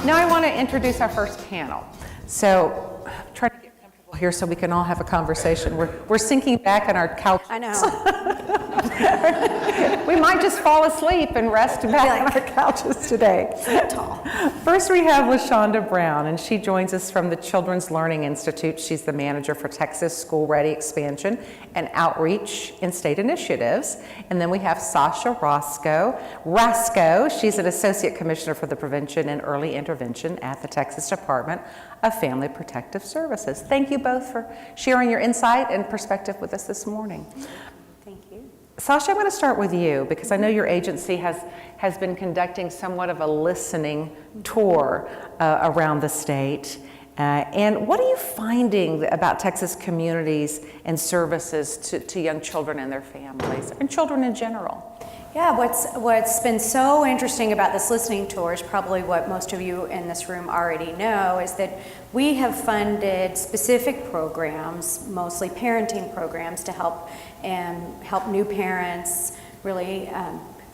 Now I want to introduce our first panel. So try to get comfortable here so we can all have a conversation. We're sinking back on our couch. I know. We might just fall asleep and rest back on our couches today. Tall. First we have LaShonda Brown, and she joins us from the Children's Learning Institute. She's the manager for Texas School Ready Expansion and Outreach in State Initiatives. And then we have Sasha Rasco. She's an associate commissioner for the Prevention and Early Intervention at the Texas Department of Family Protective Services. Thank you both for sharing your insight and perspective with us this morning. Thank you. Sasha, I'm going to start with you because I know your agency has been conducting somewhat of a listening tour around the state. And what are you finding about Texas communities and services to young children and their families, and children in general? Yeah, what's been so interesting about this listening tour is probably what most of you in this room already know, is that we have funded specific programs, mostly parenting programs, to help new parents really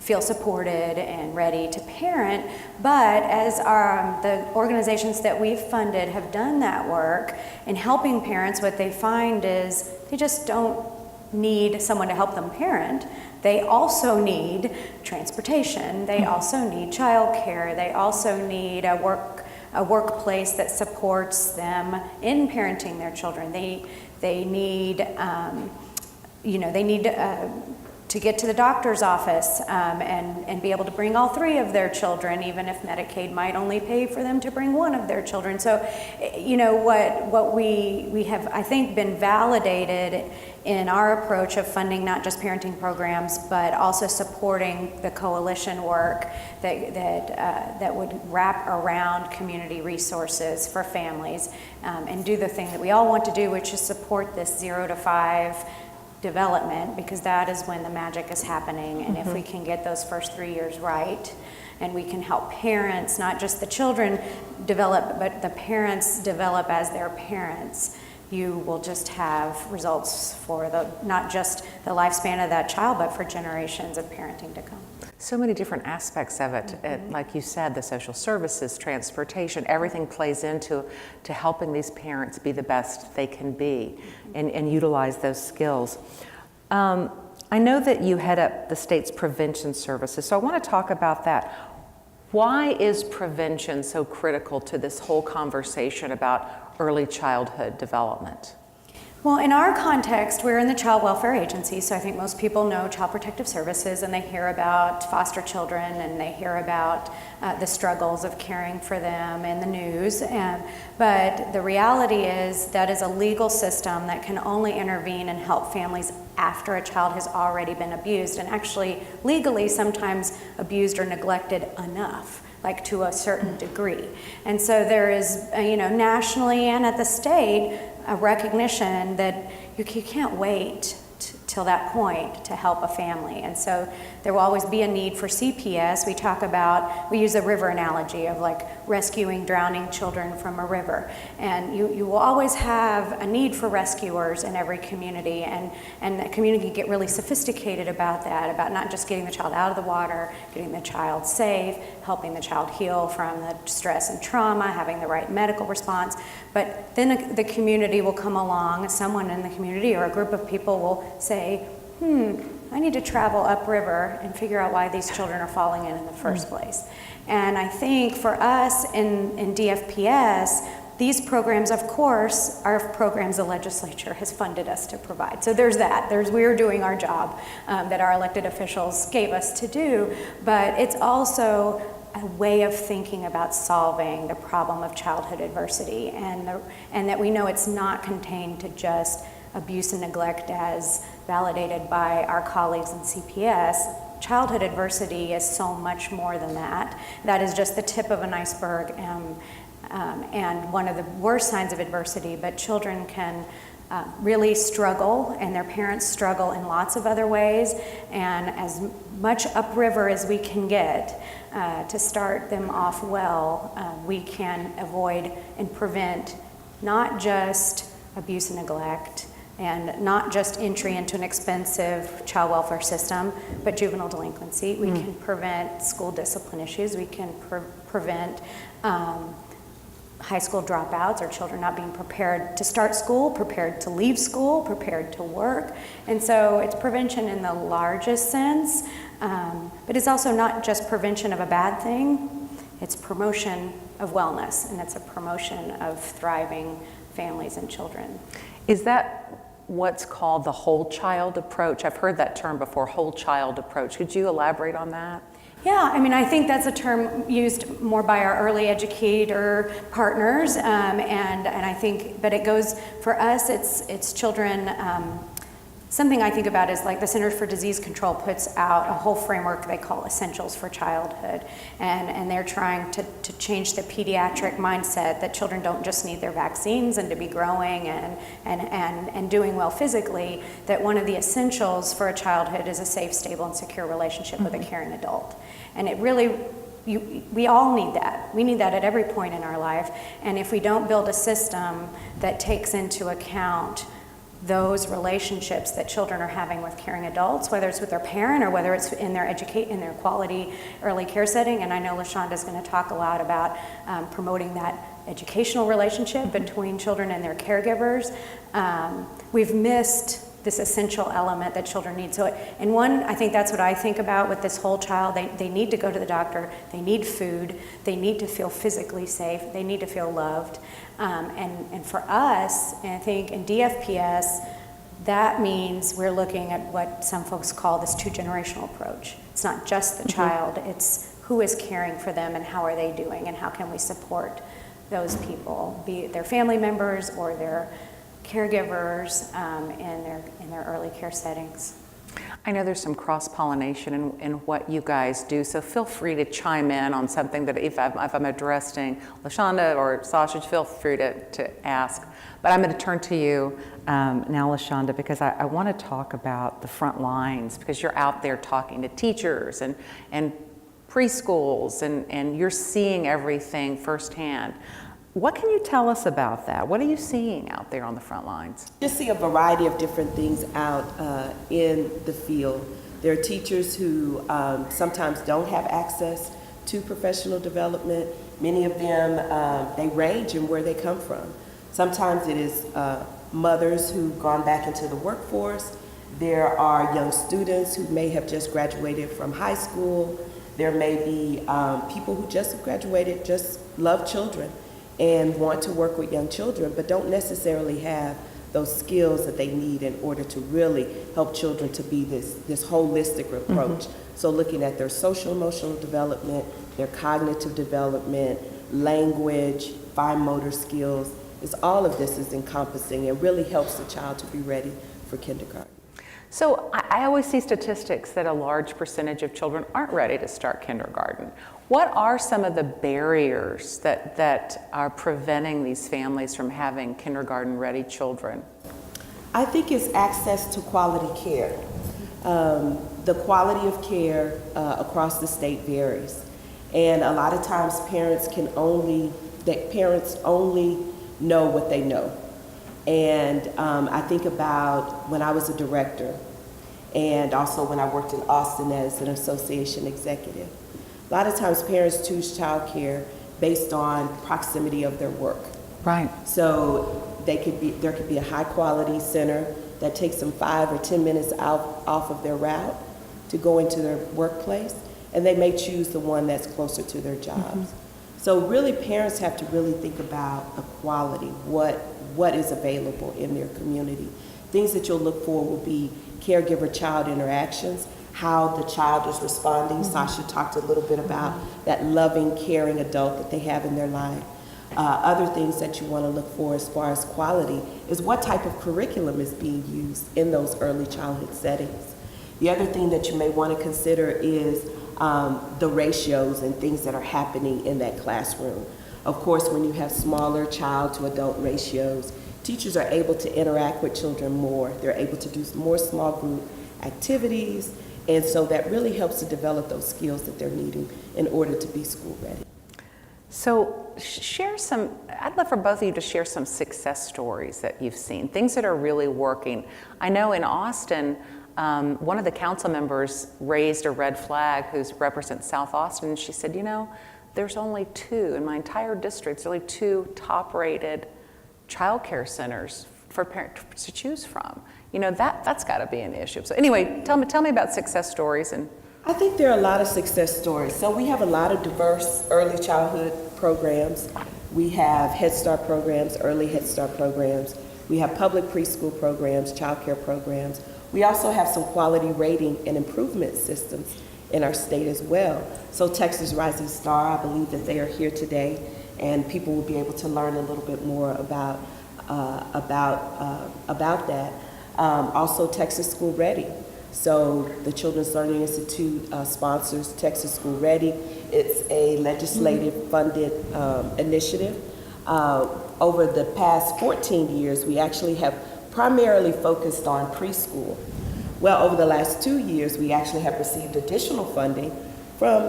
feel supported and ready to parent. But as the organizations that we've funded have done that work in helping parents, what they find is they just don't need someone to help them parent. They also need transportation. They also need childcare. They also need a workplace that supports them in parenting their children. They need to get to the doctor's office and be able to bring all three of their children, even if Medicaid might only pay for them to bring one of their children. So, what we have, I think, been validated in our approach of funding not just parenting programs, but also supporting the coalition work that would wrap around community resources for families and do the thing that we all want to do, which is support this 0 to 5 development, because that is when the magic is happening. And if we can get those first 3 years right, and we can help parents, not just the children develop, but the parents develop as their parents, you will just have results for not just the lifespan of that child, but for generations of parenting to come. So many different aspects of it. Like you said, the social services, transportation, everything plays into helping these parents be the best they can be and utilize those skills. I know that you head up the state's prevention services, so I want to talk about that. Why is prevention so critical to this whole conversation about early childhood development? Well, in our context, we're in the Child Welfare Agency, so I think most people know Child Protective Services, and they hear about foster children, and they hear about the struggles of caring for them in the news. But the reality is that is a legal system that can only intervene and help families after a child has already been abused, and actually legally sometimes abused or neglected enough, like to a certain degree. And so there is, nationally and at the state, a recognition that you can't wait till that point to help a family. And so there will always be a need for CPS. We use a river analogy of like rescuing drowning children from a river. And you will always have a need for rescuers in every community, and the community can get really sophisticated about that, about not just getting the child out of the water, getting the child safe, helping the child heal from the stress and trauma, having the right medical response. But then the community will come along, someone in the community or a group of people will say, I need to travel upriver and figure out why these children are falling in the first place. And I think for us in DFPS, these programs, of course, are programs the legislature has funded us to provide. So there's that. We're doing our job that our elected officials gave us to do, but it's also a way of thinking about solving the problem of childhood adversity, and that we know it's not contained to just abuse and neglect as validated by our colleagues in CPS. Childhood adversity is so much more than that. That is just the tip of an iceberg and one of the worst signs of adversity, but children can really struggle, and their parents struggle in lots of other ways, and as much upriver as we can get to start them off well, we can avoid and prevent not just abuse and neglect, and not just entry into an expensive child welfare system, but juvenile delinquency. We can prevent school discipline issues. We can prevent high school dropouts, or children not being prepared to start school, prepared to leave school, prepared to work. And so it's prevention in the largest sense, but it's also not just prevention of a bad thing, it's promotion of wellness, and it's a promotion of thriving families and children. Is that what's called the whole child approach? I've heard that term before, whole child approach. Could you elaborate on that? Yeah, I mean, I think that's a term used more by our early educator partners, and I think, but it goes, for us, it's children. Something I think about is like the Centers for Disease Control puts out a whole framework they call Essentials for Childhood, and they're trying to change the pediatric mindset that children don't just need their vaccines and to be growing and doing well physically, that one of the essentials for a childhood is a safe, stable, and secure relationship with a caring adult. And it really, we all need that. We need that at every point in our life, and if we don't build a system that takes into account those relationships that children are having with caring adults, whether it's with their parent or whether it's in their quality early care setting. And I know LaShonda's going to talk a lot about promoting that educational relationship between children and their caregivers. We've missed this essential element that children need. So, and one, I think that's what I think about with this whole child. They need to go to the doctor, they need food, they need to feel physically safe, they need to feel loved. And for us, and I think in DFPS, that means we're looking at what some folks call this two-generational approach. It's not just the child, it's who is caring for them and how are they doing and how can we support those people, be it their family members or their caregivers in their early care settings. I know there's some cross-pollination in what you guys do, so feel free to chime in on something that if I'm addressing LaShonda or Sasha, feel free to ask. But I'm going to turn to you now, LaShonda, because I want to talk about the front lines, because you're out there talking to teachers and preschools, and you're seeing everything firsthand. What can you tell us about that? What are you seeing out there on the front lines? Just see a variety of different things out in the field. There are teachers who sometimes don't have access to professional development. Many of them, they range in where they come from. Sometimes it is mothers who've gone back into the workforce. There are young students who may have just graduated from high school. There may be people who just have graduated, just love children and want to work with young children, but don't necessarily have those skills that they need in order to really help children to be this holistic approach. So looking at their social emotional development, their cognitive development, language, fine motor skills, all of this is encompassing and really helps the child to be ready for kindergarten. So I always see statistics that a large percentage of children aren't ready to start kindergarten. What are some of the barriers that are preventing these families from having kindergarten-ready children? I think it's access to quality care. The quality of care across the state varies. And a lot of times parents only know what they know. And I think about when I was a director and also when I worked in Austin as an association executive. A lot of times parents choose childcare based on proximity of their work. Right. So there could be a high quality center that takes them 5 or 10 minutes off of their route to go into their workplace, and they may choose the one that's closer to their jobs. So really parents have to really think about the quality, what is available in their community. Things that you'll look for will be caregiver-child interactions, how the child is responding. Sasha talked a little bit about that loving, caring adult that they have in their life. Other things that you want to look for as far as quality is what type of curriculum is being used in those early childhood settings. The other thing that you may want to consider is the ratios and things that are happening in that classroom. Of course, when you have smaller child to adult ratios, teachers are able to interact with children more. They're able to do more small group activities, and so that really helps to develop those skills that they're needing in order to be school ready. So I'd love for both of you to share some success stories that you've seen, things that are really working. I know in Austin, one of the council members raised a red flag who represents South Austin, and she said, there's only 2 in my entire district, there's only 2 top-rated childcare centers for parents to choose from. That's got to be an issue. So anyway, tell me about success stories. And I think there are a lot of success stories. So we have a lot of diverse early childhood programs. We have Head Start programs, early Head Start programs. We have public preschool programs, childcare programs. We also have some quality rating and improvement systems in our state as well. So Texas Rising Star, I believe that they are here today, and people will be able to learn a little bit more about that. Also Texas School Ready. So the Children's Learning Institute sponsors Texas School Ready. It's a legislative funded initiative. Over the past 14 years, we actually have primarily focused on preschool. Well, over the last 2 years, we actually have received additional funding from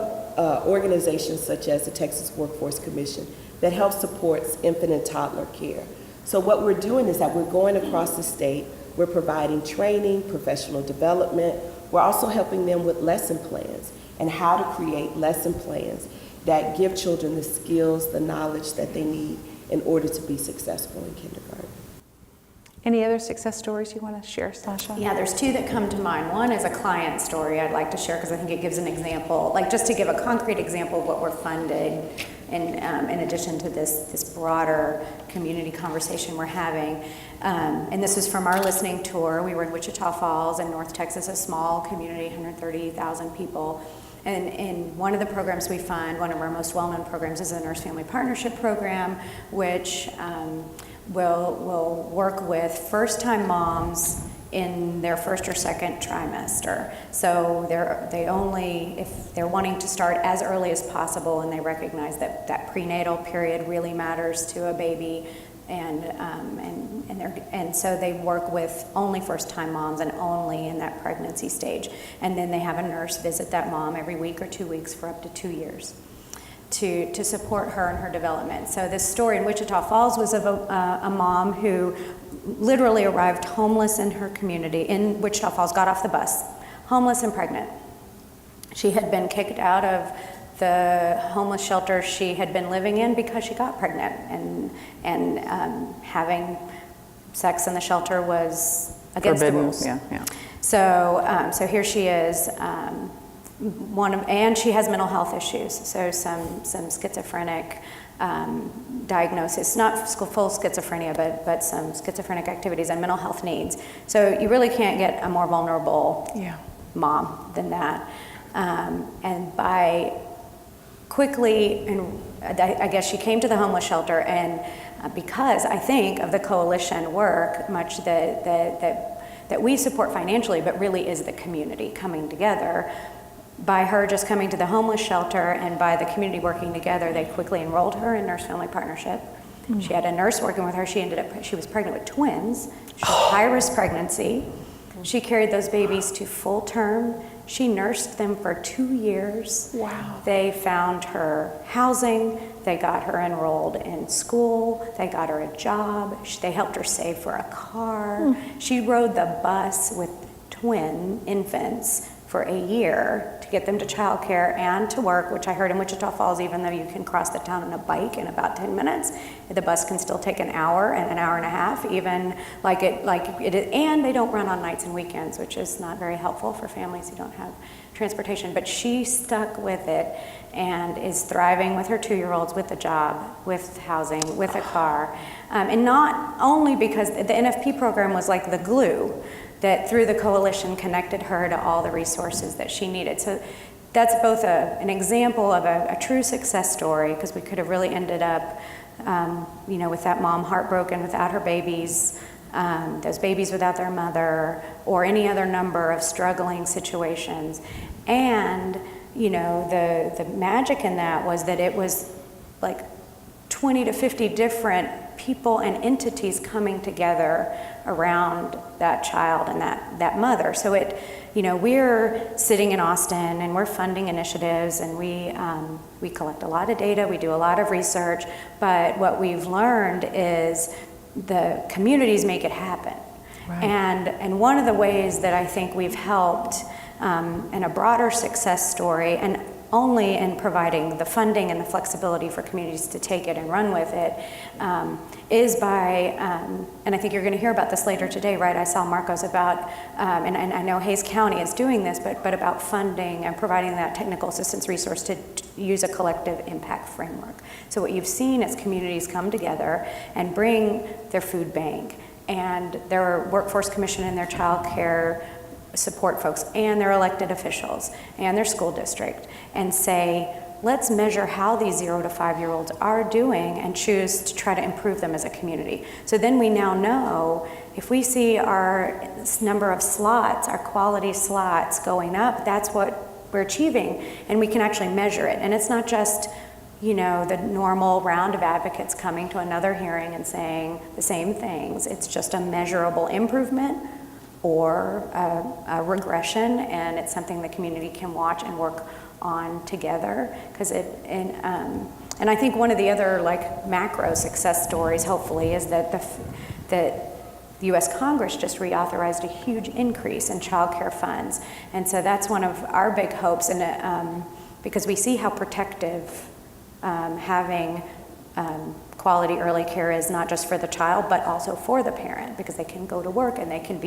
organizations such as the Texas Workforce Commission that help supports infant and toddler care. So what we're doing is that we're going across the state, we're providing training, professional development. We're also helping them with lesson plans and how to create lesson plans that give children the skills, the knowledge that they need in order to be successful in kindergarten. any other success stories you want to share, Sasha? Yeah, there's 2 that come to mind. One is a client story I'd like to share because I think it gives an example, like just to give a concrete example of what we're funding in addition to this broader community conversation we're having. And this is from our listening tour. We were in Wichita Falls in North Texas, a small community, 130,000 people. And in one of the programs we fund, one of our most well-known programs is the Nurse Family Partnership Program, which will work with first-time moms in their first or second trimester. So if they're wanting to start as early as possible, and they recognize that prenatal period really matters to a baby, and so they work with only first-time moms and only in that pregnancy stage. And then they have a nurse visit that mom every week or 2 weeks for up to 2 years to support her in her development. So this story in Wichita Falls was of a mom who literally arrived homeless in her community in Wichita Falls, got off the bus, homeless and pregnant. She had been kicked out of the homeless shelter she had been living in because she got pregnant, and having sex in the shelter was against Forbidden. the rules. Yeah. So here she is, and she has mental health issues. So some schizophrenic diagnosis, not full schizophrenia, but some schizophrenic activities and mental health needs. So you really can't get a more vulnerable mom than that. And by quickly, and I guess she came to the homeless shelter, and because I think of the coalition work, much that we support financially, but really is the community coming together. By her just coming to the homeless shelter and by the community working together, they quickly enrolled her in Nurse Family Partnership. Mm-hmm. She had a nurse working with her. She was pregnant with twins. She was high-risk pregnancy. She carried those babies to full term. She nursed them for 2 years. Wow. They found her housing. They got her enrolled in school. They got her a job. They helped her save for a car. Mm. She rode the bus with twin infants for a year to get them to childcare and to work, which I heard in Wichita Falls, even though you can cross the town on a bike in about 10 minutes, the bus can still take an hour and an hour and a half, even like it is, and they don't run on nights and weekends, which is not very helpful for families who don't have transportation. But she stuck with it and is thriving with her 2-year-olds, with a job, with housing, with a car. And not only because the NFP program was like the glue that through the coalition connected her to all the resources that she needed. So that's both an example of a true success story, because we could have really ended up, with that mom heartbroken without her babies, those babies without their mother, or any other number of struggling situations. And, the magic in that was that it was like 20 to 50 different people and entities coming together around that child and that mother. So we're sitting in Austin and we're funding initiatives, and we collect a lot of data, we do a lot of research, but what we've learned is the communities make it happen. Right. And one of the ways that I think we've helped in a broader success story, and only in providing the funding and the flexibility for communities to take it and run with it, is by, and I think you're going to hear about this later today, right? I saw Marcos about, and I know Hays County is doing this, but about funding and providing that technical assistance resource to use a collective impact framework. So what you've seen is communities come together and bring their food bank and their workforce commission and their child care support folks and their elected officials and their school district and say, let's measure how these 0 to 5-year-olds are doing and choose to try to improve them as a community. So then we now know if we see our number of slots, our quality slots going up, that's what we're achieving, and we can actually measure it. And it's not just the normal round of advocates coming to another hearing and saying the same things. It's just a measurable improvement or a regression, and it's something the community can watch and work on together. And I think one of the other macro success stories, hopefully, is that the U.S. Congress just reauthorized a huge increase in child care funds, and so that's one of our big hopes, and because we see how protective having quality early care is, not just for the child but also for the parent, because they can go to work and they can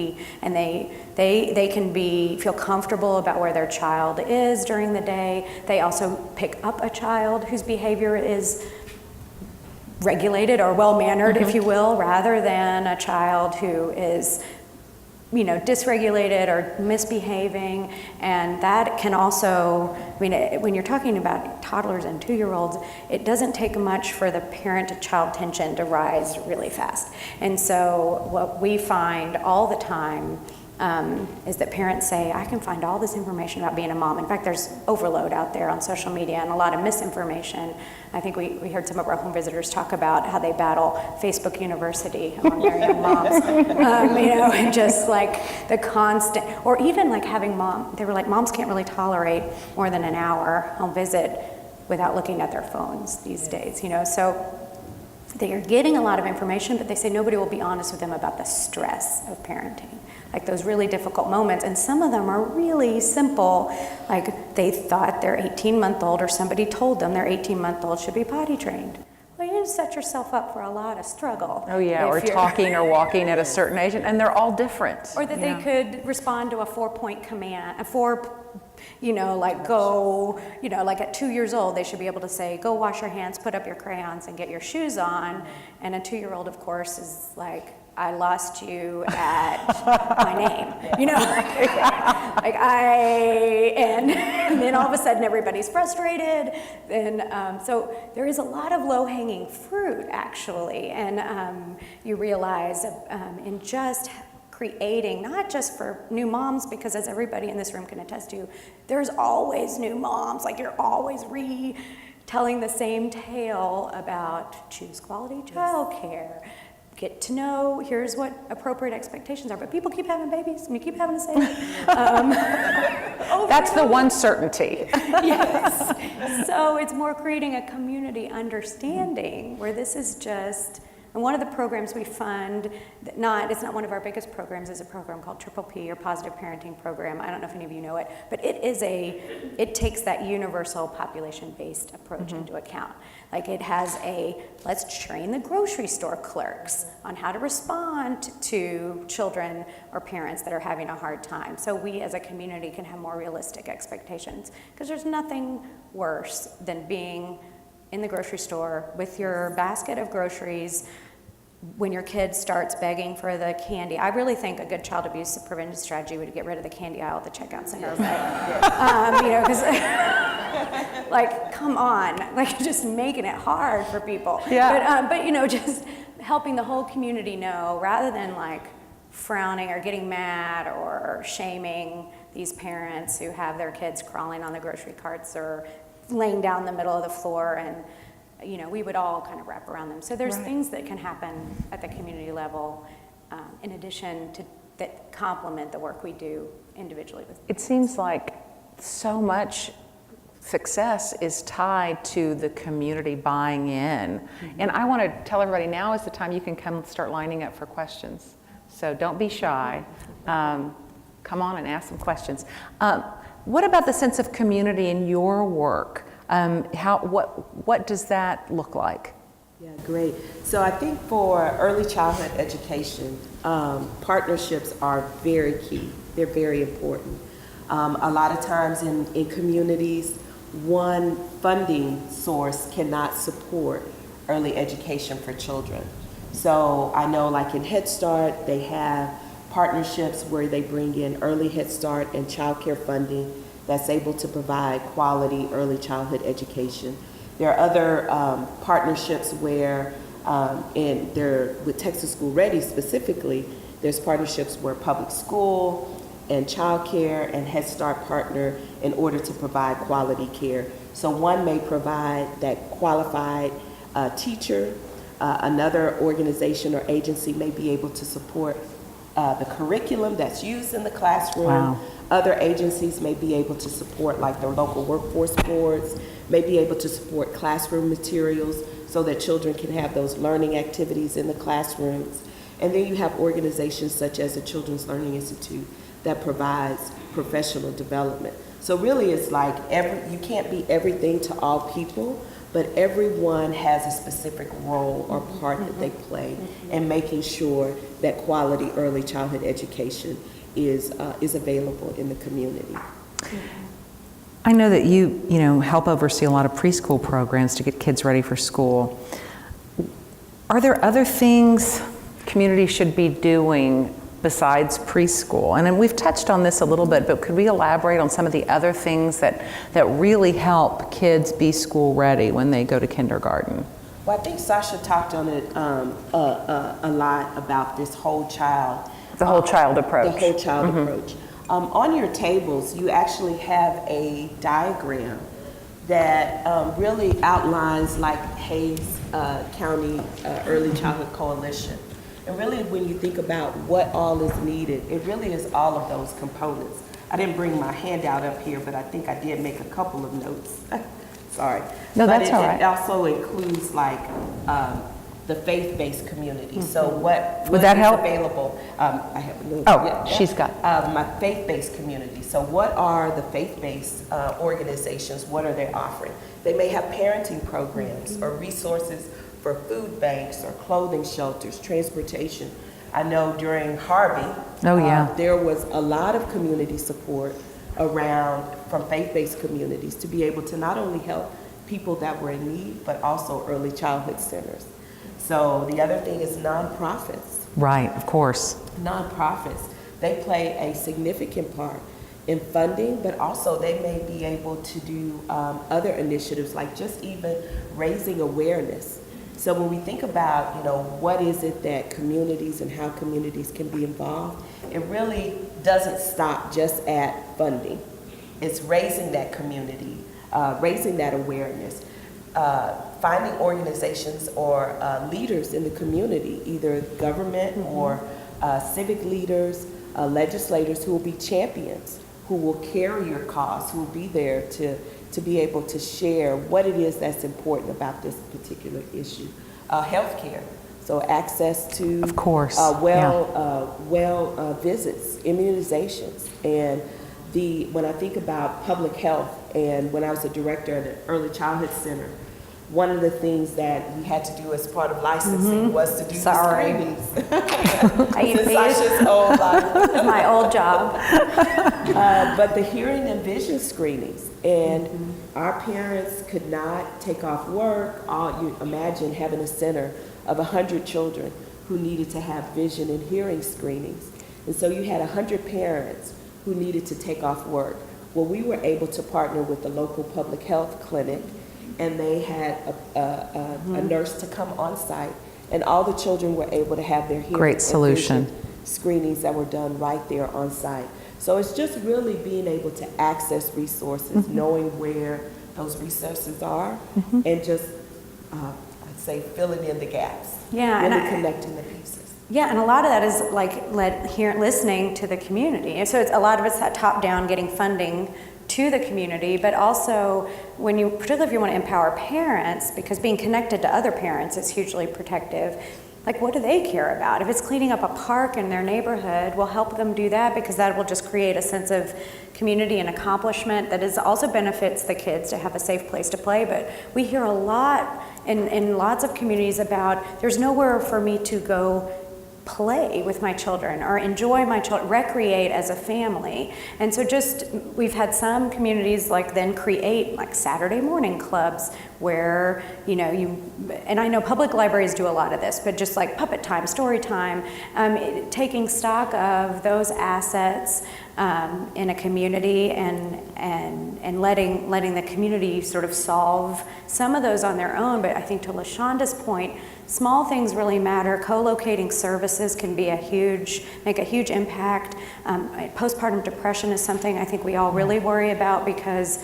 feel comfortable about where their child is during the day. They also pick up a child whose behavior is regulated or well-mannered, if you will, rather than a child who is dysregulated or misbehaving. And that can also, when you're talking about toddlers and 2-year-olds, it doesn't take much for the parent-to-child tension to rise really fast. And so what we find all the time is that parents say, I can find all this information about being a mom. In fact, there's overload out there on social media and a lot of misinformation. I think we heard some of our home visitors talk about how they battle Facebook University among their young moms. And just the constant, or even having they were moms can't really tolerate more than an hour home visit without looking at their phones these days, so they are getting a lot of information, but they say nobody will be honest with them about the stress of parenting. Those really difficult moments, and some of them are really simple, they thought their 18-month-old, or somebody told them their 18-month-old should be potty trained. Well, you just set yourself up for a lot of struggle. Oh yeah, or talking or walking at a certain age, and they're all different. Or that they could respond to a 4-point command, go, at 2 years old, they should be able to say, go wash your hands, put up your crayons, and get your shoes on. And a 2-year-old, of course, is I lost you at my name, and then all of a sudden everybody's frustrated. And so there is a lot of low-hanging fruit, actually. And you realize in just creating, not just for new moms, because as everybody in this room can attest to, there's always new moms. You're always telling the same tale about choose quality childcare. Get to know, here's what appropriate expectations are. But people keep having babies, and you keep having to say that's the one certainty. Yes. So it's more creating a community understanding where this is just, and one of the programs we fund, it's not one of our biggest programs, is a program called Triple P, or Positive Parenting Program. I don't know if any of you know it, but it takes that universal population-based approach into account. It has let's train the grocery store clerks on how to respond to children or parents that are having a hard time. So we as a community can have more realistic expectations, because there's nothing worse than being in the grocery store with your basket of groceries when your kid starts begging for the candy. I really think a good child abuse prevention strategy would get rid of the candy aisle at the checkout center. Because come on, just making it hard for people. Yeah. But just helping the whole community know, rather than frowning or getting mad or shaming these parents who have their kids crawling on the grocery carts or laying down in the middle of the floor, and we would all kind of wrap around them. So there's things that can happen at the community level in addition to that complement the work we do individually with. It seems like so much success is tied to the community buying in. And I want to tell everybody, now is the time you can come start lining up for questions. So don't be shy. Come on and ask some questions. What about the sense of community in your work? What does that look like? Yeah, great. So I think for early childhood education, partnerships are very key. They're very important. A lot of times in communities, one funding source cannot support early education for children. So I know like in Head Start, they have partnerships where they bring in early Head Start and child care funding that's able to provide quality early childhood education. There are other partnerships where, with Texas School Ready specifically, there's partnerships where public school and child care and Head Start partner in order to provide quality care. So one may provide that qualified teacher, another organization or agency may be able to support the curriculum that's used in the classroom. Wow. Other agencies may be able to support, like their local workforce boards, may be able to support classroom materials so that children can have those learning activities in the classrooms. And then you have organizations such as the Children's Learning Institute that provides professional development. So really it's like you can't be everything to all people, but everyone has a specific role or part that they play in making sure that quality early childhood education is available in the community. I know that you help oversee a lot of preschool programs to get kids ready for school. Are there other things communities should be doing besides preschool? And then we've touched on this a little bit, but could we elaborate on some of the other things that really help kids be school ready when they go to kindergarten? Well, I think Sasha talked on it a lot about this whole child. The whole child approach. The whole child approach. On your tables, you actually have a diagram that really outlines like Hays County Early Childhood Coalition. And really when you think about what all is needed, it really is all of those components. I didn't bring my handout up here, but I think I did make a couple of notes. Sorry. No, that's all right. It also includes like the faith-based community. So what Would that is help? available? I have a little. Oh, she's got my faith-based community. So what are the faith-based organizations? What are they offering? They may have parenting programs or resources for food banks or clothing shelters, transportation. I know during Harvey, there was a lot of community support around from faith-based communities to be able to not only help people that were in need, but also early childhood centers. So the other thing is nonprofits. Right, of course. Nonprofits, they play a significant part in funding, but also they may be able to do other initiatives like just even raising awareness. So when we think about, what is it that communities and how communities can be involved, it really doesn't stop just at funding. It's raising that community, raising that awareness, finding organizations or leaders in the community, either government or civic leaders, legislators who will be champions, who will carry your cause, who will be there to be able to share what it is that's important about this particular issue. Healthcare, so access to, of course, visits, immunizations, and when I think about public health, and when I was a director at an early childhood center, one of the things that we had to do as part of licensing was to do the screenings. Sasha's old life. My old job. But the hearing and vision screenings, and our parents could not take off work. You imagine having a center of 100 children who needed to have vision and hearing screenings. And so you had 100 parents who needed to take off work. Well, we were able to partner with the local public health clinic, and they had a nurse to come on site, and all the children were able to have their hearing Great solution. and vision screenings that were done right there on site. So it's just really being able to access resources, knowing where those resources are, and just, I'd say, filling in the gaps, Yeah, really and connecting the pieces. Yeah, and a lot of that is like listening to the community. And so it's a lot of it's that top down, getting funding to the community, but also particularly if you want to empower parents, because being connected to other parents is hugely protective. Like, what do they care about? If it's cleaning up a park in their neighborhood, we'll help them do that, because that will just create a sense of community and accomplishment that is also benefits the kids to have a safe place to play. But we hear a lot in lots of communities about there's nowhere for me to go play with my children or enjoy my children, recreate as a family. And so we've had some communities then create like Saturday morning clubs where, and I know public libraries do a lot of this, but just like puppet time, story time, taking stock of those assets in a community and letting the community sort of solve some of those on their own. But I think to LaShonda's point, small things really matter. Co-locating services can make a huge impact. Postpartum depression is something I think we all really worry about, because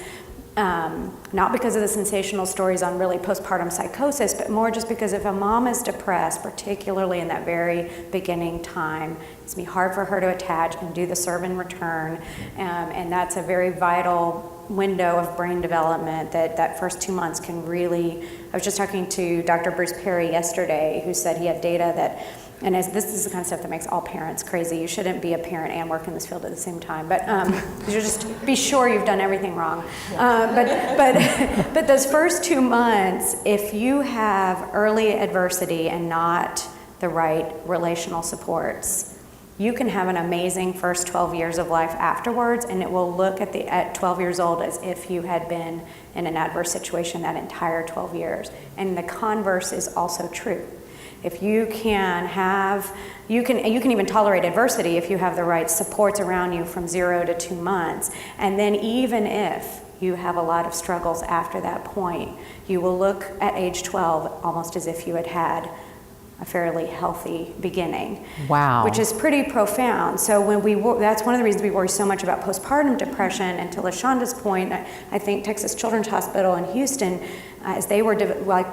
not because of the sensational stories on really postpartum psychosis, but more just because if a mom is depressed, particularly in that very beginning time, it's going to be hard for her to attach and do the serve and return. And that's a very vital window of brain development that first 2 months can really. I was just talking to Dr. Bruce Perry yesterday, who said he had data that, and this is the kind of stuff that makes all parents crazy. You shouldn't be a parent and work in this field at the same time, but you just be sure you've done everything wrong. But those first 2 months, if you have early adversity and not the right relational supports, you can have an amazing first 12 years of life afterwards, and it will look at 12 years old as if you had been in an adverse situation that entire 12 years. And the converse is also true. If you can even tolerate adversity if you have the right supports around you from 0 to 2 months. And then even if you have a lot of struggles after that point, you will look at age 12 almost as if you had a fairly healthy beginning. Wow. Which is pretty profound. So that's one of the reasons we worry so much about postpartum depression. And to LaShonda's point, I think Texas Children's Hospital in Houston, as they were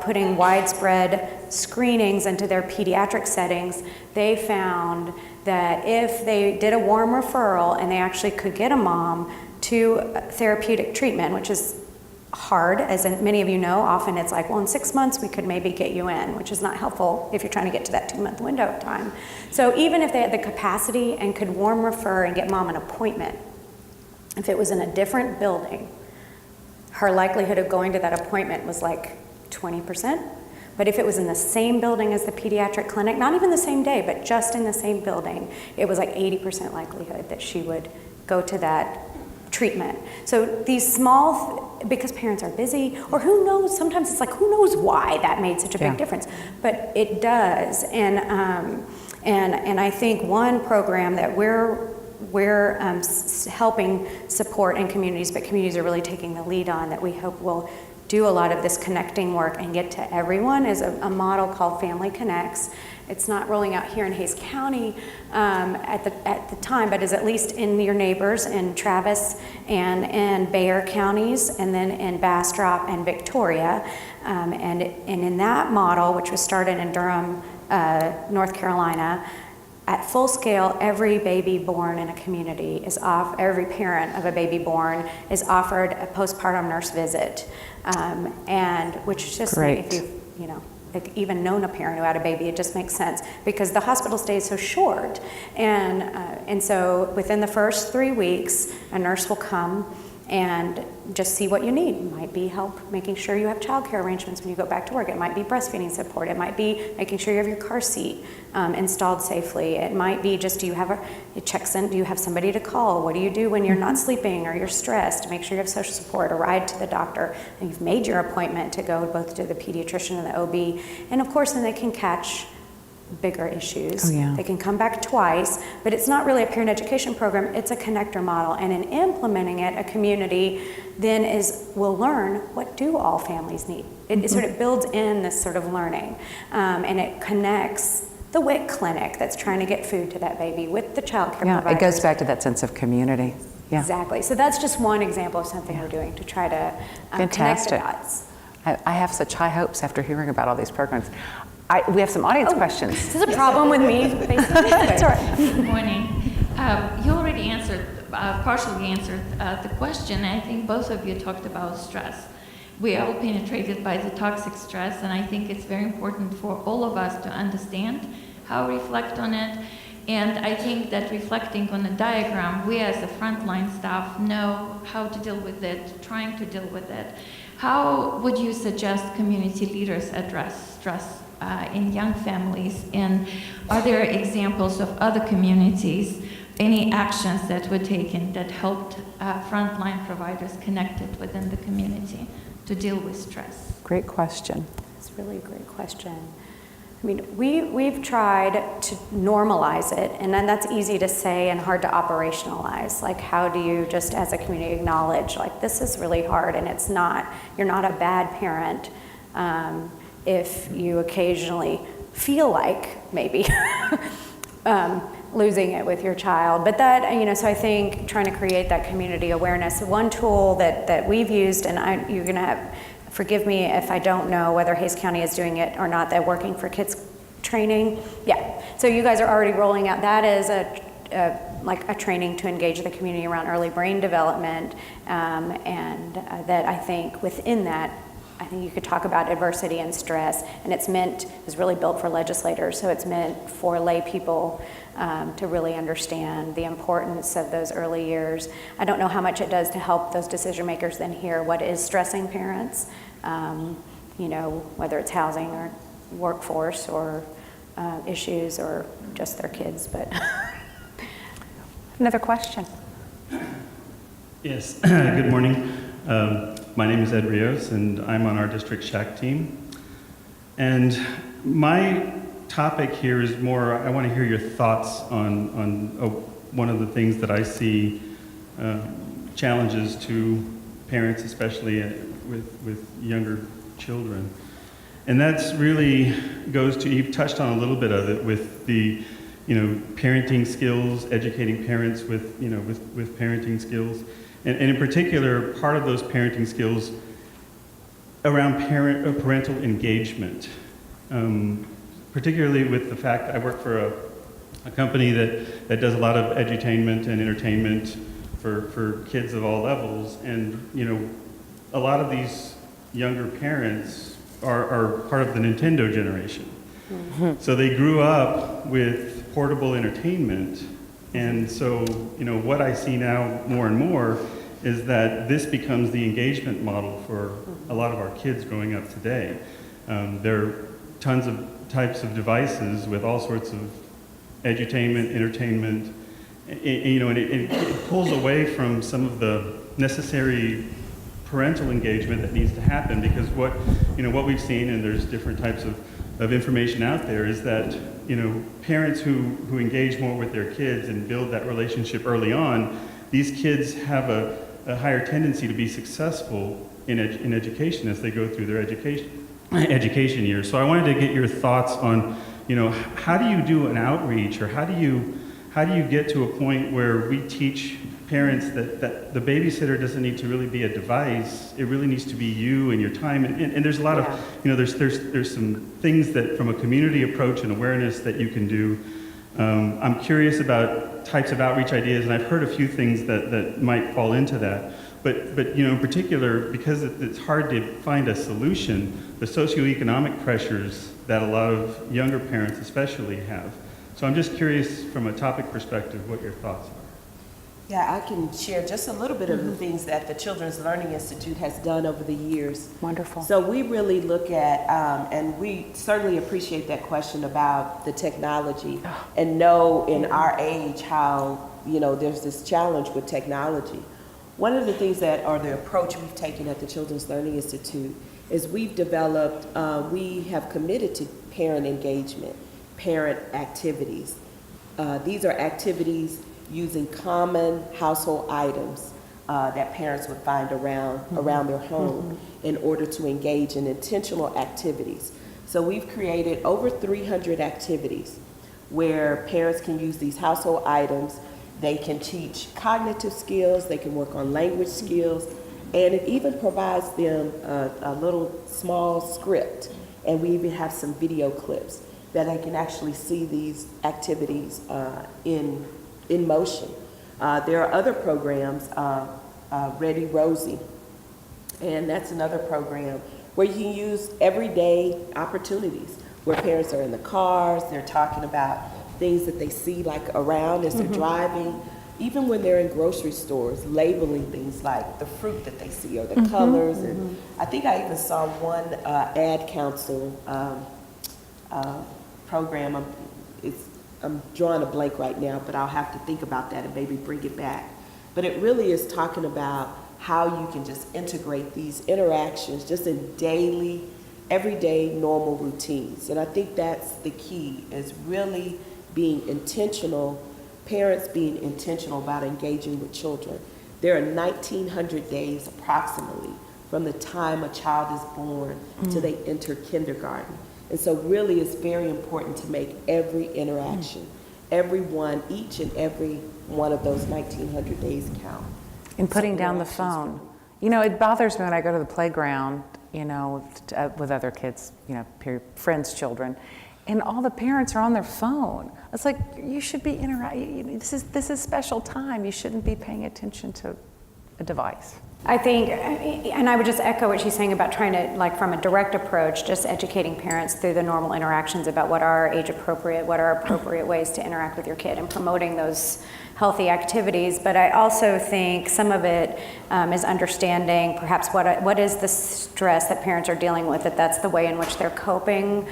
putting widespread screenings into their pediatric settings, they found that if they did a warm referral and they actually could get a mom to therapeutic treatment, which is hard, as many of you know, often it's like, well, in 6 months we could maybe get you in, which is not helpful if you're trying to get to that 2-month window of time. So even if they had the capacity and could warm refer and get mom an appointment, if it was in a different building, her likelihood of going to that appointment was like 20%. But if it was in the same building as the pediatric clinic, not even the same day, but just in the same building, it was like 80% likelihood that she would go to that treatment. So these because parents are busy, or who knows, sometimes it's like, who knows why that made such a big difference, but it does. And I think one program that we're helping support in communities, but communities are really taking the lead on, that we hope will do a lot of this connecting work and get to everyone, is a model called Family Connects. It's not rolling out here in Hays County at the time, but is at least in your neighbors in Travis and in Bexar counties, and then in Bastrop and Victoria. And in that model, which was started in Durham, North Carolina, at full scale, every baby born in a community every parent of a baby born is offered a postpartum nurse visit, and which is just Great. if you even known a parent who had a baby, it just makes sense because the hospital stay is so short, and so within the first 3 weeks, a nurse will come and just see what you need. It might be help making sure you have childcare arrangements when you go back to work. It might be breastfeeding support. It might be making sure you have your car seat installed safely. It might be just, do you have somebody to call? What do you do when you're not sleeping or you're stressed? Make sure you have social support, a ride to the doctor, and you've made your appointment to go both to the pediatrician and the OB. And of course, then they can catch bigger issues. Oh, yeah. They can come back twice, but it's not really a parent education program, it's a connector model. And in implementing it, a community then will learn, what do all families need? It sort of builds in this sort of learning, and it connects the WIC clinic that's trying to get food to that baby with the child care providers. It goes back to that sense of community. Yeah. Exactly. So that's just one example of something we're doing to try to connect the Fantastic. dots. I have such high hopes after hearing about all these programs. We have some audience questions. This is a problem with me. That's all right. Good morning. You already answered, partially answered the question. I think both of you talked about stress. We are all penetrated by the toxic stress, and I think it's very important for all of us to understand how to reflect on it. And I think that reflecting on a diagram, we as the frontline staff know how to deal with it, trying to deal with it. How would you suggest community leaders address stress in young families? And are there examples of other communities, any actions that were taken that helped frontline providers connected within the community to deal with stress? Great question. That's a really great question. I mean, we've tried to normalize it, and then that's easy to say and hard to operationalize. Like, how do you just as a community acknowledge, like, this is really hard, and it's not, you're not a bad parent if you occasionally feel like maybe losing it with your child. But that, you know, so I think trying to create that community awareness. One tool that we've used, and you're gonna have, forgive me if I don't know whether Hays County is doing it or not, they're working for kids training. Yeah, so you guys are already rolling out, that is like a training to engage the community around early brain development, and that I think within that, I think you could talk about adversity and stress, and it's really built for legislators, so it's meant for lay people to really understand the importance of those early years. I don't know how much it does to help those decision makers then hear what is stressing parents, you know, whether it's housing or workforce or issues or just their kids, but. Another question. Yes, good morning. My name is Ed Rios, and I'm on our district SHAC team. And my topic here is more, I want to hear your thoughts on one of the things that I see challenges to parents, especially with younger children. And that's really goes to, you've touched on a little bit of it with the, you know, parenting skills, educating parents with, you know, with parenting skills. And in particular, part of those parenting skills around parental engagement, particularly with the fact I work for a company that does a lot of edutainment and entertainment for kids of all levels. And, you know, a lot of these younger parents are part of the Nintendo generation. Mm-hmm. So they grew up with portable entertainment. And so, you know, what I see now more and more is that this becomes the engagement model for a lot of our kids growing up today. There are tons of types of devices with all sorts of edutainment, entertainment, you know, and it pulls away from some of the necessary parental engagement that needs to happen, because what we've seen, and there's different types of information out there, is that, you know, parents who engage more with their kids and build that relationship early on, these kids have a higher tendency to be successful in education as they go through their education years. So I wanted to get your thoughts on, you know, how do you do an outreach, or how do you get to a point where we teach parents that the babysitter doesn't need to really be a device, it really needs to be you and your time, and there's a lot of, you know, there's some things that from a community approach and awareness that you can do. I'm curious about types of outreach ideas, and I've heard a few things that might fall into that. But you know, in particular, because it's hard to find a solution, the socioeconomic pressures that a lot of younger parents especially have. So I'm just curious from a topic perspective what your thoughts are. Yeah, I can share just a little bit of the things that the Children's Learning Institute has done over the years. Wonderful. So we really look at, and we certainly appreciate that question about the technology, and know in our age how, you know, there's this challenge with technology. One of the things or the approach we've taken at the Children's Learning Institute is we've developed, we have committed to parent engagement, parent activities. These are activities using common household items that parents would find around their home in order to engage in intentional activities. So we've created over 300 activities where parents can use these household items. They can teach cognitive skills, they can work on language skills, and it even provides them a little small script And we even have some video clips that I can actually see these activities in motion. There are other programs, Ready Rosie, and that's another program where you can use everyday opportunities where parents are in the cars, they're talking about things that they see like around as they're driving, even when they're in grocery stores, labeling things like the fruit that they see or the colors. And I think I even saw one ad council program. I'm drawing a blank right now, but I'll have to think about that and maybe bring it back. But it really is talking about how you can just integrate these interactions just in daily, everyday, normal routines. And I think that's the key, is really being intentional, parents being intentional about engaging with children. There are 1,900 days approximately from the time a child is born to they enter kindergarten. And so really it's very important to make every interaction, every one, each and every one of those 1,900 days count. And putting down the phone. You know, it bothers me when I go to the playground, you know, with other kids, you know, friends' children, and all the parents are on their phone. It's like, you should be interacting. This is special time. You shouldn't be paying attention to a device. I think, and I would just echo what she's saying about trying to, like, from a direct approach, just educating parents through the normal interactions about what are age appropriate, what are appropriate ways to interact with your kid, and promoting those healthy activities. But I also think some of it is understanding perhaps what is the stress that parents are dealing with, that's the way in which they're coping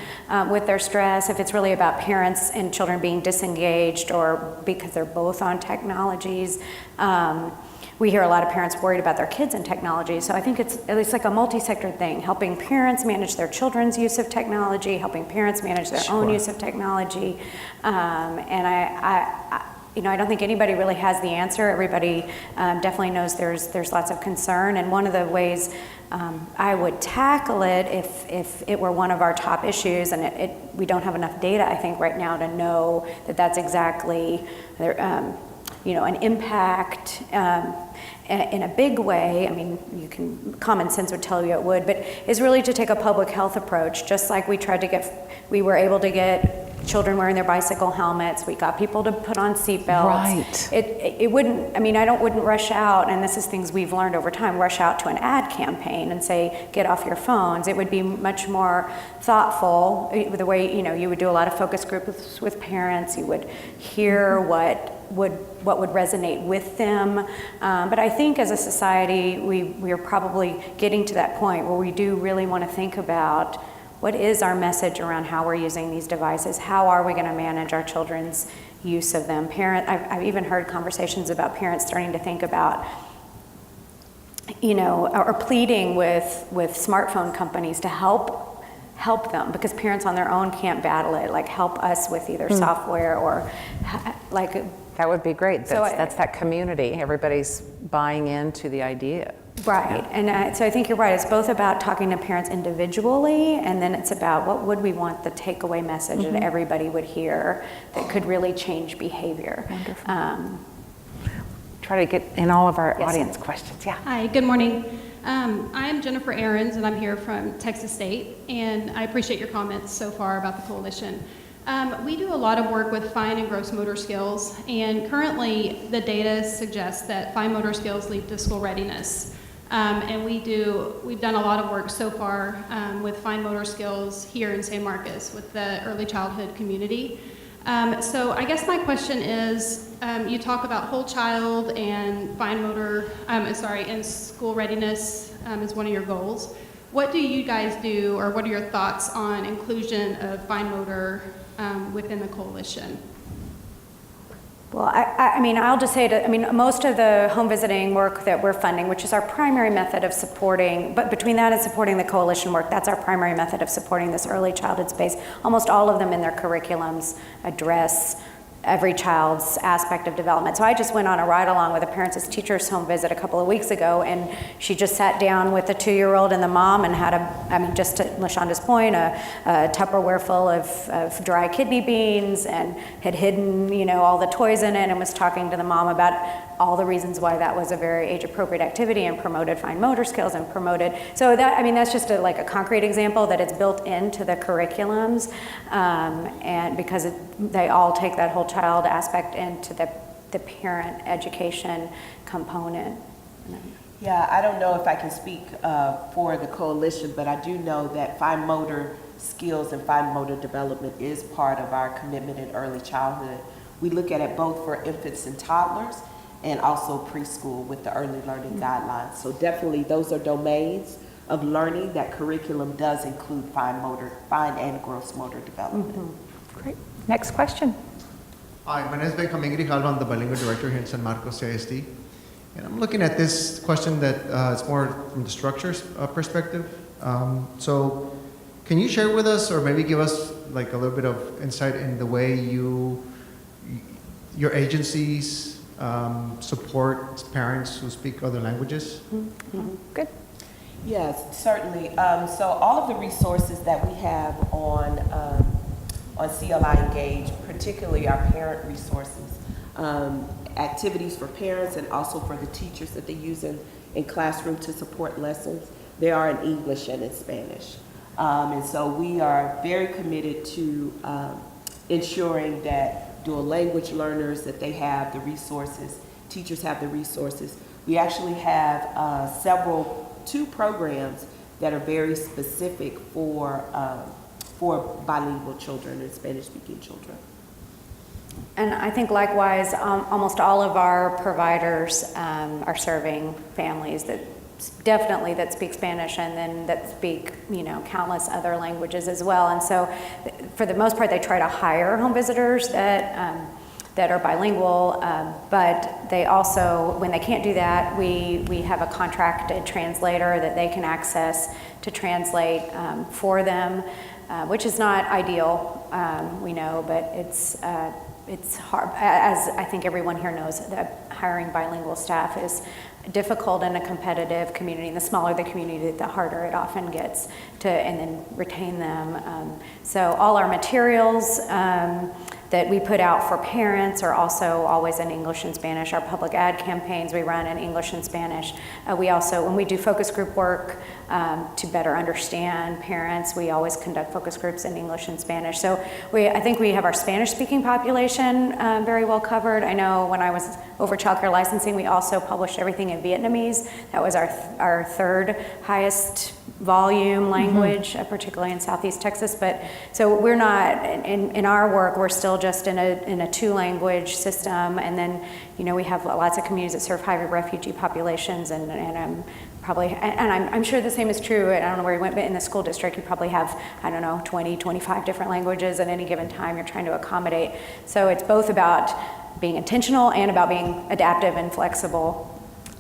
with their stress. If it's really about parents and children being disengaged, or because they're both on technologies. We hear a lot of parents worried about their kids and technology, so I think it's at least like a multi-sector thing, helping parents manage their children's use of technology, helping parents manage their own use of technology, and I don't think anybody really has the answer. Everybody definitely knows there's lots of concern, and one of the ways I would tackle it if it were one of our top issues, and we don't have enough data, I think, right now to know that that's exactly an impact in a big way. I mean, common sense would tell you it would, but is really to take a public health approach, just like we were able to get children wearing their bicycle helmets. We got people to put on seatbelts. Right. It wouldn't, I wouldn't rush out, and this is things we've learned over time, rush out to an ad campaign and say, get off your phones. It would be much more thoughtful, the way, you would do a lot of focus groups with parents. You would hear what would resonate with them. But I think as a society, we are probably getting to that point where we do really want to think about what is our message around how we're using these devices? How are we going to manage our children's use of them? I've even heard conversations about parents starting to think about, or pleading with smartphone companies to help them, because parents on their own can't battle it. Like, help us with either software or That would be great. So That's that community. Everybody's buying into the idea. Right, Yeah. and so I think you're right. It's both about talking to parents individually, and then it's about what would we want the takeaway message that everybody would hear that could really change behavior. Wonderful. Try to get in all of our Yes. audience questions. Yeah. Hi, good morning. I am Jennifer Ahrens, and I'm here from Texas State, and I appreciate your comments so far about the coalition. We do a lot of work with fine and gross motor skills, and currently the data suggests that fine motor skills lead to school readiness. And we've done a lot of work so far with fine motor skills here in San Marcos with the early childhood community. So I guess my question is, you talk about whole child and fine motor, and school readiness is one of your goals. What do you guys do, or what are your thoughts on inclusion of fine motor within the coalition? Well, I'll just say most of the home visiting work that we're funding, which is our primary method of supporting, but between that and supporting the coalition work, that's our primary method of supporting this early childhood space. Almost all of them in their curriculums address every child's aspect of development. So I just went on a ride along with a parents as teachers home visit a couple of weeks ago, and she just sat down with the 2-year-old and the mom and had just to LaShonda's point, a Tupperware full of dry kidney beans, and had hidden, all the toys in it, and was talking to the mom about all the reasons why that was a very age-appropriate activity and promoted fine motor skills and promoted. So that, I mean, that's just like a concrete example that it's built into the curriculums, and because they all take that whole child aspect into the parent education component. Yeah, I don't know if I can speak for the coalition, but I do know that fine motor skills and fine motor development is part of our commitment in early childhood. We look at it both for infants and toddlers and also preschool with the early learning guidelines. So definitely those are domains of learning that curriculum does include fine and gross motor development. Great. Next question. Hi, my name is Benjamin Grijalva. I'm the bilingual director here in San Marcos CISD. And I'm looking at this question that it's more from the structures perspective. So can you share with us or maybe give us like a little bit of insight in the way your agencies support parents who speak other languages? Good. Yes, certainly. So all of the resources that we have on CLI Engage, particularly our parent resources, activities for parents and also for the teachers that they use in classroom to support lessons, they are in English and in Spanish. And so we are very committed to ensuring that dual language learners, that they have the resources, teachers have the resources. We actually have two programs that are very specific for bilingual children and Spanish-speaking children. And I think likewise, almost all of our providers are serving families that speak Spanish and then that speak, countless other languages as well. And so for the most part, they try to hire home visitors that are bilingual, but they also, when they can't do that, we have a contracted translator that they can access to translate for them, which is not ideal, we know, but it's hard. As I think everyone here knows, that hiring bilingual staff is difficult in a competitive community. And the smaller the community, the harder it often gets to, and then retain them. So all our materials that we put out for parents are also always in English and Spanish. Our public ad campaigns we run in English and Spanish. We also, when we do focus group work to better understand parents, we always conduct focus groups in English and Spanish. So I think we have our Spanish-speaking population very well covered. I know when I was over childcare licensing, we also published everything in Vietnamese. That was our third highest volume language, particularly in Southeast Texas. But so we're not in our work. We're still just in a two-language system, and then we have lots of communities that serve high refugee populations, and I'm sure the same is true. I don't know where you went, but in the school district, you probably have 20, 25 different languages at any given time you're trying to accommodate. So it's both about being intentional and about being adaptive and flexible.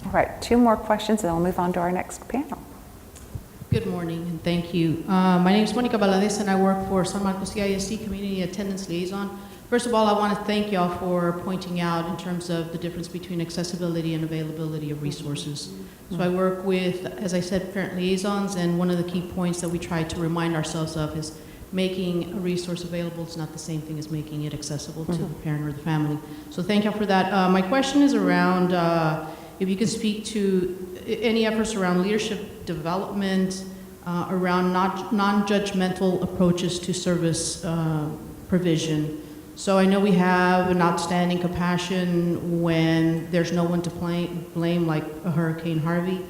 All right, 2 more questions, and then we'll move on to our next panel. Good morning, and thank you. My name is Monica Valadez, and I work for San Marcos CISD Community Attendance Liaison. First of all, I want to thank y'all for pointing out in terms of the difference between accessibility and availability of resources. So I work with, as I said, parent liaisons, and one of the key points that we try to remind ourselves of is making a resource available is not the same thing as making it accessible to the parent or the family. So thank y'all for that. My question is around if you can speak to any efforts around leadership development, around non-judgmental approaches to service provision. So I know we have an outstanding compassion when there's no one to blame, like a Hurricane Harvey.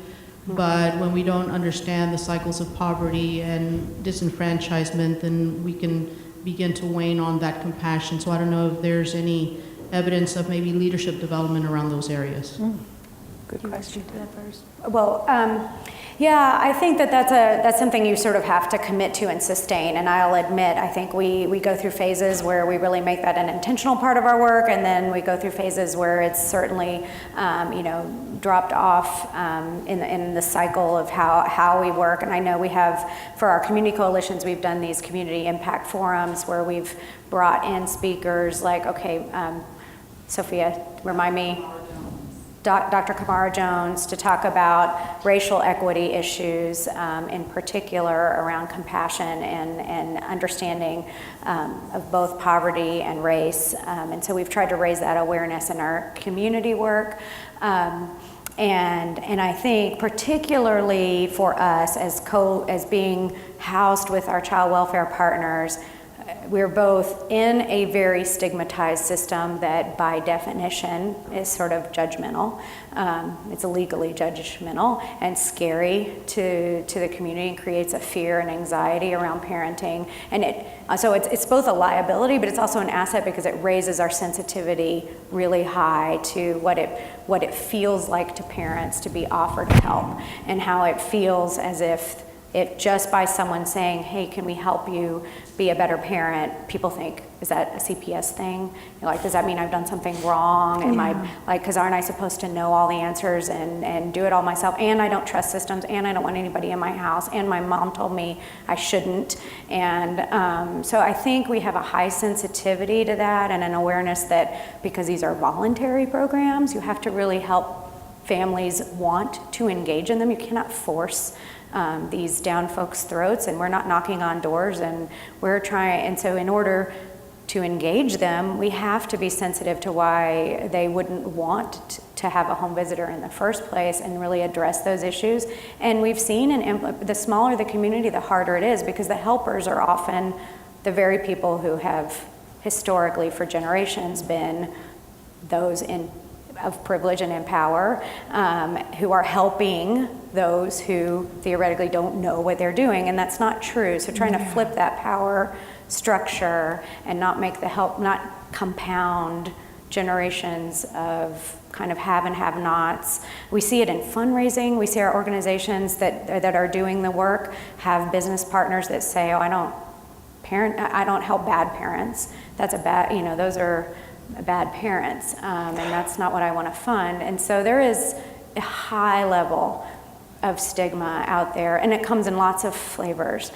But when we don't understand the cycles of poverty and disenfranchisement, then we can begin to wane on that compassion. So I don't know if there's any evidence of maybe leadership development around those areas. Good question. Well, yeah, I think that's something you sort of have to commit to and sustain. And I'll admit, I think we go through phases where we really make that an intentional part of our work, and then we go through phases where it's certainly, dropped off in the cycle of how we work. And I know we have, for our community coalitions, we've done these community impact forums where we've brought in speakers like, Sophia, remind me. Dr. Kamara Jones to talk about racial equity issues, in particular around compassion and understanding of both poverty and race. And so we've tried to raise that awareness in our community work. And I think particularly for us as being housed with our child welfare partners, we're both in a very stigmatized system that by definition is sort of judgmental. It's legally judgmental and scary to the community and creates a fear and anxiety around parenting. And so it's both a liability, but it's also an asset because it raises our sensitivity really high to what it feels like to parents to be offered help, and how it feels as if just by someone saying, hey, can we help you be a better parent, people think, is that a CPS thing? You're like, does that mean I've done something wrong? Am I, like, because aren't I supposed to know all the answers and do it all myself? And I don't trust systems, and I don't want anybody in my house, and my mom told me I shouldn't. And so I think we have a high sensitivity to that and an awareness that because these are voluntary programs, you have to really help families want to engage in them. You cannot force these down folks' throats, and we're not knocking on doors, and we're trying. And so in order to engage them, we have to be sensitive to why they wouldn't want to have a home visitor in the first place and really address those issues. And we've seen, the smaller the community, the harder it is, because the helpers are often the very people who have historically for generations been those of privilege and in power, who are helping those who theoretically don't know what they're doing, and that's not true. So trying to flip that power structure and not make the help, not compound generations of kind of have and have nots. We see it in fundraising. We see our organizations that are doing the work have business partners that say, oh, I don't help bad parents. That's a bad, those are bad parents, and that's not what I want to fund. And so there is a high level of stigma out there, and it comes in lots of flavors.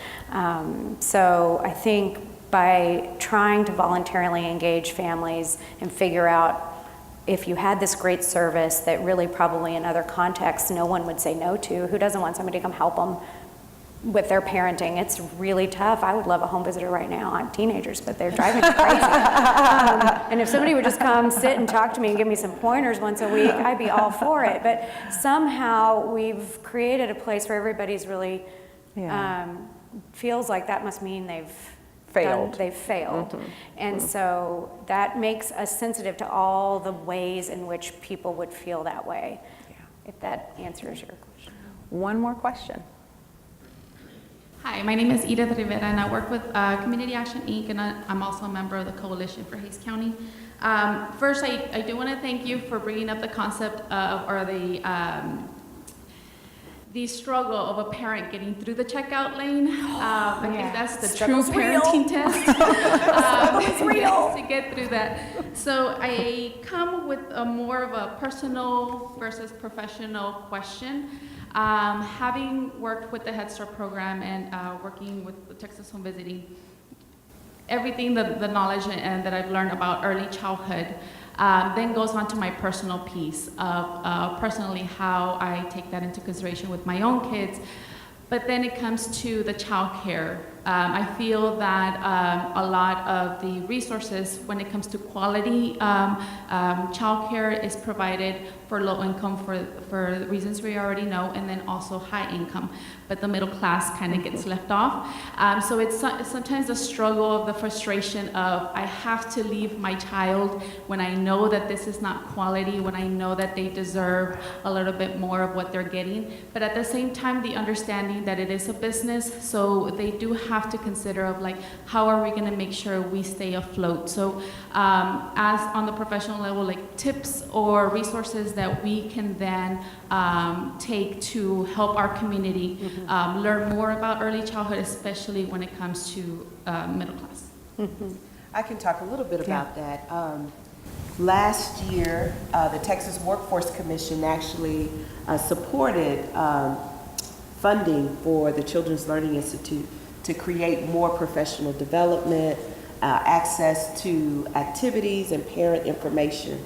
So I think by trying to voluntarily engage families and figure out if you had this great service that really probably in other contexts no one would say no to, who doesn't want somebody to come help them with their parenting? It's really tough. I would love a home visitor right now. I'm teenagers, but they're driving me crazy. And if somebody would just come sit and talk to me and give me some pointers once a week, I'd be all for it. But somehow we've created a place where everybody's really feels like that must mean they've failed. Mm-hmm. And so that makes us sensitive to all the ways in which people would feel that way, if that answers your question. One more question. Hi, my name is Edith Rivera, and I work with Community Action Inc., and I'm also a member of the Coalition for Hays County. First, I do want to thank you for bringing up the concept of, or the struggle of a parent getting through the checkout lane. I think that's the true parenting test. It's real. To get through that. So I come with more of a personal versus professional question. Having worked with the Head Start program and working with the Texas Home Visiting, everything, the knowledge and that I've learned about early childhood then goes on to my personal piece of personally how I take that into consideration with my own kids. But then it comes to the child care. I feel that a lot of the resources when it comes to quality child care is provided for low income for reasons we already know, and then also high income. But the middle class kind of gets left off. So it's sometimes the struggle of the frustration of I have to leave my child when I know that this is not quality, when I know that they deserve a little bit more of what they're getting. But at the same time, the understanding that it is a business, so they do have to consider of like, how are we gonna make sure we stay afloat? So as on the professional level, like tips or resources that we can then take to help our community learn more about early childhood, especially when it comes to middle class. I can talk a little bit about that. Last year, the Texas Workforce Commission actually supported funding for the Children's Learning Institute to create more professional development, access to activities and parent information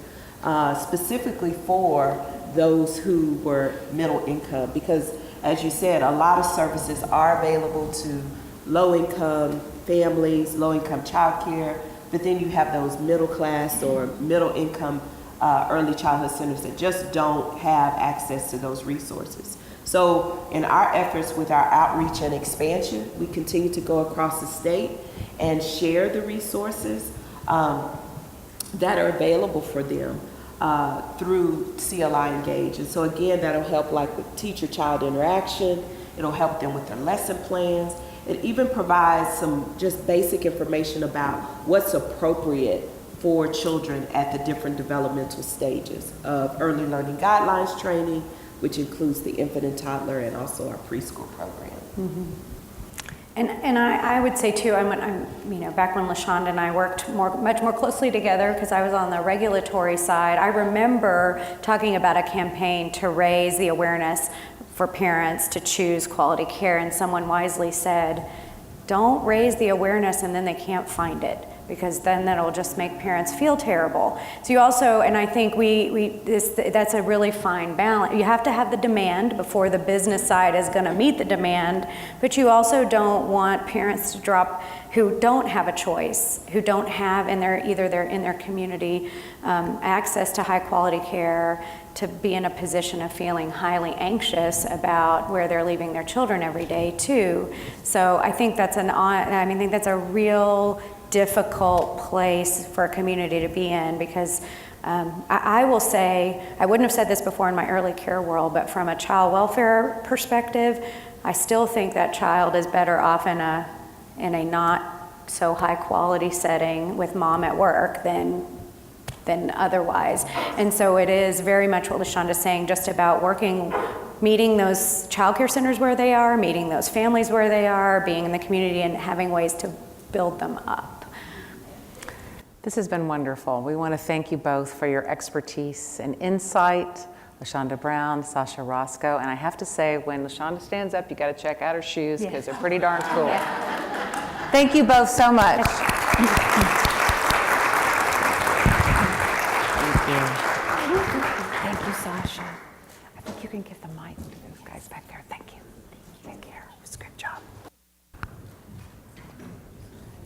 specifically for those who were middle income, because as you said, a lot of services are available to low-income families, low-income childcare, but then you have those middle class or middle income early childhood centers that just don't have access to those resources. So in our efforts with our outreach and expansion, we continue to go across the state and share the resources that are available for them through CLI Engage. And so again, that'll help like with teacher-child interaction. It'll help them with their lesson plans. It even provides some just basic information about what's appropriate for children at the different developmental stages of early learning guidelines training, which includes the infant and toddler and also our preschool program. Mm-hmm. And I would say too, I'm back when LaShonda and I worked much more closely together because I was on the regulatory side, I remember talking about a campaign to raise the awareness for parents to choose quality care, and someone wisely said, don't raise the awareness and then they can't find it, because then that'll just make parents feel terrible. So you also, and I think that's a really fine balance. You have to have the demand before the business side is going to meet the demand, but you also don't want parents to drop who don't have a choice, who don't have in their community access to high quality care, to be in a position of feeling highly anxious about where they're leaving their children every day too. So I think that's a real difficult place for a community to be in, because I will say, I wouldn't have said this before in my early care world, but from a child welfare perspective, I still think that child is better off in a not so high quality setting with mom at work than otherwise. And so it is very much what LaShonda's saying, just about meeting those childcare centers where they are, meeting those families where they are, being in the community and having ways to build them up. This has been wonderful. We want to thank you both for your expertise and insight. LaShonda Brown, Sasha Roscoe, and I have to say, when LaShonda stands up, you got to check out her shoes because they're pretty darn cool. Yeah. Thank you both so much. Thank you, Sasha. I think you can give the mic to those guys back there. Thank you. Take care. It was a good job.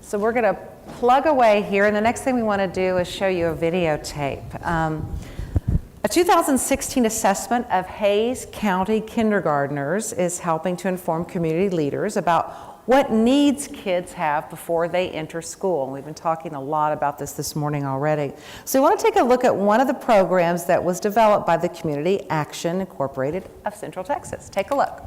So we're going to plug away here, and the next thing we want to do is show you a videotape. A 2016 assessment of Hays County kindergartners is helping to inform community leaders about what needs kids have before they enter school. We've been talking a lot about this morning already. So we want to take a look at one of the programs that was developed by the Community Action Incorporated of Central Texas. Take a look.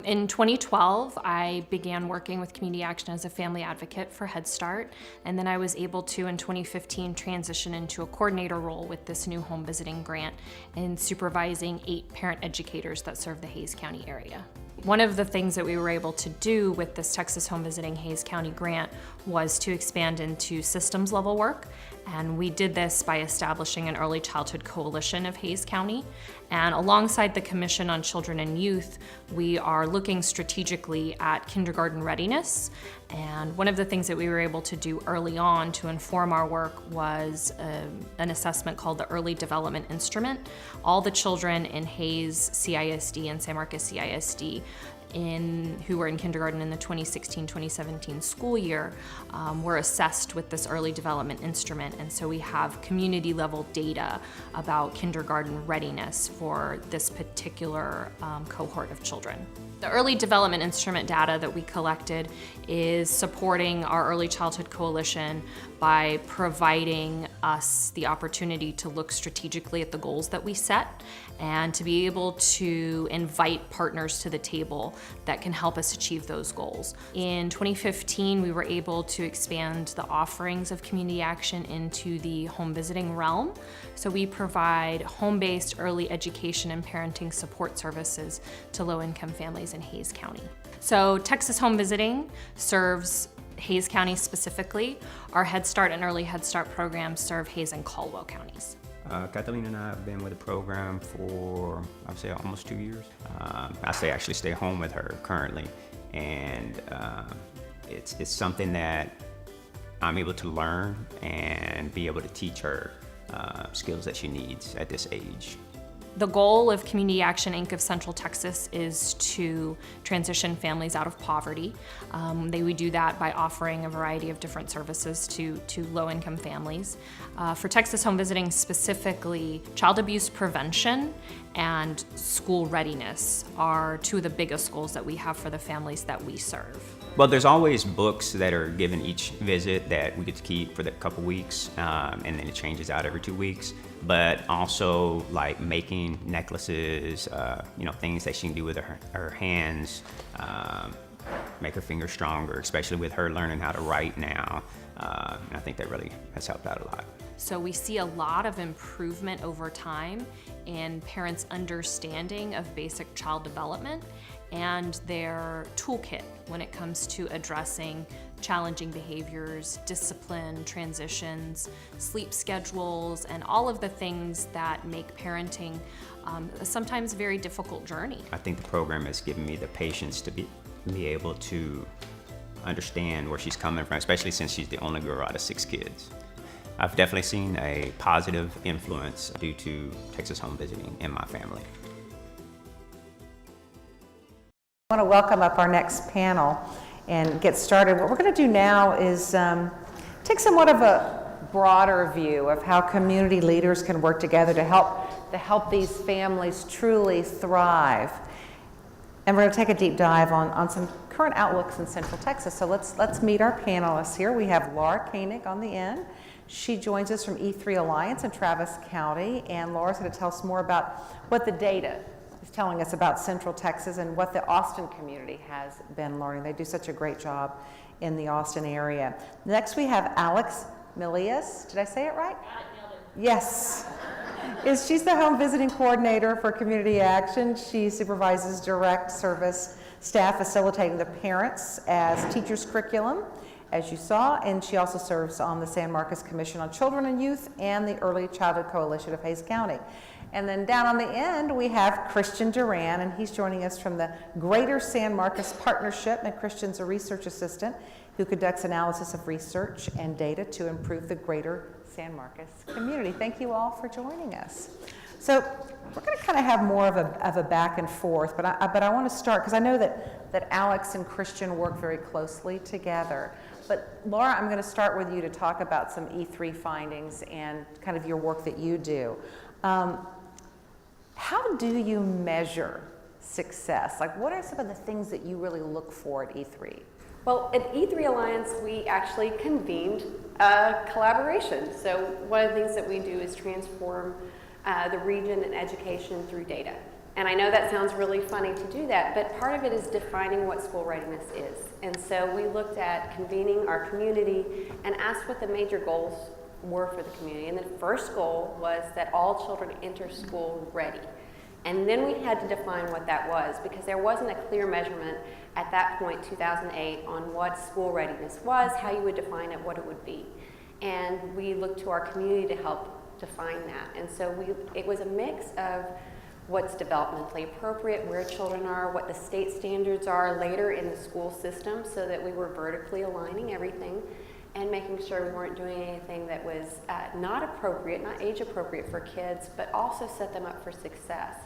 In 2012, I began working with Community Action as a family advocate for Head Start, and then I was able to, in 2015, transition into a coordinator role with this new home visiting grant and supervising 8 parent educators that serve the Hays County area. One of the things that we were able to do with this Texas Home Visiting Hays County grant was to expand into systems level work, and we did this by establishing an early childhood coalition of Hays County. And alongside the Commission on Children and Youth, we are looking strategically at kindergarten readiness. And one of the things that we were able to do early on to inform our work was an assessment called the Early Development Instrument. All the children in Hays CISD and San Marcos CISD who were in kindergarten in the 2016-2017 school year were assessed with this early development instrument, and so we have community level data about kindergarten readiness for this particular cohort of children. The early development instrument data that we collected is supporting our early childhood coalition by providing us the opportunity to look strategically at the goals that we set and to be able to invite partners to the table that can help us achieve those goals. In 2015, we were able to expand the offerings of Community Action into the home visiting realm. So we provide home-based early education and parenting support services to low-income families in Hays County. So Texas Home Visiting serves Hays County specifically. Our Head Start and Early Head Start programs serve Hays and Caldwell counties. Catalina and I have been with the program for, I'd say, almost 2 years. I actually stay home with her currently, and it's something that I'm able to learn and be able to teach her skills that she needs at this age. The goal of Community Action Inc. of Central Texas is to transition families out of poverty. We do that by offering a variety of different services to low-income families. For Texas Home Visiting specifically, child abuse prevention and school readiness are two of the biggest goals that we have for the families that we serve. Well, there's always books that are given each visit that we get to keep for the couple weeks, and then it changes out every 2 weeks. But also like making necklaces, things that she can do with her hands, make her fingers stronger, especially with her learning how to write now. And I think that really has helped out a lot. So we see a lot of improvement over time in parents' understanding of basic child development and their toolkit when it comes to addressing challenging behaviors, discipline, transitions, sleep schedules, and all of the things that make parenting a sometimes very difficult journey. I think the program has given me the patience to be able to understand where she's coming from, especially since she's the only girl out of 6 kids. I've definitely seen a positive influence due to Texas Home Visiting in my family. I want to welcome up our next panel and get started. What we're going to do now is take somewhat of a broader view of how community leaders can work together to help these families truly thrive. And we're going to take a deep dive on some current outlooks in Central Texas. So let's meet our panelists here. We have Laura Koenig on the end. She joins us from E3 Alliance in Travis County, and Laura's going to tell us more about what the data is telling us about Central Texas and what the Austin community has been learning. They do such a great job in the Austin area. Next we have Alex Milius. Did I say it right? Yes. She's the home visiting coordinator for Community Action. She supervises direct service staff facilitating the parents as teachers' curriculum, as you saw, and she also serves on the San Marcos Commission on Children and Youth and the Early Childhood Coalition of Hays County. And then down on the end, we have Christian Duran, and he's joining us from the Greater San Marcos Partnership, and Christian's a research assistant who conducts analysis of research and data to improve the Greater San Marcos community. Thank you all for joining us. So we're going to kind of have more of a back and forth, but I want to start because I know that Alex and Christian work very closely together. But Laura, I'm going to start with you to talk about some E3 findings and kind of your work that you do. How do you measure success? Like, what are some of the things that you really look for at E3? Well, at E3 Alliance, we actually convened a collaboration. So one of the things that we do is transform the region and education through data. And I know that sounds really funny to do that, but part of it is defining what school readiness is. And so we looked at convening our community and asked what the major goals were for the community. And the first goal was that all children enter school ready. And then we had to define what that was because there wasn't a clear measurement at that point, 2008, on what school readiness was, how you would define it, what it would be. And we looked to our community to help define that. And so it was a mix of what's developmentally appropriate, where children are, what the state standards are later in the school system so that we were vertically aligning everything and making sure we weren't doing anything that was not appropriate, not age appropriate for kids, but also set them up for success.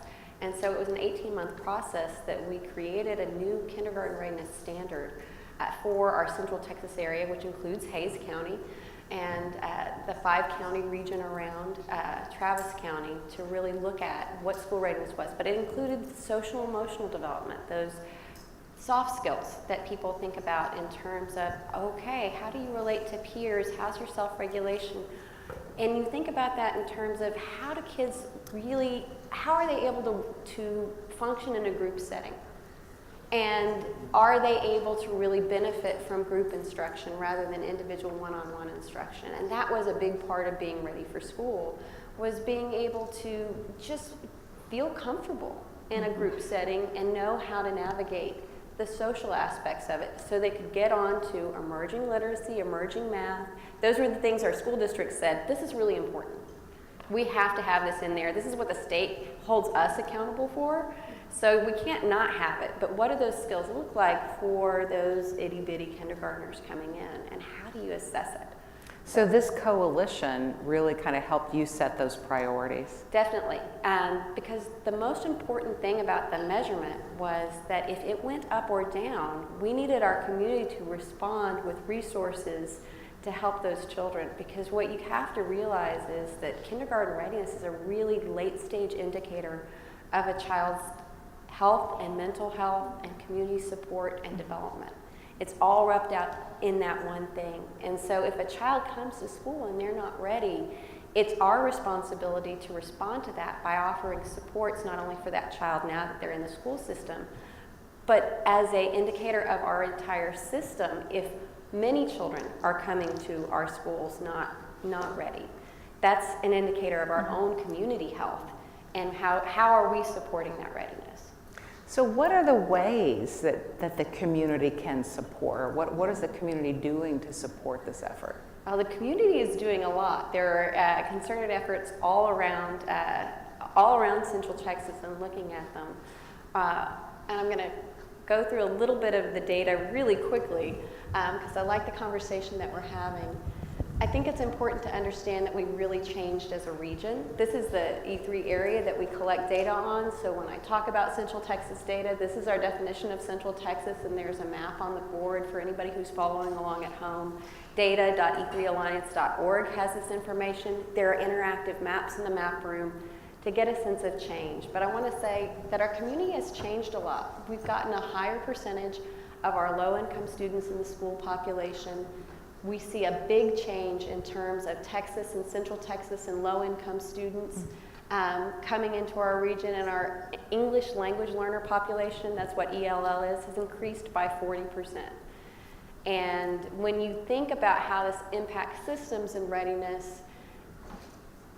And so it was an 18-month process that we created a new kindergarten readiness standard for our Central Texas area, which includes Hays County and the 5-county region around Travis County, to really look at what school readiness was. But it included social emotional development, those soft skills that people think about in terms of, okay, how do you relate to peers? How's your self-regulation? And you think about that in terms of how do kids really, how are they able to function in a group setting? And are they able to really benefit from group instruction rather than individual one-on-one instruction? And that was a big part of being ready for school, was being able to just feel comfortable in a group setting and know how to navigate the social aspects of it so they could get on to emerging literacy, emerging math. Those were the things our school district said, this is really important. We have to have this in there. This is what the state holds us accountable for. So we can't not have it, but what do those skills look like for those itty-bitty kindergartners coming in, and how do you assess it? So this coalition really kind of helped you set those priorities. Definitely, because the most important thing about the measurement was that if it went up or down, we needed our community to respond with resources to help those children. Because what you have to realize is that kindergarten readiness is a really late stage indicator of a child's health and mental health and community support and development. It's all wrapped out in that one thing. And so if a child comes to school and they're not ready, it's our responsibility to respond to that by offering supports not only for that child now that they're in the school system, but as an indicator of our entire system if many children are coming to our schools not ready. That's an indicator of our own community health and how are we supporting that readiness. So what are the ways that the community can support? What is the community doing to support this effort? The community is doing a lot. There are concerted efforts all around Central Texas and looking at them. And I'm going to go through a little bit of the data really quickly because I like the conversation that we're having. I think it's important to understand that we really changed as a region. This is the E3 area that we collect data on. So when I talk about Central Texas data, this is our definition of Central Texas, and there's a map on the board for anybody who's following along at home. Data.e3alliance.org has this information. There are interactive maps in the map room to get a sense of change. But I want to say that our community has changed a lot. We've gotten a higher percentage of our low-income students in the school population. We see a big change in terms of Texas and Central Texas and low-income students coming into our region, and our English language learner population, that's what ELL is, has increased by 40%. And when you think about how this impacts systems and readiness,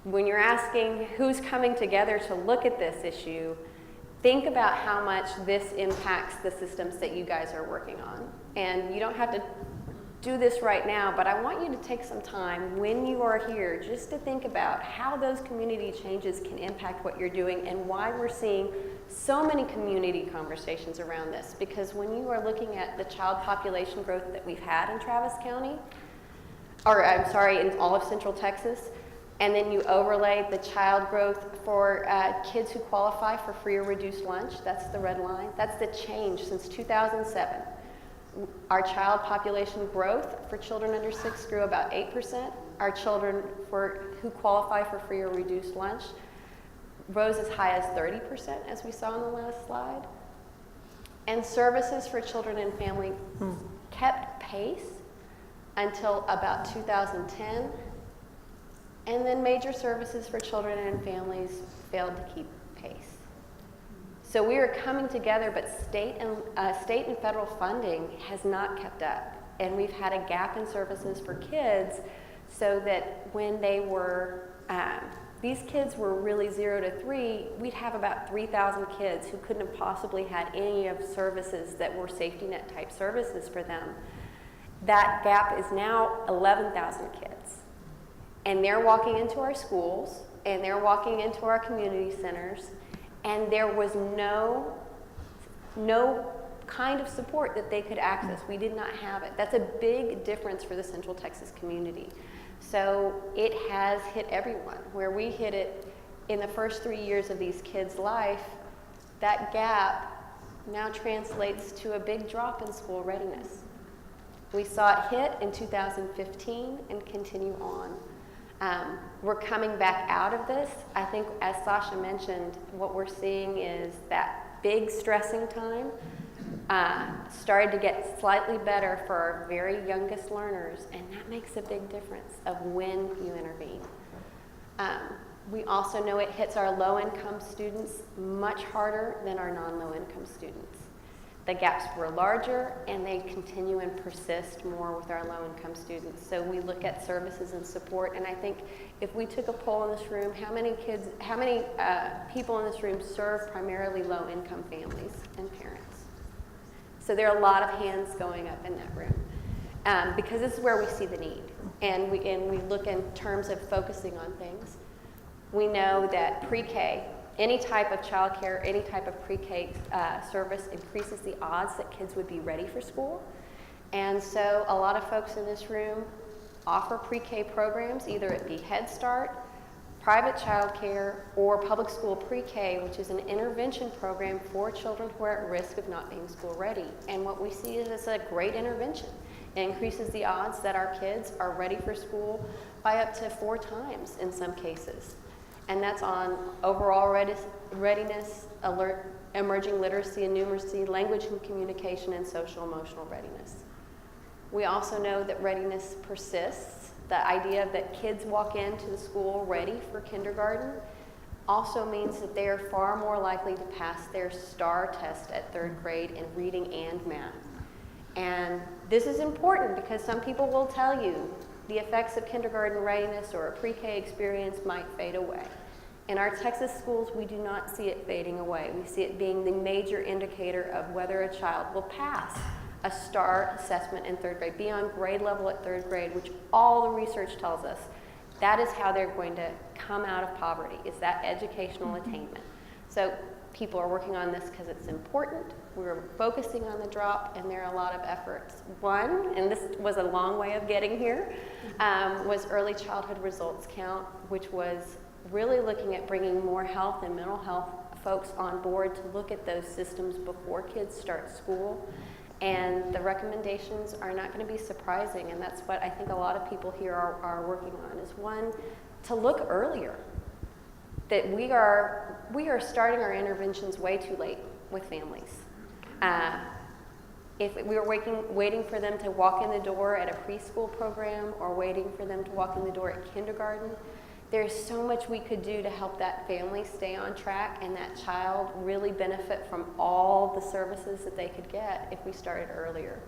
when you're asking who's coming together to look at this issue, think about how much this impacts the systems that you guys are working on. And you don't have to do this right now, but I want you to take some time when you are here just to think about how those community changes can impact what you're doing and why we're seeing so many community conversations around this. Because when you are looking at the child population growth that we've had in Travis County, or I'm sorry, in all of Central Texas, and then you overlay the child growth for kids who qualify for free or reduced lunch, that's the red line, that's the change since 2007. Our child population growth for children under 6 grew about 8%. Our children who qualify for free or reduced lunch rose as high as 30%, as we saw on the last slide. And services for children and family kept pace until about 2010. And then major services for children and families failed to keep pace. So we are coming together, but state and federal funding has not kept up. And we've had a gap in services for kids so that when they were, these kids were really 0 to 3, we'd have about 3,000 kids who couldn't have possibly had any of services that were safety net type services for them. That gap is now 11,000 kids. And they're walking into our schools, and they're walking into our community centers, and there was no kind of support that they could access. We did not have it. That's a big difference for the Central Texas community. So it has hit everyone. Where we hit it in the first 3 years of these kids' life, that gap now translates to a big drop in school readiness. We saw it hit in 2015 and continue on. We're coming back out of this. I think, as Sasha mentioned, what we're seeing is that big stressing time started to get slightly better for our very youngest learners, and that makes a big difference of when you intervene. We also know it hits our low-income students much harder than our non-low-income students. The gaps were larger, and they continue and persist more with our low-income students. So we look at services and support, and I think if we took a poll in this room, how many people in this room serve primarily low-income families and parents? So there are a lot of hands going up in that room because this is where we see the need, and we look in terms of focusing on things. We know that pre-K, any type of childcare, any type of pre-K service increases the odds that kids would be ready for school. And so a lot of folks in this room offer pre-K programs, either it be Head Start, private childcare, or public school pre-K, which is an intervention program for children who are at risk of not being school ready. And what we see is it's a great intervention. It increases the odds that our kids are ready for school by up to 4 times in some cases. And that's on overall readiness, alert, emerging literacy and numeracy, language and communication, and social emotional readiness. We also know that readiness persists. The idea that kids walk into the school ready for kindergarten also means that they are far more likely to pass their STAR test at 3rd grade in reading and math. And this is important because some people will tell you the effects of kindergarten readiness or a pre-K experience might fade away. In our Texas schools, we do not see it fading away. We see it being the major indicator of whether a child will pass a STAR assessment in 3rd grade, be on grade level at 3rd grade, which all the research tells us that is how they're going to come out of poverty, is that educational attainment. So people are working on this because it's important. We're focusing on the drop, and there are a lot of efforts. One, and this was a long way of getting here, was early childhood results count, which was really looking at bringing more health and mental health folks on board to look at those systems before kids start school. And the recommendations are not going to be surprising, and that's what I think a lot of people here are working on, is one, to look earlier. That we are starting our interventions way too late with families. If we were waiting for them to walk in the door at a preschool program or waiting for them to walk in the door at kindergarten, there's so much we could do to help that family stay on track and that child really benefit from all the services that they could get if we started earlier.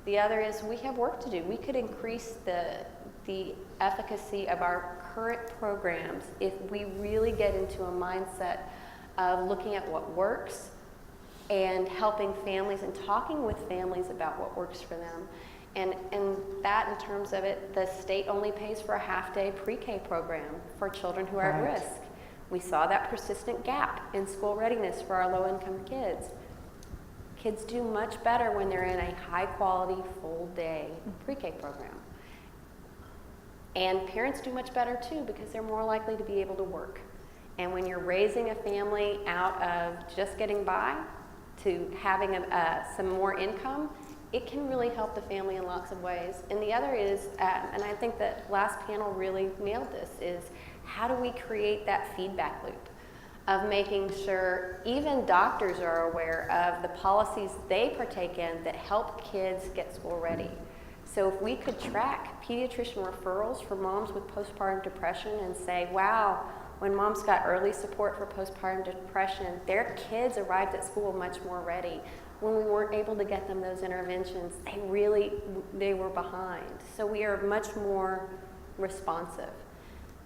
The other is we have work to do. We could increase the efficacy of our current programs if we really get into a mindset of looking at what works and helping families and talking with families about what works for them. And that, in terms of it, the state only pays for a half-day pre-K program for children who are at risk. We saw that persistent gap in school readiness for our low-income kids. Kids do much better when they're in a high-quality, full-day pre-K program. And parents do much better, too, because they're more likely to be able to work. And when you're raising a family out of just getting by to having some more income, it can really help the family in lots of ways. And the other is, and I think that last panel really nailed this, is how do we create that feedback loop of making sure even doctors are aware of the policies they partake in that help kids get school ready. So if we could track pediatrician referrals for moms with postpartum depression and say, wow, when moms got early support for postpartum depression, their kids arrived at school much more ready. When we weren't able to get them those interventions, they were behind. So we are much more responsive.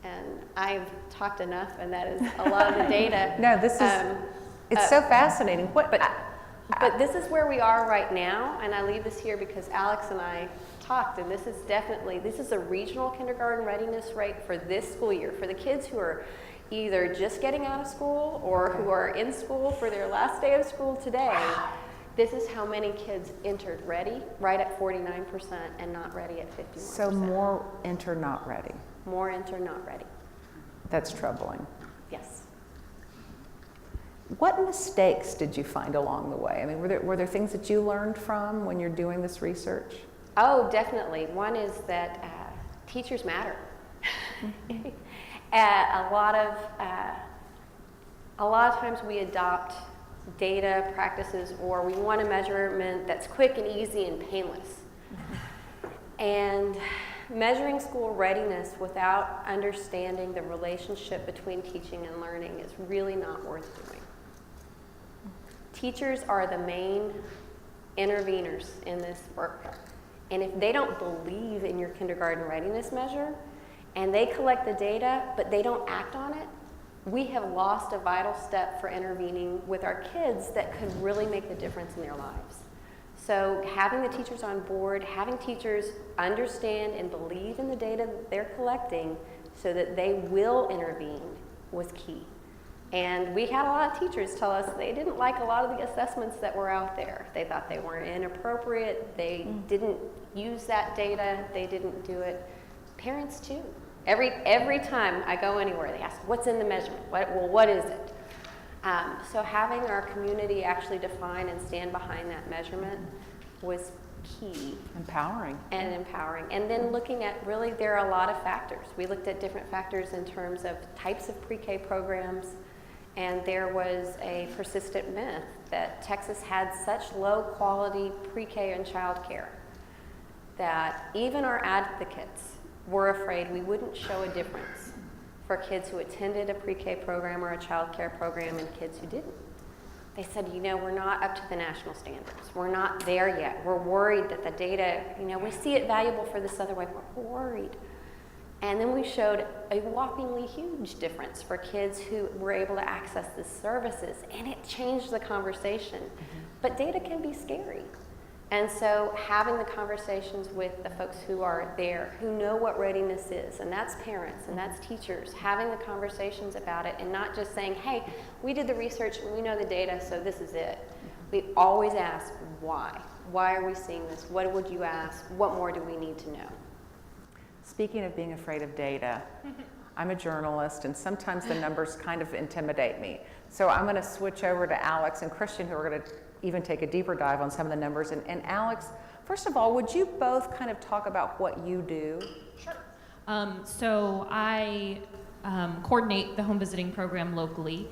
And I've talked enough, and that is a lot of the data. No, this is, it's so fascinating. But this is where we are right now, and I leave this here because Alex and I talked, and this is a regional kindergarten readiness rate for this school year, for the kids who are either just getting out of school or who are in school for their last day of school today. This is how many kids entered ready, right at 49%, and not ready at 51%. So more enter not ready. More enter not ready. That's troubling. Yes. What mistakes did you find along the way? I mean, were there things that you learned from when you're doing this research? Oh, definitely. One is that teachers matter. A lot of times we adopt data practices, or we want a measurement that's quick and easy and painless. And measuring school readiness without understanding the relationship between teaching and learning is really not worth doing. Teachers are the main interveners in this work. And if they don't believe in your kindergarten readiness measure, and they collect the data, but they don't act on it, we have lost a vital step for intervening with our kids that could really make the difference in their lives. So having the teachers on board, having teachers understand and believe in the data that they're collecting so that they will intervene was key. And we had a lot of teachers tell us they didn't like a lot of the assessments that were out there. They thought they were inappropriate, they didn't use that data, they didn't do it. Parents too. Every time I go anywhere, they ask, what's in the measurement? What is it? So having our community actually define and stand behind that measurement was key. Empowering. And empowering. And then looking at, really, there are a lot of factors. We looked at different factors in terms of types of pre-K programs, and there was a persistent myth that Texas had such low quality pre-K and child care that even our advocates were afraid we wouldn't show a difference for kids who attended a pre-K program or a child care program and kids who didn't. They said, we're not up to the national standards. We're not there yet. We're worried that the data, we see it valuable for this other way. We're worried. And then we showed a whoppingly huge difference for kids who were able to access the services, and it changed the conversation. But data can be scary. And so having the conversations with the folks who are there, who know what readiness is, and that's parents and that's teachers, having the conversations about it and not just saying, hey, we did the research and we know the data, so this is it. We always ask, why? Why are we seeing this? What would you ask? What more do we need to know? Speaking of being afraid of data, I'm a journalist and sometimes the numbers kind of intimidate me. So I'm going to switch over to Alex and Christian, who are going to even take a deeper dive on some of the numbers. And Alex, first of all, would you both kind of talk about what you do? Sure. So I coordinate the home visiting program locally.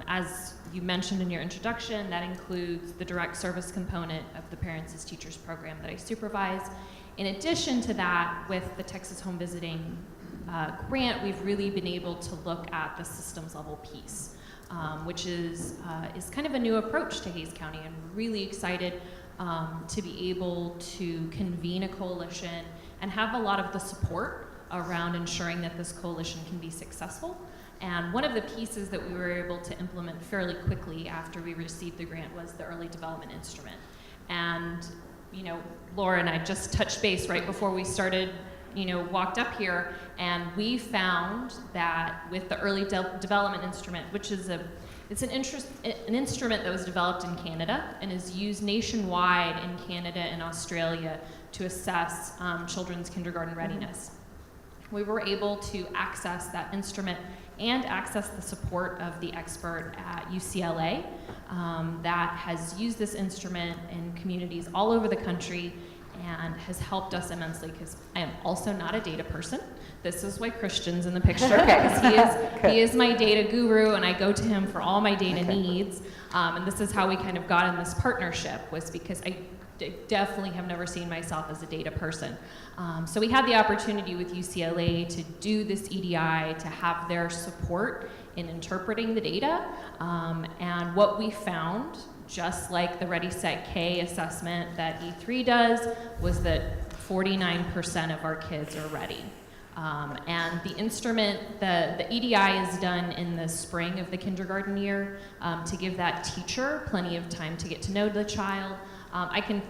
As you mentioned in your introduction, that includes the direct service component of the Parents as Teachers program that I supervise. In addition to that, with the Texas Home Visiting grant, we've really been able to look at the systems level piece. Which is kind of a new approach to Hays County, and really excited to be able to convene a coalition and have a lot of the support around ensuring that this coalition can be successful. And one of the pieces that we were able to implement fairly quickly after we received the grant was the early development instrument. And Laura and I just touched base right before we started walked up here, and we found that with the early development instrument, which is an instrument that was developed in Canada and is used nationwide in Canada and Australia to assess children's kindergarten readiness. We were able to access that instrument and access the support of the expert at UCLA that has used this instrument in communities all over the country and has helped us immensely, because I am also not a data person. This is why Christian's in the picture, because he is my data guru, and I go to him for all my data needs. And this is how we kind of got in this partnership, was because I definitely have never seen myself as a data person. So we had the opportunity with UCLA to do this EDI, to have their support in interpreting the data. And what we found, just like the Ready, Set, K assessment that E3 does, was that 49% of our kids are ready. And the instrument, the EDI is done in the spring of the kindergarten year to give that teacher plenty of time to get to know the child. I can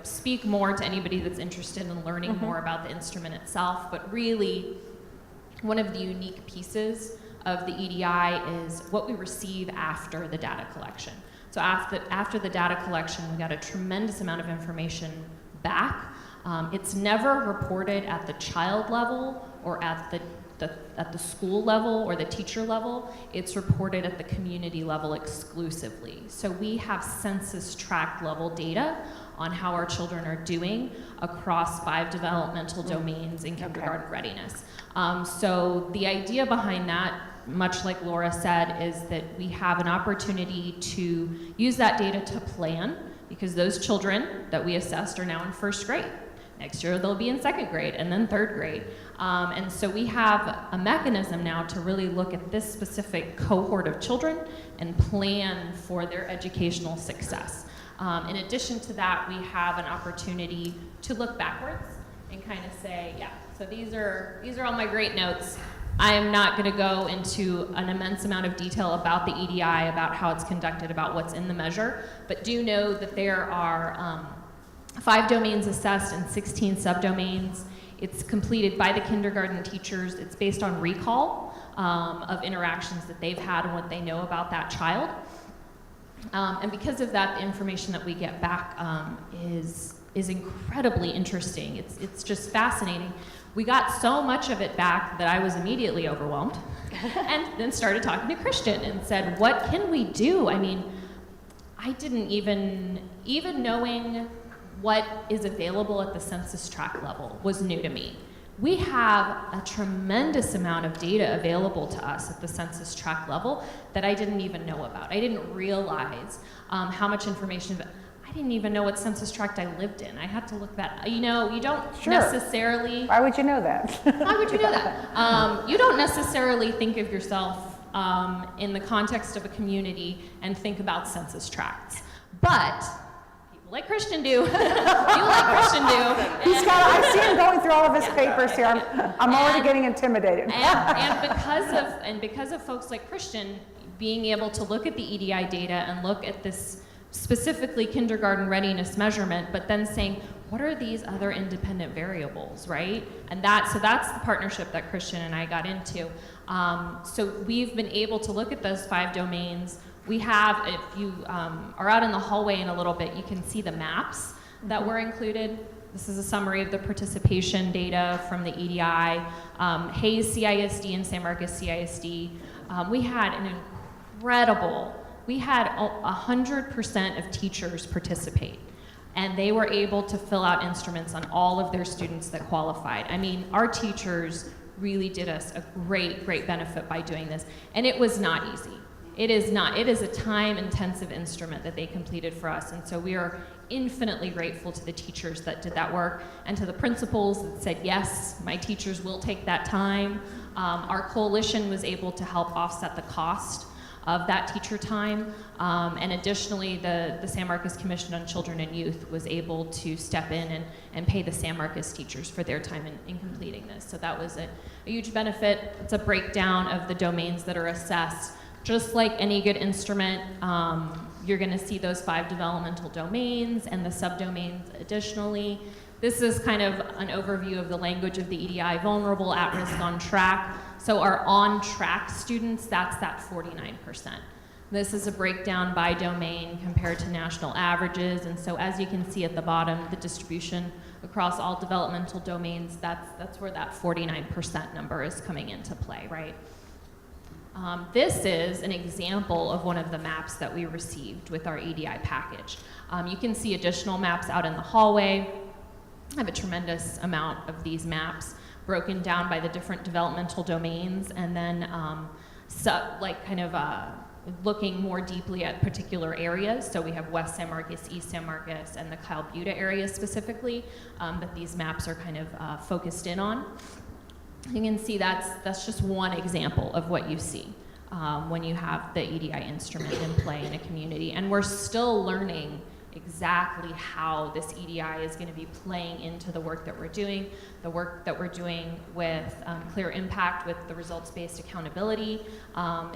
speak more to anybody that's interested in learning more about the instrument itself, but really one of the unique pieces of the EDI is what we receive after the data collection. So after the data collection, we got a tremendous amount of information back. It's never reported at the child level or at the school level or the teacher level. It's reported at the community level exclusively. So we have census tract level data on how our children are doing across 5 developmental domains in kindergarten readiness. So the idea behind that, much like Laura said, is that we have an opportunity to use that data to plan, because those children that we assessed are now in 1st grade. Next year they'll be in 2nd grade and then 3rd grade. And so we have a mechanism now to really look at this specific cohort of children and plan for their educational success. In addition to that, we have an opportunity to look backwards and kind of say, yeah, so these are all my great notes. I am not going to go into an immense amount of detail about the EDI, about how it's conducted, about what's in the measure, but do know that there are 5 domains assessed and 16 subdomains. It's completed by the kindergarten teachers. It's based on recall of interactions that they've had and what they know about that child. And because of that, the information that we get back is incredibly interesting. It's just fascinating. We got so much of it back that I was immediately overwhelmed, and then started talking to Christian and said, what can we do? I mean, I didn't even knowing what is available at the census tract level was new to me. We have a tremendous amount of data available to us at the census tract level that I didn't even know about. I didn't realize how much information. I didn't even know what census tract I lived in. I had to look that. You know, you don't necessarily. Why would you know that? Why would you know that? You don't necessarily think of yourself in the context of a community and think about census tracts, but people like Christian do. People like Christian do. I see him going through all of his papers here. I'm already getting intimidated. And because of folks like Christian being able to look at the EDI data and look at this specifically kindergarten readiness measurement, but then saying, what are these other independent variables, right? And so that's the partnership that Christian and I got into. So we've been able to look at those 5 domains. We have, if you are out in the hallway in a little bit, you can see the maps that were included. This is a summary of the participation data from the EDI, Hayes CISD and San Marcos CISD. We had 100% of teachers participate, and they were able to fill out instruments on all of their students that qualified. I mean, our teachers really did us a great benefit by doing this, and it was not easy. It is not. It is a time-intensive instrument that they completed for us, and so we are infinitely grateful to the teachers that did that work, and to the principals that said, yes, my teachers will take that time. Our coalition was able to help offset the cost of that teacher time, and additionally, the San Marcos Commission on Children and Youth was able to step in and pay the San Marcos teachers for their time in completing this. So that was a huge benefit. It's a breakdown of the domains that are assessed. Just like any good instrument, you're gonna see those 5 developmental domains and the subdomains additionally. This is kind of an overview of the language of the EDI, vulnerable, at risk, on track. So our on track students, that's that 49%. This is a breakdown by domain compared to national averages. And so as you can see at the bottom, the distribution across all developmental domains, that's where that 49% number is coming into play, right? This is an example of one of the maps that we received with our EDI package. You can see additional maps out in the hallway. I have a tremendous amount of these maps broken down by the different developmental domains, and then looking more deeply at particular areas. So we have West San Marcos, East San Marcos, and the Kyle Buda area specifically that these maps are kind of focused in on. You can see that's just one example of what you see when you have the EDI instrument in play in a community. And we're still learning exactly how this EDI is going to be playing into the work that we're doing, with Clear Impact, with the results-based accountability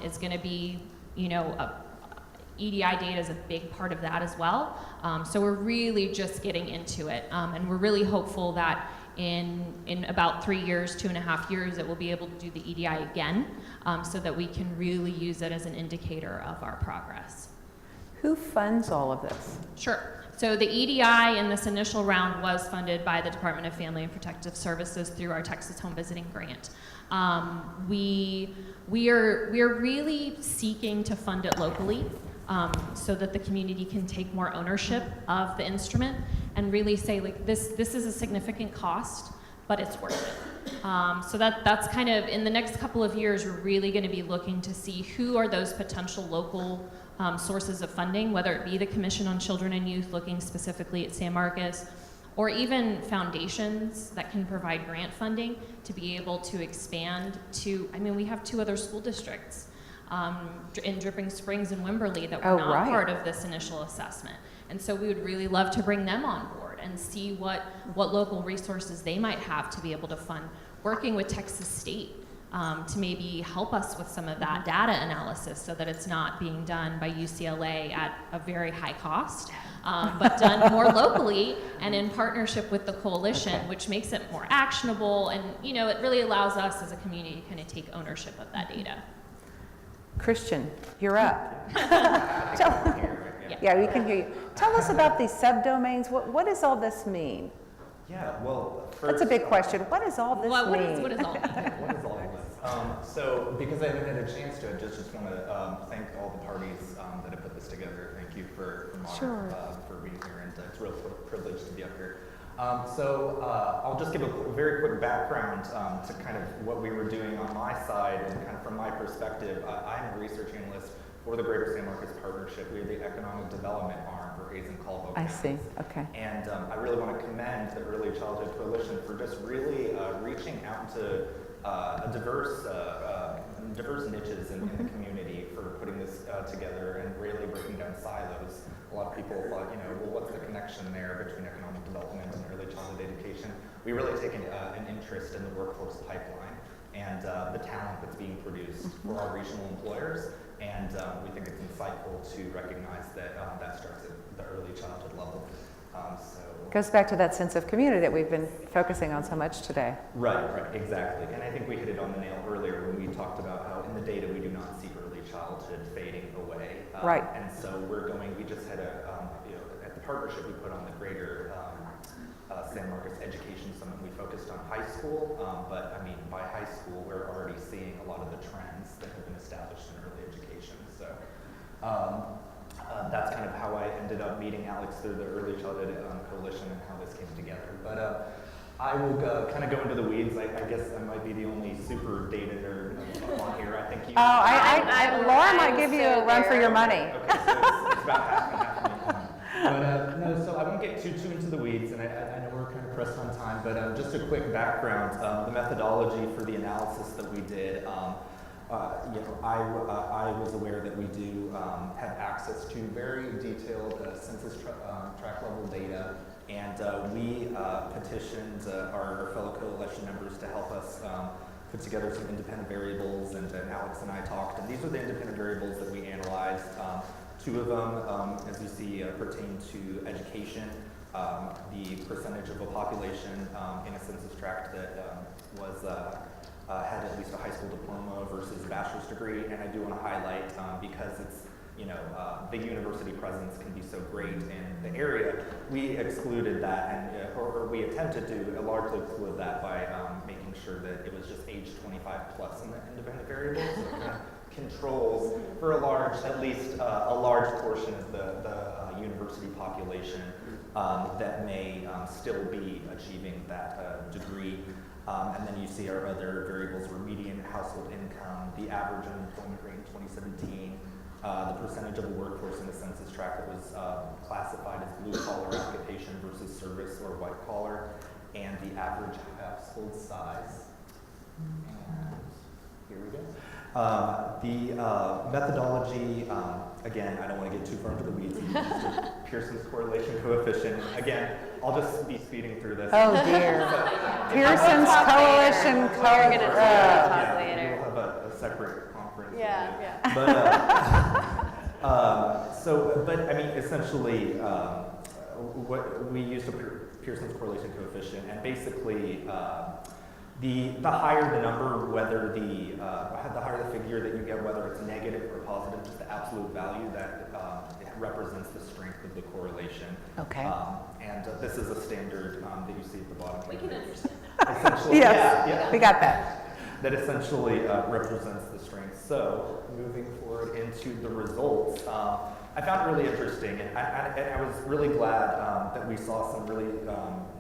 is going to be, EDI data is a big part of that as well. So we're really just getting into it, and we're really hopeful that in about 3 years, 2.5 years, it will be able to do the EDI again, so that we can really use it as an indicator of our progress. Who funds all of this? Sure. So the EDI in this initial round was funded by the Department of Family and Protective Services through our Texas Home Visiting Grant. We are really seeking to fund it locally, so that the community can take more ownership of the instrument and really say, like, this is a significant cost, but it's worth it. So that's kind of, in the next couple of years, we're really going to be looking to see who are those potential local sources of funding, whether it be the Commission on Children and Youth looking specifically at San Marcos, or even foundations that can provide grant funding to be able to expand to, we have 2 other school districts in Dripping Springs and Wimberley that were not part of this initial assessment. And so we would really love to bring them on board and see what local resources they might have to be able to fund, working with Texas State to maybe help us with some of that data analysis so that it's not being done by UCLA at a very high cost, but done more locally and in partnership with the coalition, which makes it more actionable, and it really allows us as a community to kind of take ownership of that data. Christian, you're up. Yeah, we can hear you. Tell us about these subdomains. What does all this mean? Yeah, well, first, That's a big question. What does all this mean? What is all that? what is all of this? So, because I haven't had a chance to, I just want to thank all the parties that have put this together. Thank you for for being here, and it's a real privilege to be up here. I'll just give a very quick background to kind of what we were doing on my side, and kind of from my perspective. I'm a research analyst for the Greater San Marcos Partnership. We're the economic development arm for Hays and Caldwell I counties. see, okay. And I really want to commend the Early Childhood Coalition for just really reaching out to diverse niches in the community, for putting this together and really breaking down silos. A lot of people thought, well, what's the connection there between economic development and early childhood education? We really take an interest in the workforce pipeline and the talent that's being produced for our regional employers. And we think it's insightful to recognize that that starts at the early childhood level. Goes back to that sense of community that we've been focusing on so much today. Right, exactly. And I think we hit it on the nail earlier when we talked about how in the data we do not see early childhood fading away. Right. And so we just had at the partnership we put on the Greater San Marcos Education Summit, we focused on high school, but I mean, by high school, we're already seeing a lot of the trends that have been established in early education. So that's kind of how I ended up meeting Alex through the Early Childhood Coalition and how this came together. But I will kind of go into the weeds. I guess I might be the only super data nerd on here. I think you. Oh, Laura might give you a run for your money. Okay, so it's about half and half. But no, so I won't get too into the weeds, and I know we're kind of pressed on time, but just a quick background. The methodology for the analysis that we did, I was aware that we do have access to very detailed census tract level data, and we petitioned our fellow coalition members to help us put together some independent variables, and Alex and I talked, and these are the independent variables that we analyzed. Two of them, as you see, pertain to education. The percentage of a population in a census tract that had at least a high school diploma versus a bachelor's degree. And I do want to highlight, because it's, the university presence can be so great in the area, we excluded that, and or we attempted to largely exclude that by making sure that it was just age 25 plus in the independent variables. So it kind of controls for at least a large portion of the university population that may still be achieving that degree. And then you see our other variables were median household income, the average unemployment rate in 2017, the percentage of the workforce in the census tract that was classified as blue collar occupation versus service or white collar, and the average household size. And here we go. The methodology, again, I don't want to get too far into the weeds. Pearson's correlation coefficient. Again, I'll just be speeding through this. Oh dear. Pearson's coalition. We're going to talk later. We'll have a separate conference. Yeah. But I mean, essentially, what we used a Pearson's correlation coefficient, and basically, the higher the number, whether the higher the figure that you get, whether it's negative or positive, just the absolute value that it represents the strength of the correlation. Okay. And this is a standard that you see at the bottom. We can understand Essentially, Yes, yeah. we got that. That essentially represents the strength. So moving forward into the results, I found it really interesting, and I was really glad that we saw some really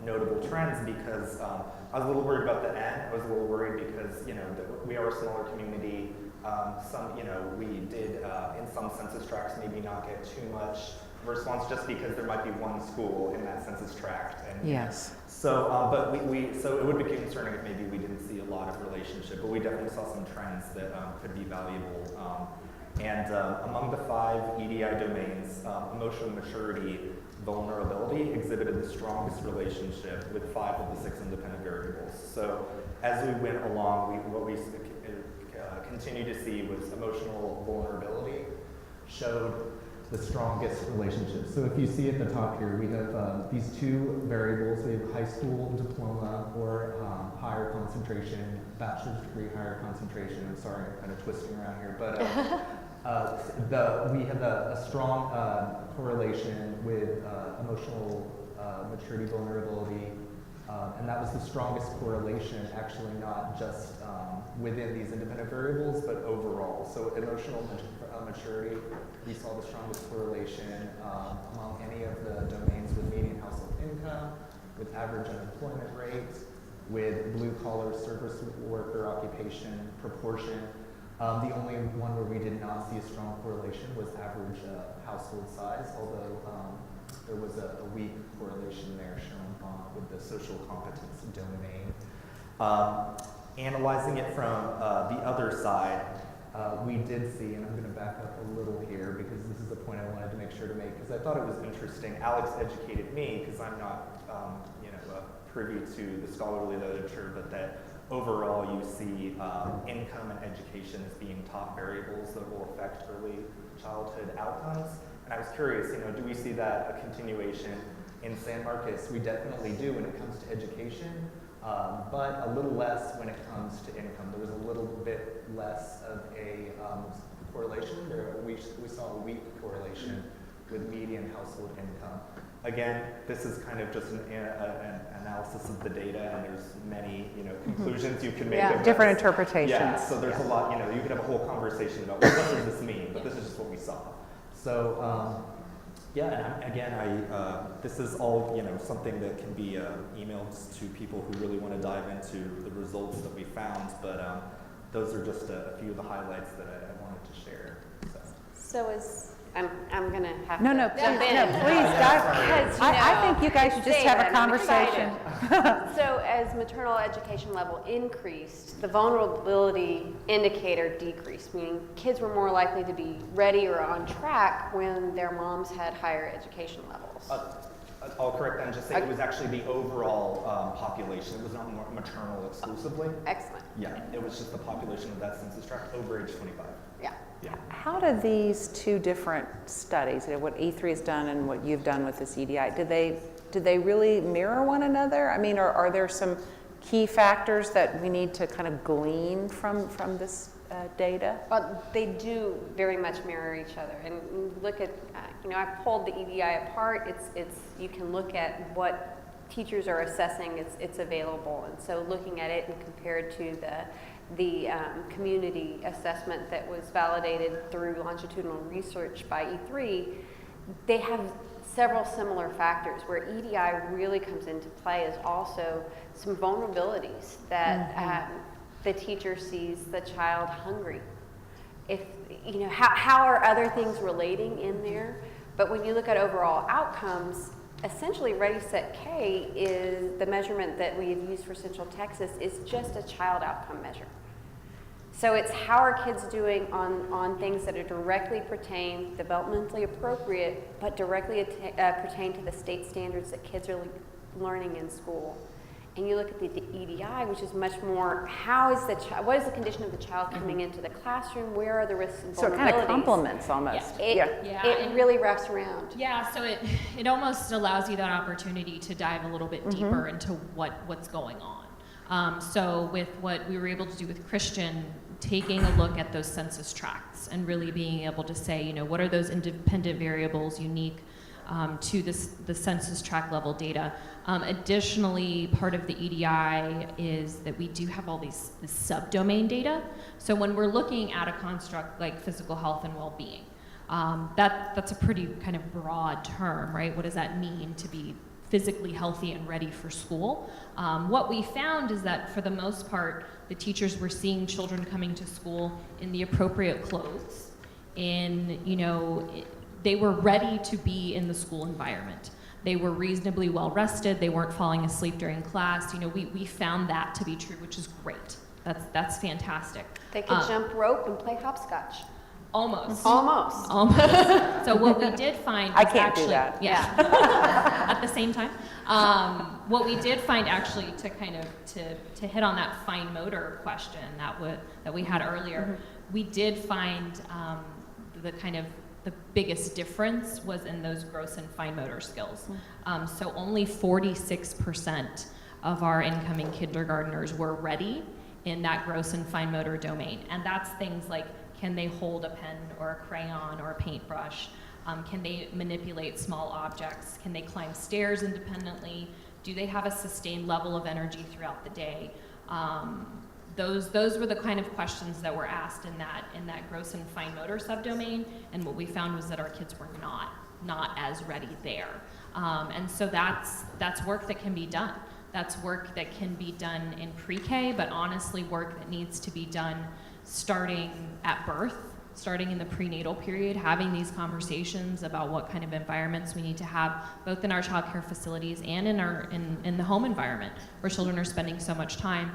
notable trends, because I was a little worried about the end. I was a little worried because we are a smaller community. We did in some census tracts maybe not get too much response just because there might be one school in that census tract. And, Yes. So, but so it would be concerning if maybe we didn't see a lot of relationship, but we definitely saw some trends that could be valuable. And among the 5 EDI domains, emotional maturity, vulnerability exhibited the strongest relationship with 5 of the 6 independent variables. So as we went along, what we continued to see was emotional vulnerability showed the strongest relationships. So if you see at the top here, we have these two variables. We have high school diploma or higher concentration, bachelor's degree, higher concentration. I'm sorry, I'm kind of twisting around here, but we have a strong correlation with emotional maturity, vulnerability, and that was the strongest correlation, actually not just within these independent variables, but overall. So emotional maturity, we saw the strongest correlation among any of the domains with median household income, with average unemployment rate, with blue-collar service worker occupation proportion. The only one where we did not see a strong correlation was average household size, although there was a weak correlation there shown with the social competence domain. Analyzing it from the other side, we did see, and I'm going to back up a little here because this is a point I wanted to make sure to make because I thought it was interesting. Alex educated me because I'm not, privy to the scholarly literature, but that overall you see income and education as being top variables that will affect early childhood outcomes. And I was curious, do we see that a continuation in San Marcos? We definitely do when it comes to education, but a little less when it comes to income. There was a little bit less of a correlation. We saw a weak correlation with median household income. Again, this is kind of just an analysis of the data, and there's many, conclusions you can make. Yeah, of different this. interpretations. Yeah, so there's a lot, you could have a whole conversation about what does this mean, but this is just what we saw. So, this is all, something that can be emailed to people who really want to dive into the results that we found, but those are just a few of the highlights that I wanted to share. I'm going to have No, to jump in. no, please dive. I think you guys should just have a conversation. So as maternal education level increased, the vulnerability indicator decreased, meaning kids were more likely to be ready or on track when their moms had higher education levels. I'll correct that and just say it was actually the overall population. It was not more maternal exclusively. Excellent. Yeah, it was just the population of that census tract over age 25. Yeah. Yeah. How do these two different studies, what E3 has done and what you've done with this EDI, did they really mirror one another? I mean, are there some key factors that we need to kind of glean from this data? Well, they do very much mirror each other. And look at, I pulled the EDI apart. It's you can look at what teachers are assessing. It's available. And so looking at it and compared to the community assessment that was validated through longitudinal research by E3, they have several similar factors. Where EDI really comes into play is also some vulnerabilities that the teacher sees the child hungry. How are other things relating in there? But when you look at overall outcomes, essentially Ready, Set, K is the measurement that we have used for Central Texas is just a child outcome measure. So it's how are kids doing on things that are directly pertain, developmentally appropriate, but directly pertain to the state standards that kids are learning in school. And you look at the EDI, which is much more, what is the condition of the child coming into the classroom? Where are the risks and vulnerabilities? So it kind of complements almost. It really wraps around. Yeah, so it almost allows you that opportunity to dive a little bit deeper into what's going on. So with what we were able to do with Christian, taking a look at those census tracts and really being able to say, what are those independent variables unique to the census tract level data. Additionally, part of the EDI is that we do have all this subdomain data. So when we're looking at a construct like physical health and well-being, that's a pretty kind of broad term, right? What does that mean to be physically healthy and ready for school? What we found is that for the most part, the teachers were seeing children coming to school in the appropriate clothes, they were ready to be in the school environment. They were reasonably well rested. They weren't falling asleep during class. We found that to be true, which is great. That's fantastic. They could jump rope and play hopscotch. Almost. So what we did find was I can't do that. Yeah. At the same time. What we did find actually to kind of to hit on that fine motor question that we had earlier, we did find the kind of the biggest difference was in those gross and fine motor skills. So only 46% of our incoming kindergartners were ready in that gross and fine motor domain. And that's things like, can they hold a pen or a crayon or a paintbrush? Can they manipulate small objects? Can they climb stairs independently? Do they have a sustained level of energy throughout the day? Those were the kind of questions that were asked in that gross and fine motor subdomain, and what we found was that our kids were not as ready there. And so that's work that can be done. That's work that can be done in pre-K, but honestly work that needs to be done starting at birth, starting in the prenatal period, having these conversations about what kind of environments we need to have, both in our child care facilities and in the home environment where children are spending so much time,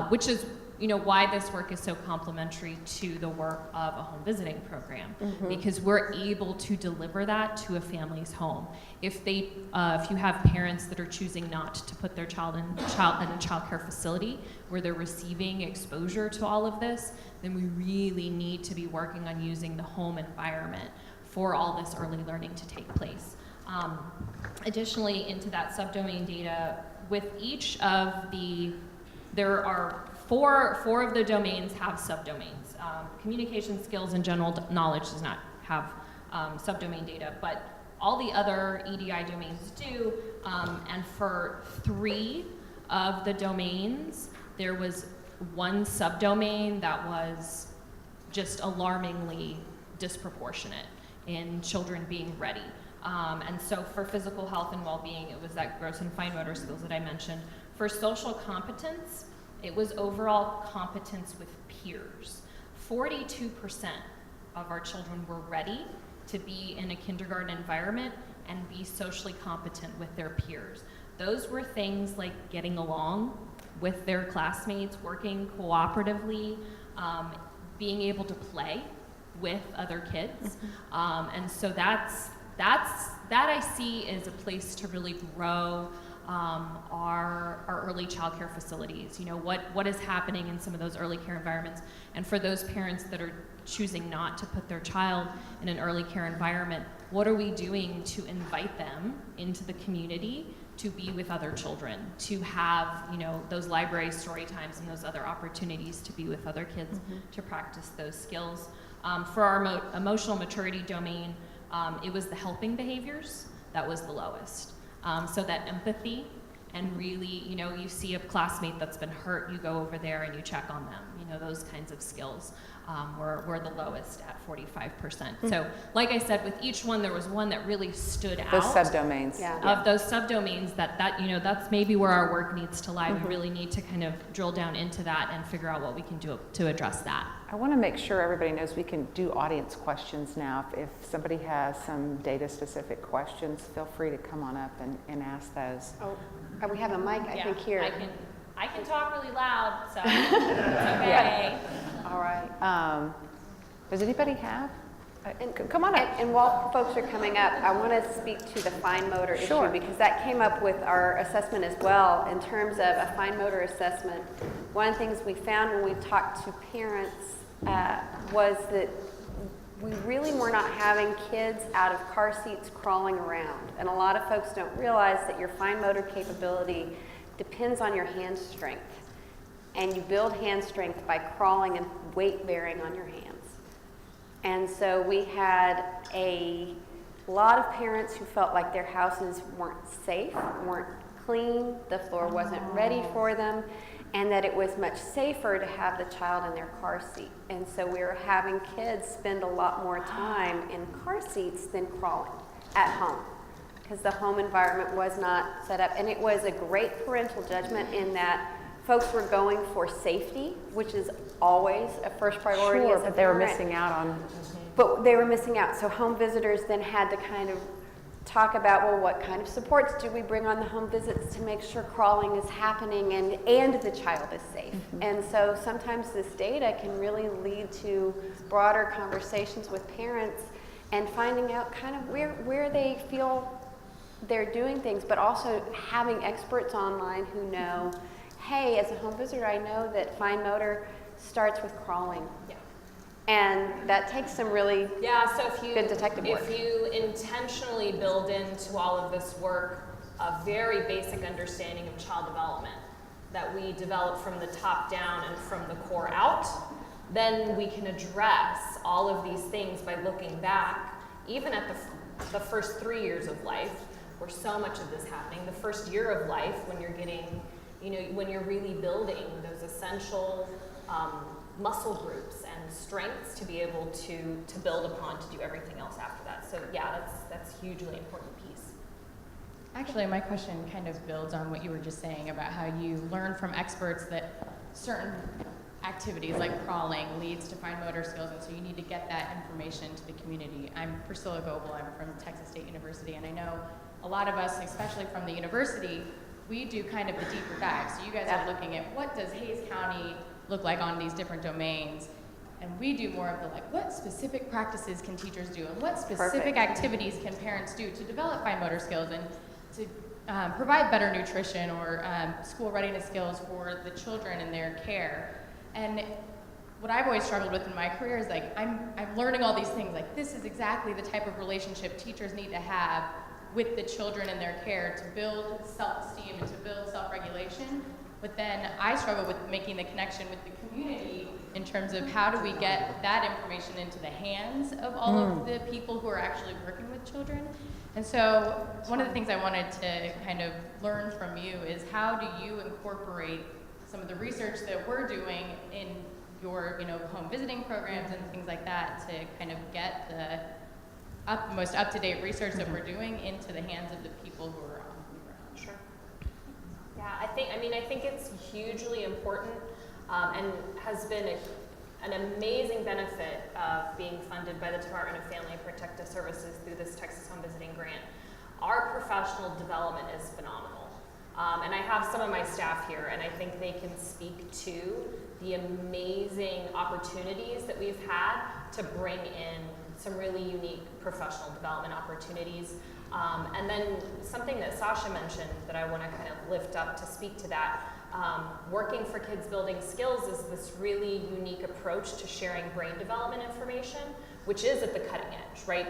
which is why this work is so complementary to the work of a home visiting program, because we're able to deliver that to a family's home. If you have parents that are choosing not to put their child in a child care facility where they're receiving exposure to all of this, then we really need to be working on using the home environment for all this early learning to take place. Additionally, into that subdomain data, with each of there are four of the domains have subdomains. Communication skills and general knowledge does not have subdomain data, but all the other EDI domains do. And for 3 of the domains, there was one subdomain that was just alarmingly disproportionate in children being ready. And so for physical health and well-being, it was that gross and fine motor skills that I mentioned. For social competence, it was overall competence with peers. 42% of our children were ready to be in a kindergarten environment and be socially competent with their peers. Those were things like getting along with their classmates, working cooperatively, being able to play with other kids. And so that I see is a place to really grow our early child care facilities. What is happening in some of those early care environments, and for those parents that are choosing not to put their child in an early care environment, what are we doing to invite them into the community to be with other children, to have those library story times and those other opportunities to be with other kids, to practice those skills. For our emotional maturity domain, it was the helping behaviors that was the lowest. So that empathy, and really, you see a classmate that's been hurt, you go over there and you check on them. Those kinds of skills were the lowest at 45%. So, like I said, with each one, there was one that really stood out. Those subdomains. Of those subdomains that's maybe where our work needs to lie. We really need to kind of drill down into that and figure out what we can do to address that. I want to make sure everybody knows we can do audience questions now. If somebody has some data-specific questions, feel free to come on up and ask those. Oh, we have a mic, I think, here. I can talk really loud, so it's okay. All right. Does anybody have? Come on up. And while folks are coming up, I want to speak to the fine motor issue, because that came up with our assessment as well. In terms of a fine motor assessment, one of the things we found when we talked to parents was that we really were not having kids out of car seats crawling around. And a lot of folks don't realize that your fine motor capability depends on your hand strength. And you build hand strength by crawling and weight bearing on your hands. And so we had a lot of parents who felt like their houses weren't safe, weren't clean, the floor wasn't ready for them, and that it was much safer to have the child in their car seat. And so we were having kids spend a lot more time in car seats than crawling at home, because the home environment was not set up. And it was a great parental judgment in that folks were going for safety, which is always a first priority as a but they were parent. missing out on. But they were missing out. So home visitors then had to kind of talk about, well, what kind of supports do we bring on the home visits to make sure crawling is happening and the child is safe. And so sometimes this data can really lead to broader conversations with parents and finding out kind of where they feel they're doing things, but also having experts online who know, hey, as a home visitor, I know that fine motor starts with crawling. And that takes some really So if you good detective work. If you intentionally build into all of this work a very basic understanding of child development that we develop from the top down and from the core out, then we can address all of these things by looking back, even at the first 3 years of life, where so much of this happening. The first year of life, when you're getting, when you're really building those essential muscle groups and strengths to be able to build upon to do everything else after that. So yeah, that's a hugely important piece. Actually, my question kind of builds on what you were just saying about how you learn from experts that certain activities like crawling leads to fine motor skills, and so you need to get that information to the community. I'm Priscilla Goebel, I'm from Texas State University, and I know a lot of us, especially from the university, we do kind of the deeper dive. So you guys are looking at what does Hays County look like on these different domains, and we do more of the like, what specific practices can teachers do, and what specific activities can parents do to develop fine motor skills and to provide better nutrition or school readiness skills for the children in their care. And what I've always struggled with in my career is like, I'm learning all these things, like this is exactly the type of relationship teachers need to have with the children in their care to build self-esteem and to build self-regulation. But then I struggle with making the connection with the community in terms of how do we get that information into the hands of all of the people who are actually working with children. And so one of the things I wanted to kind of learn from you is how do you incorporate some of the research that we're doing in your home visiting programs and things like that to kind of get the most up-to-date research that we're doing into the hands of the people who are on the ground. Sure. Yeah, I think it's hugely important and has been an amazing benefit of being funded by the Department of Family and Protective Services through this Texas Home Visiting Grant. Our professional development is phenomenal. And I have some of my staff here, and I think they can speak to the amazing opportunities that we've had to bring in some really unique professional development opportunities. And then something that Sasha mentioned that I want to kind of lift up to speak to that, working for Kids Building Skills is this really unique approach to sharing brain development information, which is at the cutting edge, right?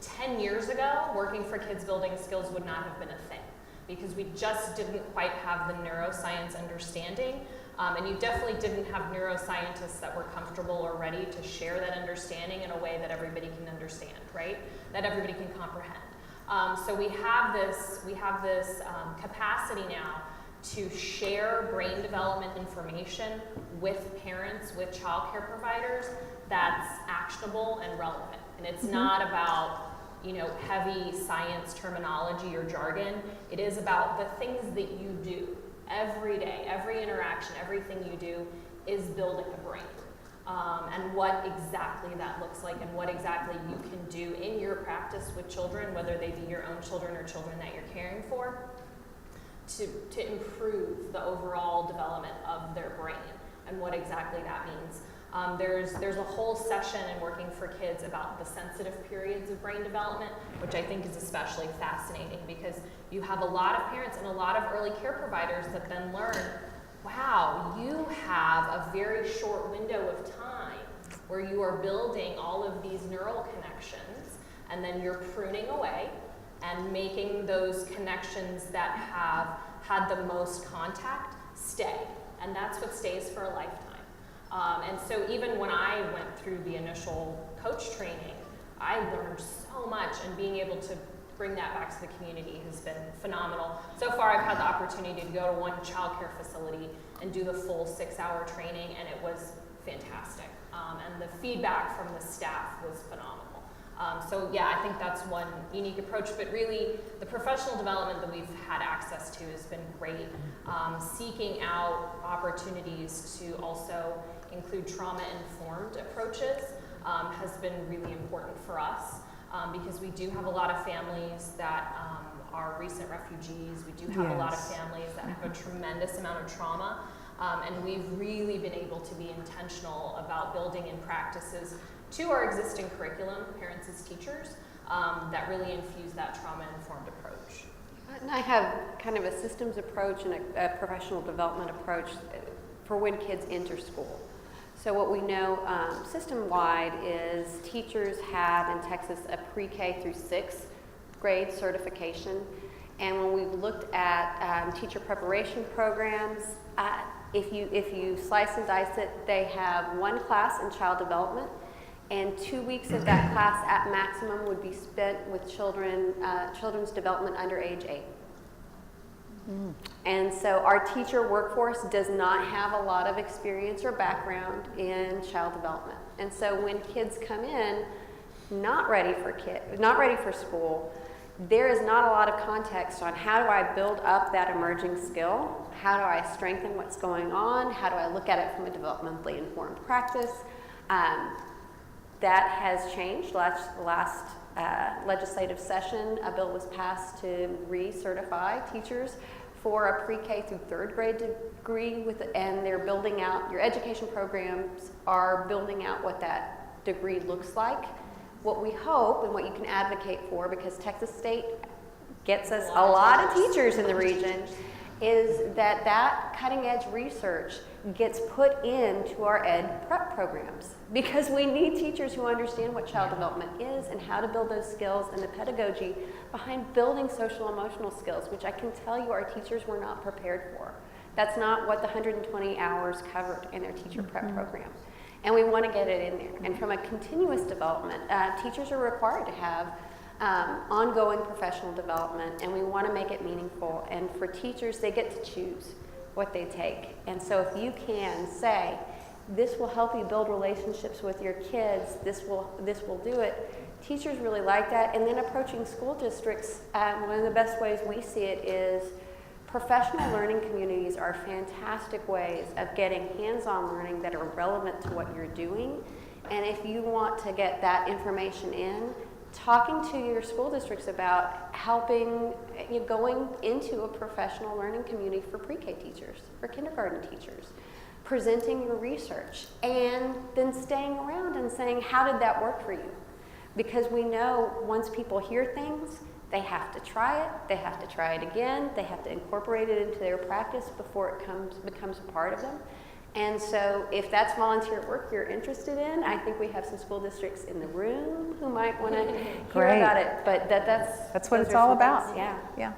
10 years ago, working for Kids Building Skills would not have been a thing because we just didn't quite have the neuroscience understanding. And you definitely didn't have neuroscientists that were comfortable or ready to share that understanding in a way that everybody can understand, right? That everybody can comprehend. So we have this capacity now to share brain development information with parents, with child care providers that's actionable and relevant. And it's not about heavy science terminology or jargon. It is about the things that you do every day, every interaction, everything you do is building a brain. And what exactly that looks like and what exactly you can do in your practice with children, whether they be your own children or children that you're caring for, to improve the overall development of their brain and what exactly that means. There's a whole session in Working for Kids about the sensitive periods of brain development, which I think is especially fascinating because you have a lot of parents and a lot of early care providers that then learn, wow, you have a very short window of time where you are building all of these neural connections and then you're pruning away and making those connections that have had the most contact stay. And that's what stays for a lifetime. And so even when I went through the initial coach training, I learned so much, and being able to bring that back to the community has been phenomenal. So far I've had the opportunity to go to one child care facility and do the full 6-hour training, and it was fantastic. And the feedback from the staff was phenomenal. So yeah, I think that's one unique approach, but really the professional development that we've had access to has been great. Seeking out opportunities to also include trauma-informed approaches has been really important for us because we do have a lot of families that are recent refugees. We do have a lot of families that have a tremendous amount of trauma. And we've really been able to be intentional about building in practices to our existing curriculum, parents as teachers, that really infuse that trauma-informed approach. And I have kind of a systems approach and a professional development approach for when kids enter school. So what we know system-wide is teachers have in Texas a pre-K through 6th grade certification. And when we've looked at teacher preparation programs, if you slice and dice it, they have 1 class in child development, and 2 weeks of that class at maximum would be spent with children's development under age 8. And so our teacher workforce does not have a lot of experience or background in child development. And so when kids come in not ready for school, there is not a lot of context on how do I build up that emerging skill, how do I strengthen what's going on, how do I look at it from a developmentally informed practice. That has changed. Last legislative session, a bill was passed to recertify teachers for a pre-K through 3rd grade degree, and they're building out, your education programs are building out what that degree looks like. What we hope and what you can advocate for, because Texas State gets us a lot of teachers in the region, is that cutting edge research gets put into our ed prep programs, because we need teachers who understand what child development is and how to build those skills and the pedagogy behind building social emotional skills, which I can tell you our teachers were not prepared for. That's not what the 120 hours covered in their teacher prep program. And we want to get it in there. And from a continuous development, teachers are required to have ongoing professional development, and we want to make it meaningful. And for teachers, they get to choose what they take. And so if you can say, this will help you build relationships with your kids, this will do it, teachers really like that. And then approaching school districts, one of the best ways we see it is professional learning communities are fantastic ways of getting hands-on learning that are relevant to what you're doing. And if you want to get that information in, talking to your school districts about helping, going into a professional learning community for pre-K teachers, for kindergarten teachers, presenting your research, and then staying around and saying, how did that work for you? Because we know once people hear things, they have to try it, they have to try it again, they have to incorporate it into their practice before it becomes a part of them. And so if that's volunteer work you're interested in, I think we have some school districts in the room who might want to hear about it. But that's what it's all about. Yeah.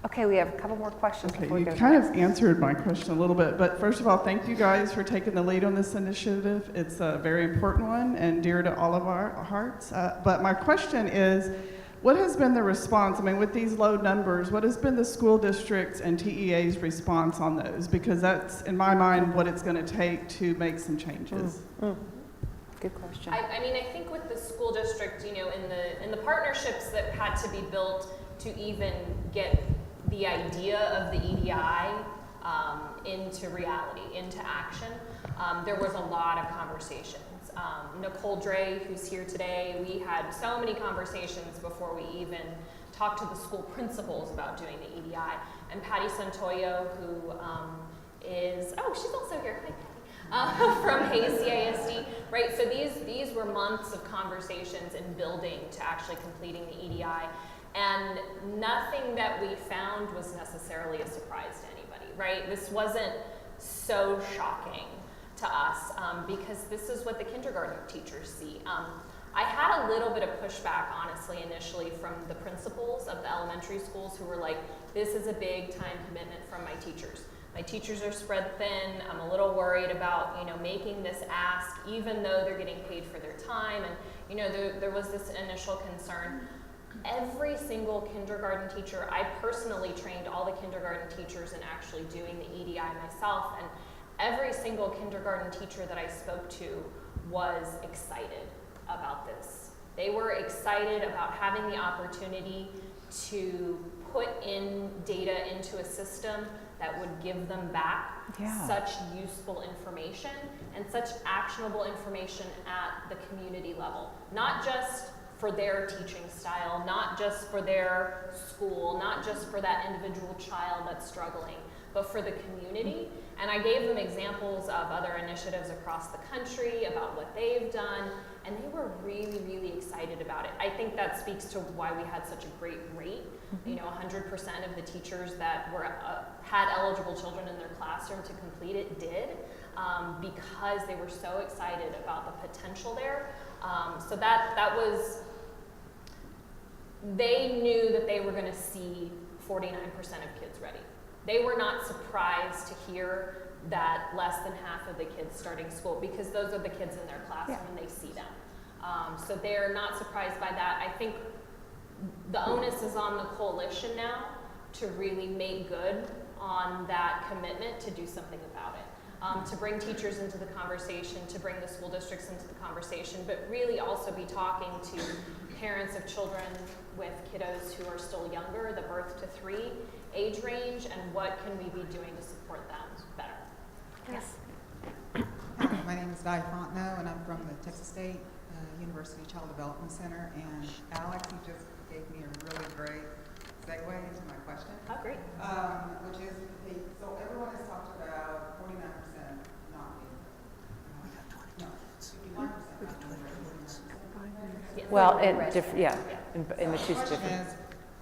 Okay, we have a couple more questions before we you go to kind next. of answered my question a little bit, but first of all, thank you guys for taking the lead on this initiative. It's a very important one and dear to all of our hearts. But my question is, what has been the response? I mean, with these low numbers, what has been the school districts and TEA's response on those? Because that's, in my mind, what it's going to take to make some changes. Good question. I mean, I think with the school district, in the partnerships that had to be built to even get the idea of the EDI into reality, into action, there was a lot of conversations. Nicole Dre, who's here today, we had so many conversations before we even talked to the school principals about doing the EDI. And Patty Santoyo, who is, she's also here, hi Patty, from Hayes CISD, right? So these were months of conversations and building to actually completing the EDI. And nothing that we found was necessarily a surprise to anybody, right? This wasn't so shocking to us because this is what the kindergarten teachers see. I had a little bit of pushback, honestly, initially from the principals of the elementary schools who were like, this is a big time commitment from my teachers. My teachers are spread thin. I'm a little worried about, making this ask, even though they're getting paid for their time. And, there was this initial concern. Every single kindergarten teacher, I personally trained all the kindergarten teachers in actually doing the EDI myself, and every single kindergarten teacher that I spoke to was excited about this. They were excited about having the opportunity to put in data into a system that would give them back such useful information and such actionable information at the community level. Not just for their teaching style, not just for their school, not just for that individual child that's struggling, but for the community. And I gave them examples of other initiatives across the country about what they've done, and they were really, really excited about it. I think that speaks to why we had such a great rate. You know, 100% of the teachers that were had eligible children in their classroom to complete it did, because they were so excited about the potential there. So that was, they knew that they were going to see 49% of kids ready. They were not surprised to hear that less than half of the kids starting school, because those are the kids in their classroom and they see them. So they're not surprised by that. I think the onus is on the coalition now to really make good on that commitment to do something about it. To bring teachers into the conversation, to bring the school districts into the conversation, but really also be talking to parents of children with kiddos who are still younger, the birth to 3 age range, and what can we be doing to support them better. Yes. My name is Di Fontenot, and I'm from the Texas State University Child Development Center. And Alex, you just gave me a really great segue into my question. Oh, great. Which is, so everyone has talked about 49% not being ready. No, 51% not being ready. Well, in the two different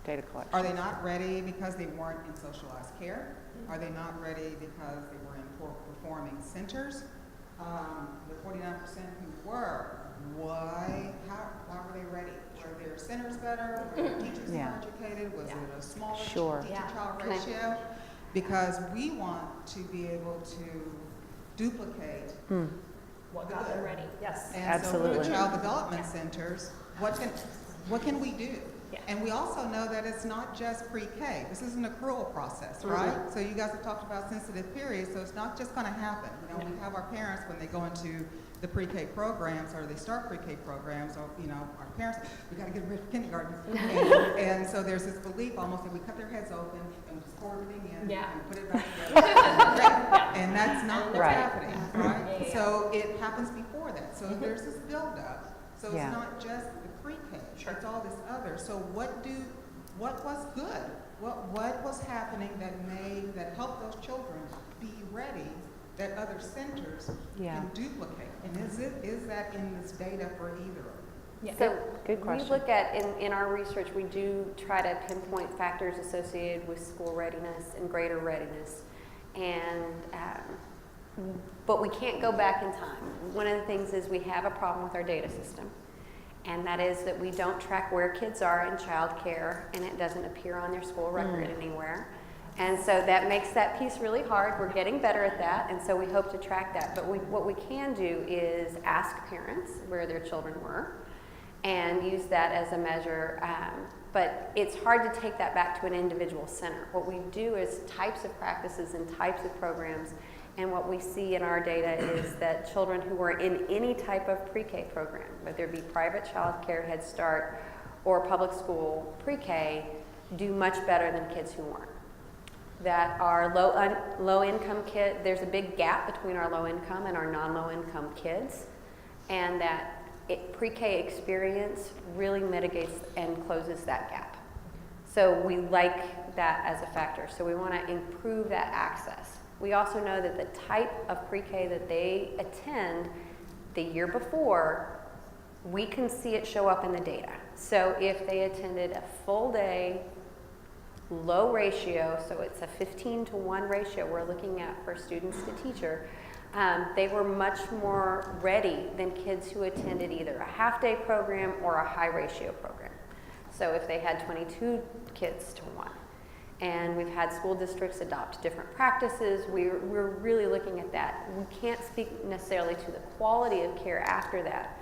data collection. Are they not ready because they weren't in socialized care? Are they not ready because they were in poor performing centers? The 49% who were, why were they ready? Were their centers better? Were their teachers more educated? Was it a smaller teacher-to-child ratio? Because we want to be able to duplicate what got them ready. Yes, and absolutely. So for the child development centers, what can we do? And we also know that it's not just pre-K. This is an accrual process, right? So you guys have talked about sensitive periods, so it's not just going to happen. You know, we have our parents when they go into the pre-K programs or they start pre-K programs, or, you know, our parents, we got to get rid of kindergarten. and so there's this belief almost that we cut their heads open and we score everything in and put it back together. And that's not what's happening, right? So it happens before that. So there's this buildup. So it's not just the pre-K, it's all this other. So what was good? What was happening that helped those children be ready that other centers can duplicate? And is that in this data for either? So good question. We look at, in our research, we do try to pinpoint factors associated with school readiness and greater readiness. And but we can't go back in time. One of the things is we have a problem with our data system, and that is that we don't track where kids are in child care, and it doesn't appear on their school record anywhere. And so that makes that piece really hard. We're getting better at that, and so we hope to track that. But what we can do is ask parents where their children were and use that as a measure. But it's hard to take that back to an individual center. What we do is types of practices and types of programs. And what we see in our data is that children who are in any type of pre-K program, whether it be private child care, Head Start, or public school pre-K, do much better than kids who weren't. That our low income kid, there's a big gap between our low income and our non-low income kids, and that pre-K experience really mitigates and closes that gap. So we like that as a factor. So we want to improve that access. We also know that the type of pre-K that they attend the year before, we can see it show up in the data. So if they attended a full day, low ratio, so it's a 15-to-1 ratio we're looking at for students to teacher, they were much more ready than kids who attended either a half-day program or a high ratio program. So if they had 22 kids to 1. And we've had school districts adopt different practices. We're really looking at that. We can't speak necessarily to the quality of care after that.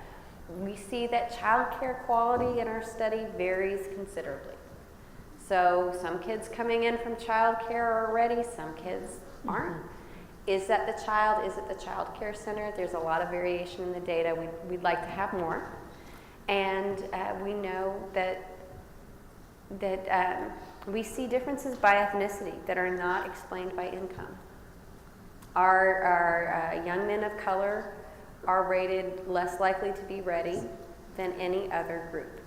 We see that child care quality in our study varies considerably. So some kids coming in from child care are ready, some kids aren't. Is it the child care center? There's a lot of variation in the data. We'd like to have more. And we know that we see differences by ethnicity that are not explained by income. Our young men of color are rated less likely to be ready than any other group.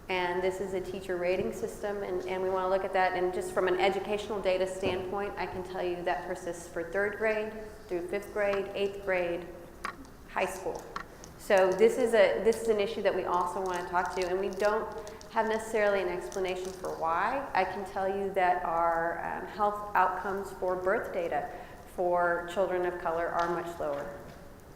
And this is a teacher rating system, and we want to look at that. And just from an educational data standpoint, I can tell you that persists for 3rd grade through 5th grade, 8th grade, high school. So this is an issue that we also want to talk to, and we don't have necessarily an explanation for why. I can tell you that our health outcomes for birth data for children of color are much lower.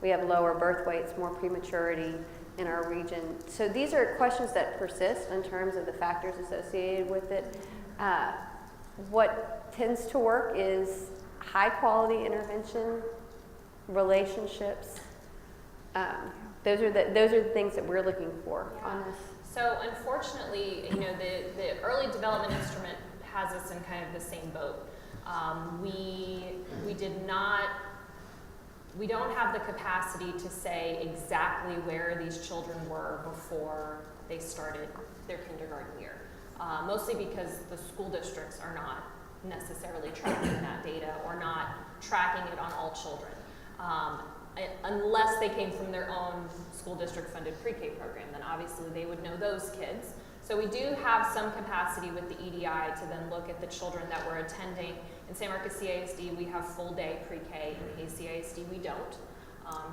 We have lower birth weights, more prematurity in our region. So these are questions that persist in terms of the factors associated with it. What tends to work is high quality intervention, relationships. Those are the things that we're looking for on this. So unfortunately, you know, the early development instrument has us in kind of the same boat. We don't have the capacity to say exactly where these children were before they started their kindergarten year. Mostly because the school districts are not necessarily tracking that data or not tracking it on all children. Unless they came from their own school district funded pre-K program, then obviously they would know those kids. So we do have some capacity with the EDI to then look at the children that we're attending. In San Marcos CASD, we have full day pre-K. In Hayes CASD, we don't.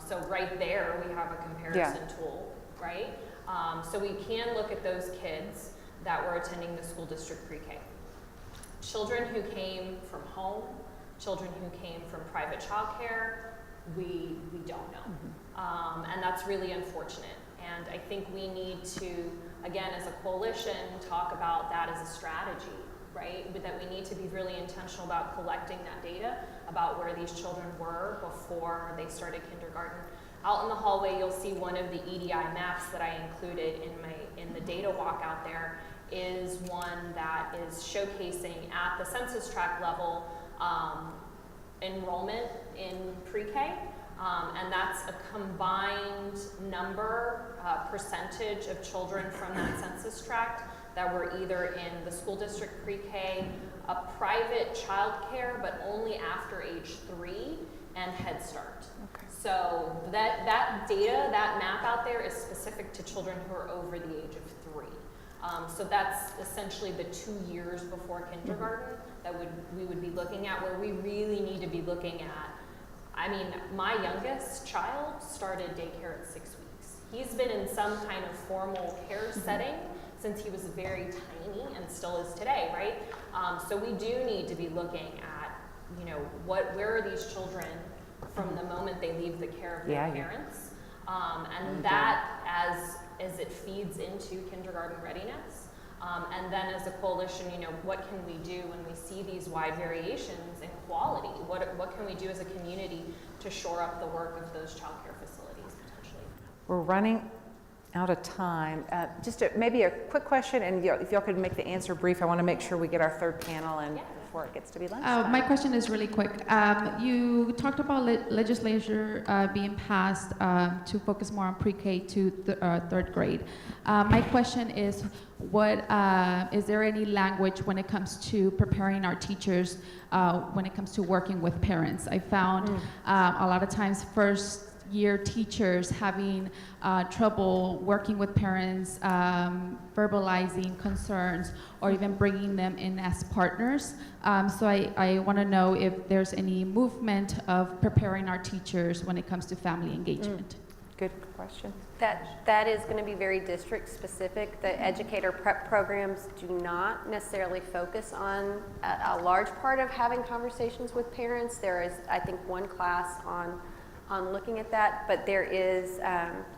So right there, we have a comparison tool, right? So we can look at those kids that were attending the school district pre-K. Children who came from home, children who came from private childcare, we don't know. And that's really unfortunate. And I think we need to, again, as a coalition, talk about that as a strategy, right? But that we need to be really intentional about collecting that data about where these children were before they started kindergarten. Out in the hallway, you'll see one of the EDI maps that I included in the data walk out there is one that is showcasing at the census tract level enrollment in pre-K. And that's a combined number, percentage of children from that census tract that were either in the school district pre-K, a private childcare, but only after age 3, and Head Start. Okay. So that data, that map out there is specific to children who are over the age of 3. So that's essentially the 2 years before kindergarten that we would be looking at, where we really need to be looking at. I mean, my youngest child started daycare at 6 weeks. He's been in some kind of formal care setting since he was very tiny and still is today, right? So we do need to be looking at, you know, where are these children from the moment they leave the care of their parents, and that as it feeds into kindergarten readiness. And then as a coalition, you know, what can we do when we see these wide variations in quality? What can we do as a community to shore up the work of those child care facilities potentially? We're running out of time. Maybe a quick question, and if y'all could make the answer brief. I want to make sure we get our third panel in before it gets to be lunch. My question is really quick. You talked about legislature being passed to focus more on pre-K to third grade. My question is, is there any language when it comes to preparing our teachers when it comes to working with parents? I found a lot of times first-year teachers having trouble working with parents, verbalizing concerns, or even bringing them in as partners. So I want to know if there's any movement of preparing our teachers when it comes to family engagement. Good question. That is going to be very district specific. The educator prep programs do not necessarily focus on a large part of having conversations with parents. There is, I think, one class on looking at that, but there is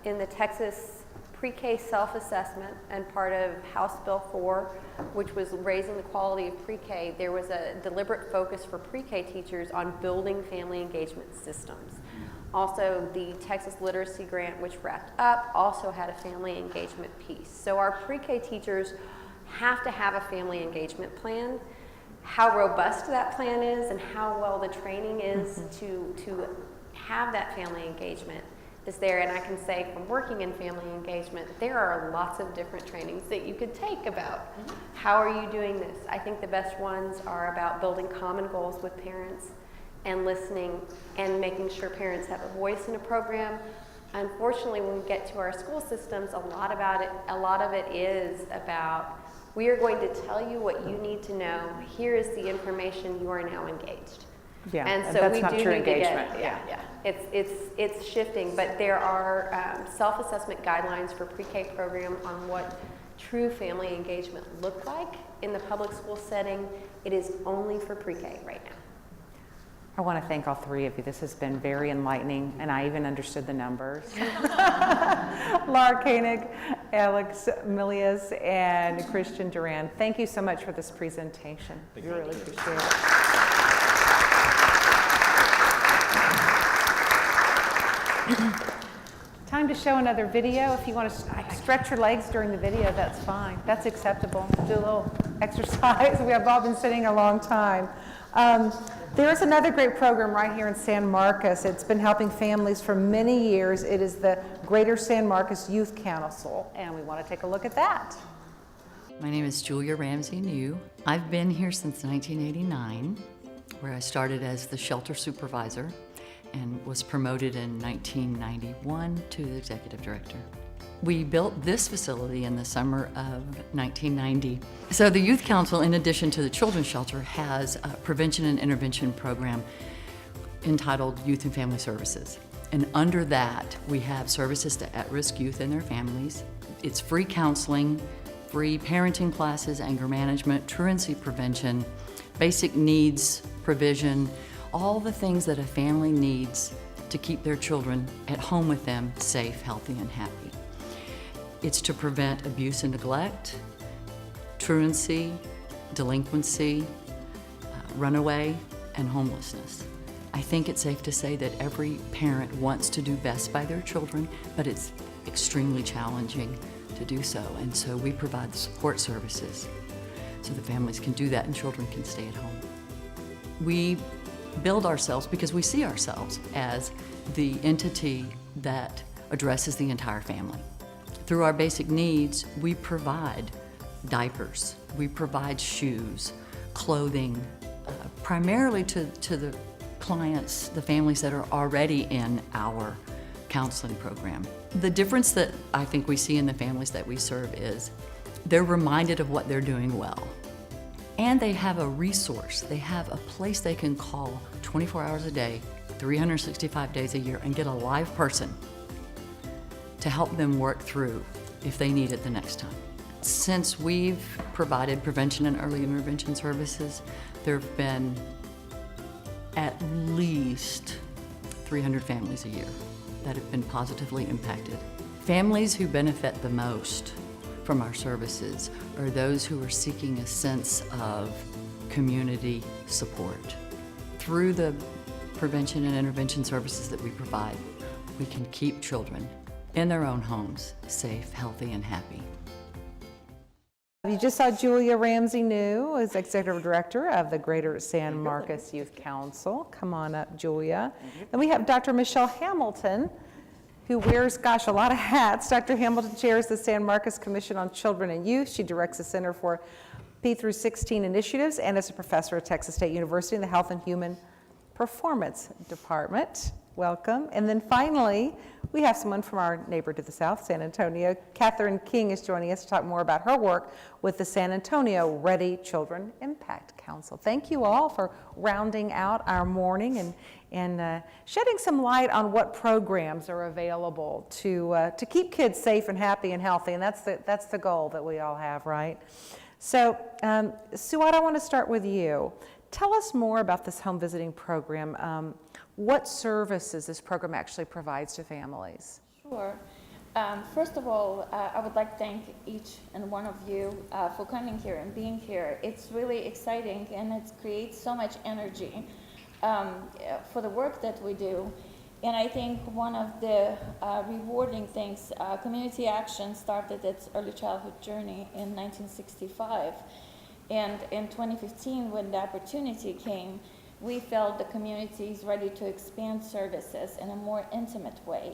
in the Texas pre-K self-assessment and part of House Bill 4, which was raising the quality of pre-K, there was a deliberate focus for pre-K teachers on building family engagement systems. Also, the Texas Literacy Grant, which wrapped up, also had a family engagement piece. So our pre-K teachers have to have a family engagement plan. How robust that plan is and how well the training is to have that family engagement is there. And I can say from working in family engagement, there are lots of different trainings that you could take about how are you doing this. I think the best ones are about building common goals with parents and listening and making sure parents have a voice in a program, Unfortunately, when we get to our school systems, a lot of it is about, we are going to tell you what you need to know. Here is the information. You are now engaged. Yeah, and so that's we not do true need to engagement. get, it's shifting, but there are self-assessment guidelines for pre-K program on what true family engagement look like in the public school setting. It is only for pre-K right now. I want to thank all three of you. This has been very enlightening, and I even understood the numbers. Laura Koenig, Alex Milias, and Christian Duran, thank you so much for this presentation. We really appreciate it. Time to show another video. If you want to stretch your legs during the video, that's fine. That's acceptable. Do a little exercise. We have all been sitting a long time. There's another great program right here in San Marcos. It's been helping families for many years. It is the Greater San Marcos Youth Council, and we want to take a look at that. My name is Julia Ramsey New. I've been here since 1989, where I started as the shelter supervisor and was promoted in 1991 to the executive director. We built this facility in the summer of 1990. So the Youth Council, in addition to the Children's Shelter, has a prevention and intervention program entitled Youth and Family Services. And under that, we have services to at-risk youth and their families. It's free counseling, free parenting classes, anger management, truancy prevention, basic needs provision, all the things that a family needs to keep their children at home with them safe, healthy, and happy. It's to prevent abuse and neglect, truancy, delinquency, runaway, and homelessness. I think it's safe to say that every parent wants to do best by their children, but it's extremely challenging to do so. And so we provide the support services so the families can do that and children can stay at home. We build ourselves because we see ourselves as the entity that addresses the entire family. Through our basic needs, we provide diapers, we provide shoes, clothing, primarily to the clients, the families that are already in our counseling program. The difference that I think we see in the families that we serve is they're reminded of what they're doing well. And they have a resource, they have a place they can call 24 hours a day, 365 days a year, and get a live person to help them work through if they need it the next time. Since we've provided prevention and early intervention services, there have been at least 300 families a year that have been positively impacted. Families who benefit the most from our services are those who are seeking a sense of community support. Through the prevention and intervention services that we provide, we can keep children in their own homes, safe, healthy, and happy. You just saw Julia Ramsey New as Executive Director of the Greater San Marcos Youth Council. Come on up, Julia. Then we have Dr. Michelle Hamilton, who wears, gosh, a lot of hats. Dr. Hamilton chairs the San Marcos Commission on Children and Youth. She directs the Center for P through 16 initiatives and is a professor at Texas State University in the Health and Human Performance Department. Welcome. And then finally, we have someone from our neighbor to the south, San Antonio. Catherine King is joining us to talk more about her work with the San Antonio Ready Children Impact Council. Thank you all for rounding out our morning and shedding some light on what programs are available to keep kids safe and happy and healthy. And that's the goal that we all have, right? So, Suad, I want to start with you. Tell us more about this home visiting program. What services this program actually provides to families? Sure. First of all, I would like to thank each and one of you for coming here and being here. It's really exciting and it creates so much energy for the work that we do. And I think one of the rewarding things, Community Action started its early childhood journey in 1965. And in 2015, when the opportunity came, we felt the community is ready to expand services in a more intimate way.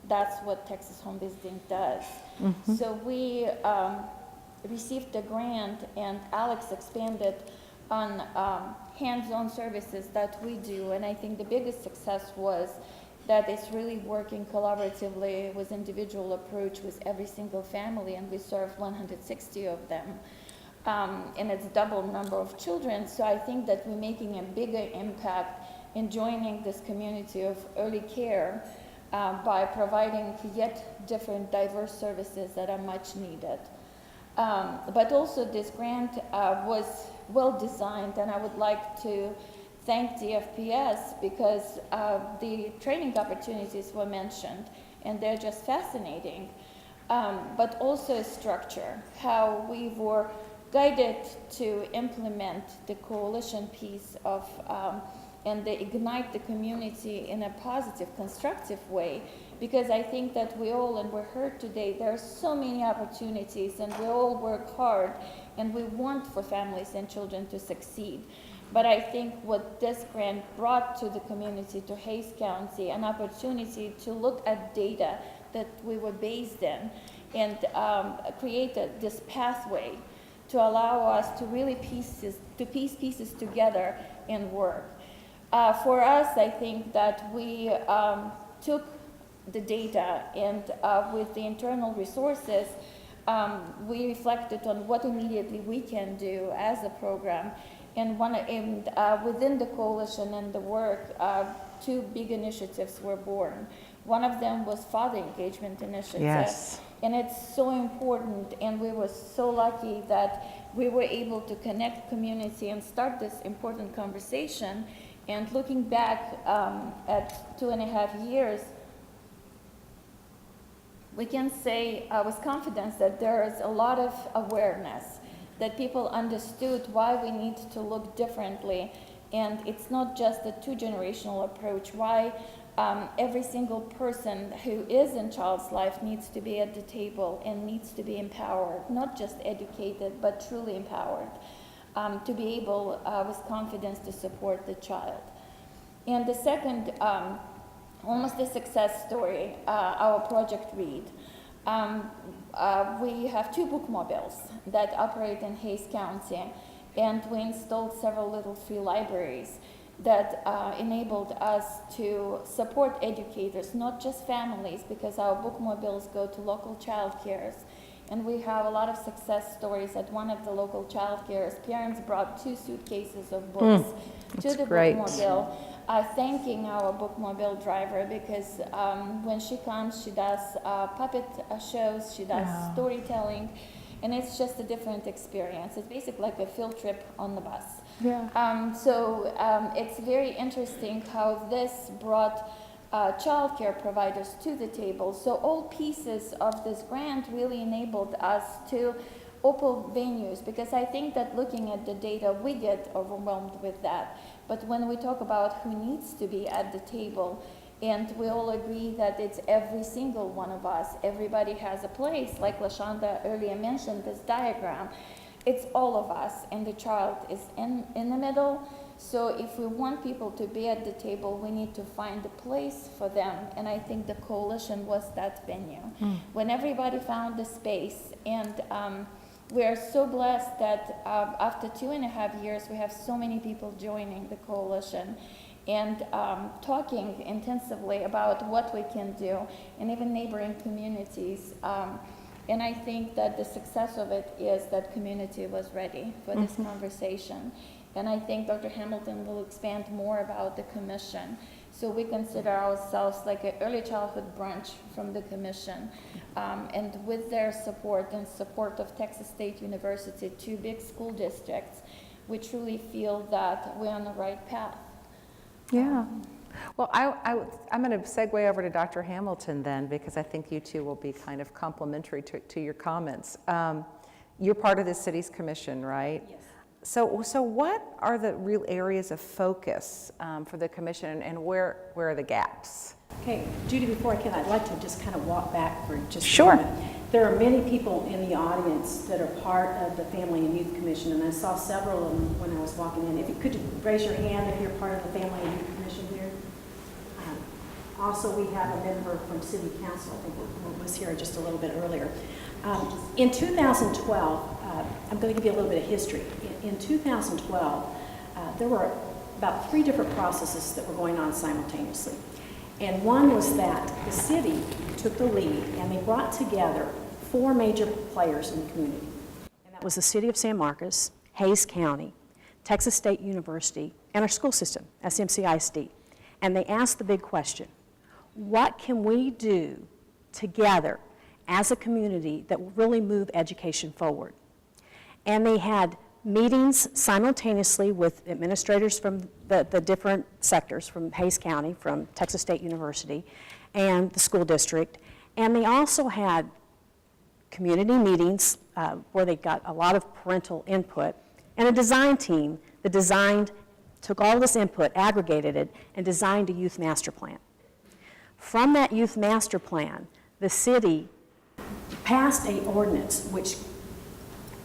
That's what Texas Home Visiting does. Mm-hmm. So we received the grant, and Alex expanded on hands-on services that we do. And I think the biggest success was that is really working collaboratively with individual approach with every single family, and we serve 160 of them. And it's double number of children, so I think that we're making a bigger impact in joining this community of early care by providing yet different diverse services that are much needed. But also this grant was well designed, and I would like to thank DFPS because the training opportunities were mentioned, and they're just fascinating. But also structure, how we were guided to implement the coalition piece of and they ignite the community in a positive, constructive way, because I think that we all, and we're heard today, there are so many opportunities, and we all work hard, and we want for families and children to succeed. But I think what this grant brought to the community, to Hays County, an opportunity to look at data that we were based in and create this pathway to allow us to really piece pieces together and work. For us, I think that we took the data and with the internal resources, we reflected on what immediately we can do as a program. And within the coalition and the work, two big initiatives were born. One of them was Father Engagement Initiative. Yes. And it's so important, and we were so lucky that we were able to connect community and start this important conversation. And looking back at 2.5 years, we can say with confidence that there is a lot of awareness, that people understood why we need to look differently. And it's not just a two-generational approach, why every single person who is in child's life needs to be at the table and needs to be empowered, not just educated, but truly empowered, to be able with confidence to support the child. And the second, almost a success story, our Project READ. We have 2 bookmobiles that operate in Hays County, and we installed several little free libraries that enabled us to support educators, not just families, because our bookmobiles go to local child cares. And we have a lot of success stories at one of the local child cares. Parents brought 2 suitcases of books to the bookmobile, thanking our bookmobile driver, because when she comes, she does puppet shows, she does storytelling, and it's just a different experience. It's basically like a field trip on the bus. Yeah. So it's very interesting how this brought childcare providers to the table. So all pieces of this grant really enabled us to open venues, because I think that looking at the data, we get overwhelmed with that. But when we talk about who needs to be at the table, and we all agree that it's every single one of us, everybody has a place, like LaShonda earlier mentioned this diagram, it's all of us, and the child is in the middle. So if we want people to be at the table, we need to find a place for them, and I think the coalition was that venue. When everybody found the space, and we are so blessed that after 2.5 years, we have so many people joining the coalition and talking intensively about what we can do, and even neighboring communities. And I think that the success of it is that community was ready for this conversation. And I think Dr. Hamilton will expand more about the commission. So we consider ourselves like an early childhood branch from the commission. And with their support and support of Texas State University, 2 big school districts, we truly feel that we're on the right path. Yeah. Well, I'm going to segue over to Dr. Hamilton then, because I think you two will be kind of complementary to your comments. You're part of the city's commission, right? Yes. So what are the real areas of focus for the commission, and where are the gaps? Okay, Judy, before I can, I'd like to just kind of walk back for just Sure. a moment. There are many people in the audience that are part of the Family and Youth Commission, and I saw several of them when I was walking in. If you could raise your hand if you're part of the Family and Youth Commission here. Also, we have a member from City Council, I think who was here just a little bit earlier. In 2012, I'm going to give you a little bit of history. In 2012, there were about 3 different processes that were going on simultaneously. And one was that the city took the lead and they brought together 4 major players in the community. And that was the city of San Marcos, Hays County, Texas State University, and our school system, SMC ISD. And they asked the big question, what can we do together as a community that will really move education forward? And they had meetings simultaneously with administrators from the different sectors, from Hays County, from Texas State University, and the school district. And they also had community meetings where they got a lot of parental input, and a design team that took all this input, aggregated it, and designed a youth master plan. From that youth master plan, the city passed an ordinance which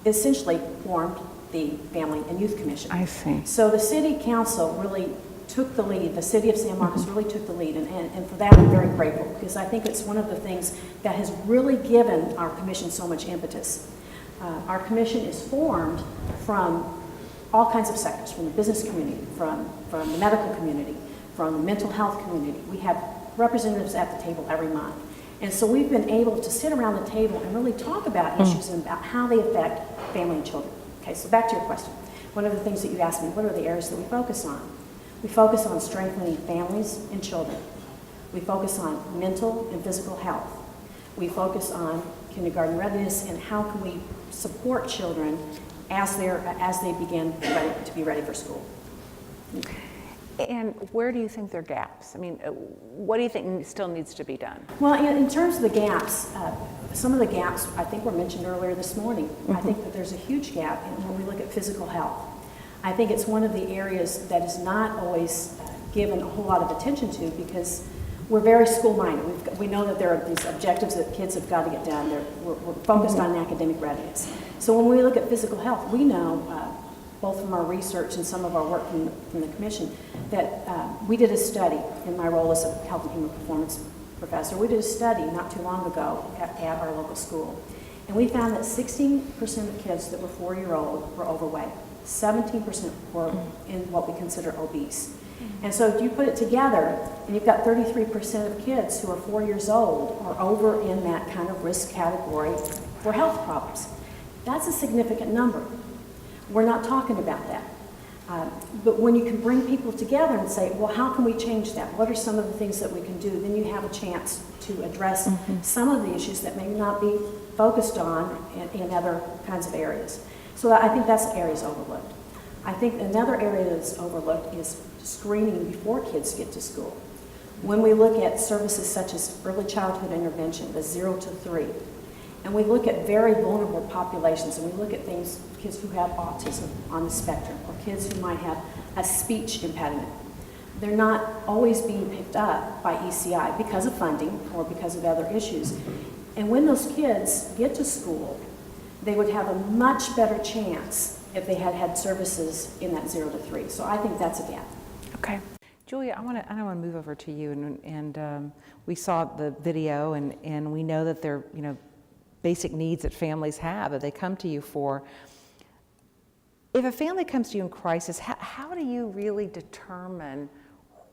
essentially formed the Family and Youth Commission. I see. So the city council really took the lead, the city of San Marcos really took the lead, and for that I'm very grateful, because I think it's one of the things that has really given our commission so much impetus. Our commission is formed from all kinds of sectors, from the business community, from the medical community, from the mental health community. We have representatives at the table every month. And so we've been able to sit around the table and really talk about issues and about how they affect family and children. Okay, so back to your question. One of the things that you asked me, what are the areas that we focus on? We focus on strengthening families and children. We focus on mental and physical health. We focus on kindergarten readiness and how can we support children as they begin to be ready for school. And where do you think there are gaps? I mean, what do you think still needs to be done? Well, in terms of the gaps, some of the gaps I think were mentioned earlier this morning. I think that there's a huge gap when we look at physical health. I think it's one of the areas that is not always given a whole lot of attention to because we're very school-minded. We know that there are these objectives that kids have got to get done. We're focused on academic readiness. So when we look at physical health, we know, both from our research and some of our work from the commission, that we did a study in my role as a health and human performance professor. We did a study not too long ago at our local school. And we found that 16% of kids that were 4-year-old were overweight. 17% were in what we consider obese. And so if you put it together, and you've got 33% of kids who are 4 years old are over in that kind of risk category for health problems. That's a significant number. We're not talking about that. But when you can bring people together and say, well, how can we change that? What are some of the things that we can do? Then you have a chance to address some of the issues that may not be focused on in other kinds of areas. So I think that's areas overlooked. I think another area that's overlooked is screening before kids get to school. When we look at services such as early childhood intervention, the 0 to 3, and we look at very vulnerable populations, and we look at things, kids who have autism on the spectrum, or kids who might have a speech impediment. They're not always being picked up by ECI because of funding or because of other issues. And when those kids get to school, they would have a much better chance if they had had services in that 0 to 3. So I think that's a gap. Okay. Julia, I want to move over to you, and we saw the video, and we know that there are, basic needs that families have that they come to you for. If a family comes to you in crisis, how do you really determine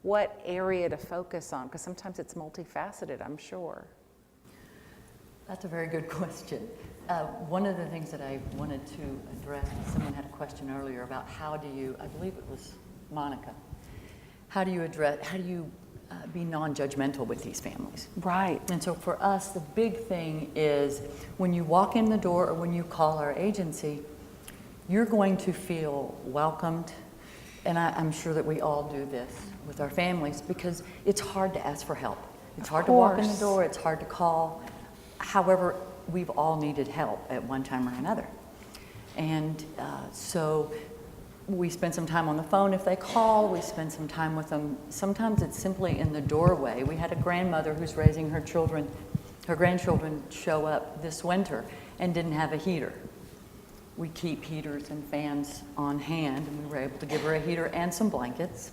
what area to focus on? Because sometimes it's multifaceted, I'm sure. That's a very good question. One of the things that I wanted to address, someone had a question earlier about how do you, I believe it was Monica, how do you be non-judgmental with these families? Right. And so for us, the big thing is when you walk in the door or when you call our agency, you're going to feel welcomed. And I'm sure that we all do this with our families because it's hard to ask for help. It's hard to walk in the door, it's hard to call. However, we've all needed help at one time or another. And so we spend some time on the phone if they call, we spend some time with them. Sometimes it's simply in the doorway. We had a grandmother who's raising her grandchildren show up this winter and didn't have a heater. We keep heaters and fans on hand, and we were able to give her a heater and some blankets.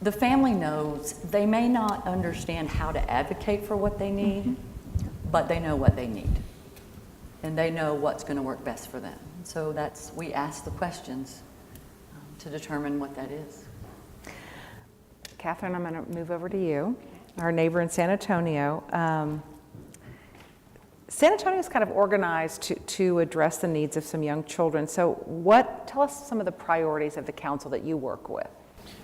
The family knows they may not understand how to advocate for what they need, but they know what they need. And they know what's going to work best for them. So we ask the questions to determine what that is. Catherine, I'm going to move over to you, our neighbor in San Antonio. San Antonio is kind of organized to address the needs of some young children. So tell us some of the priorities of the council that you work with.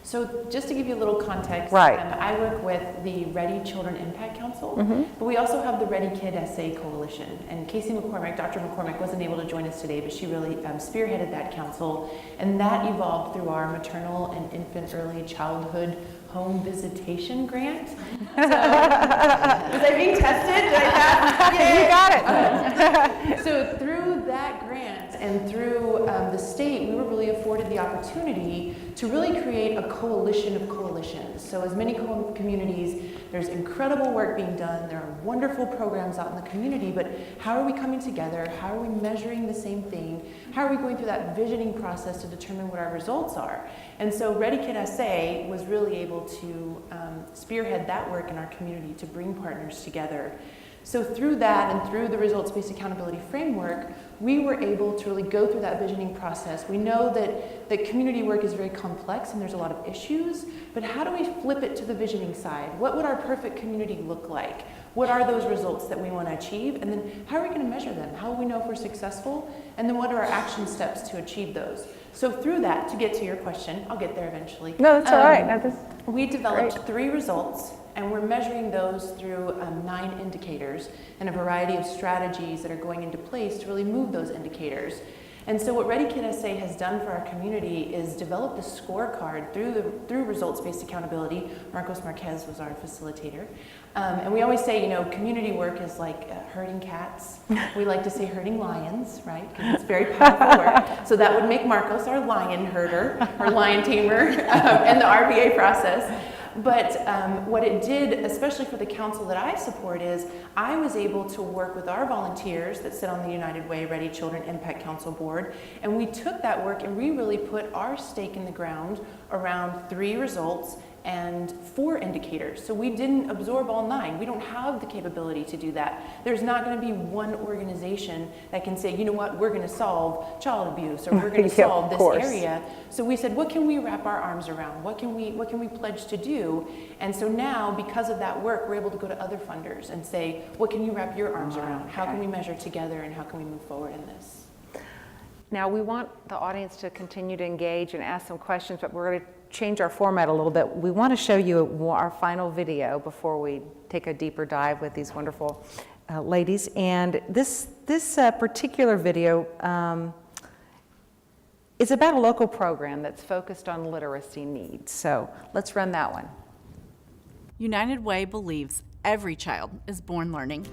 So just to give you a little context, right. I work with the Ready Children Impact Council, but we also have the Ready Kid SA Coalition. And Casey McCormick, Dr. McCormick, wasn't able to join us today, but she really spearheaded that council. And that evolved through our maternal and infant early childhood home visitation grant. So, was I being tested? Did I pass? You got it. So through that grant and through the state, we were really afforded the opportunity to really create a coalition of coalitions. So as many communities, there's incredible work being done. There are wonderful programs out in the community, but how are we coming together? How are we measuring the same thing? How are we going through that visioning process to determine what our results are? And so Ready Kid SA was really able to spearhead that work in our community to bring partners together. So through that and through the results-based accountability framework, we were able to really go through that visioning process. We know that community work is very complex and there's a lot of issues, but how do we flip it to the visioning side? What would our perfect community look like? What are those results that we want to achieve? And then how are we going to measure them? How will we know if we're successful? And then what are our action steps to achieve those? So through that, to get to your question, I'll get there eventually. No, that's all right. No, we developed great. 3 results, and we're measuring those through 9 indicators and a variety of strategies that are going into place to really move those indicators. And so what Ready Kid SA has done for our community is develop the scorecard through results-based accountability. Marcos Marquez was our facilitator. And we always say, community work is like herding cats. We like to say herding lions, right? Because it's very powerful work. So that would make Marcos our lion herder, or lion tamer, in the RBA process. But what it did, especially for the council that I support, is I was able to work with our volunteers that sit on the United Way Ready Children Impact Council board, and we took that work and we really put our stake in the ground around 3 results and 4 indicators. So we didn't absorb all 9. We don't have the capability to do that. There's not going to be one organization that can say, you know what, we're going to solve child abuse, or we're going to solve this area. So we said, what can we wrap our arms around? What can we pledge to do? And so now, because of that work, we're able to go to other funders and say, what can you wrap your arms around? How can we measure together, and how can we move forward in this? Now, we want the audience to continue to engage and ask some questions, but we're going to change our format a little bit. We want to show you our final video before we take a deeper dive with these wonderful ladies. And this particular video is about a local program that's focused on literacy needs. So let's run that one. United Way believes every child is born learning.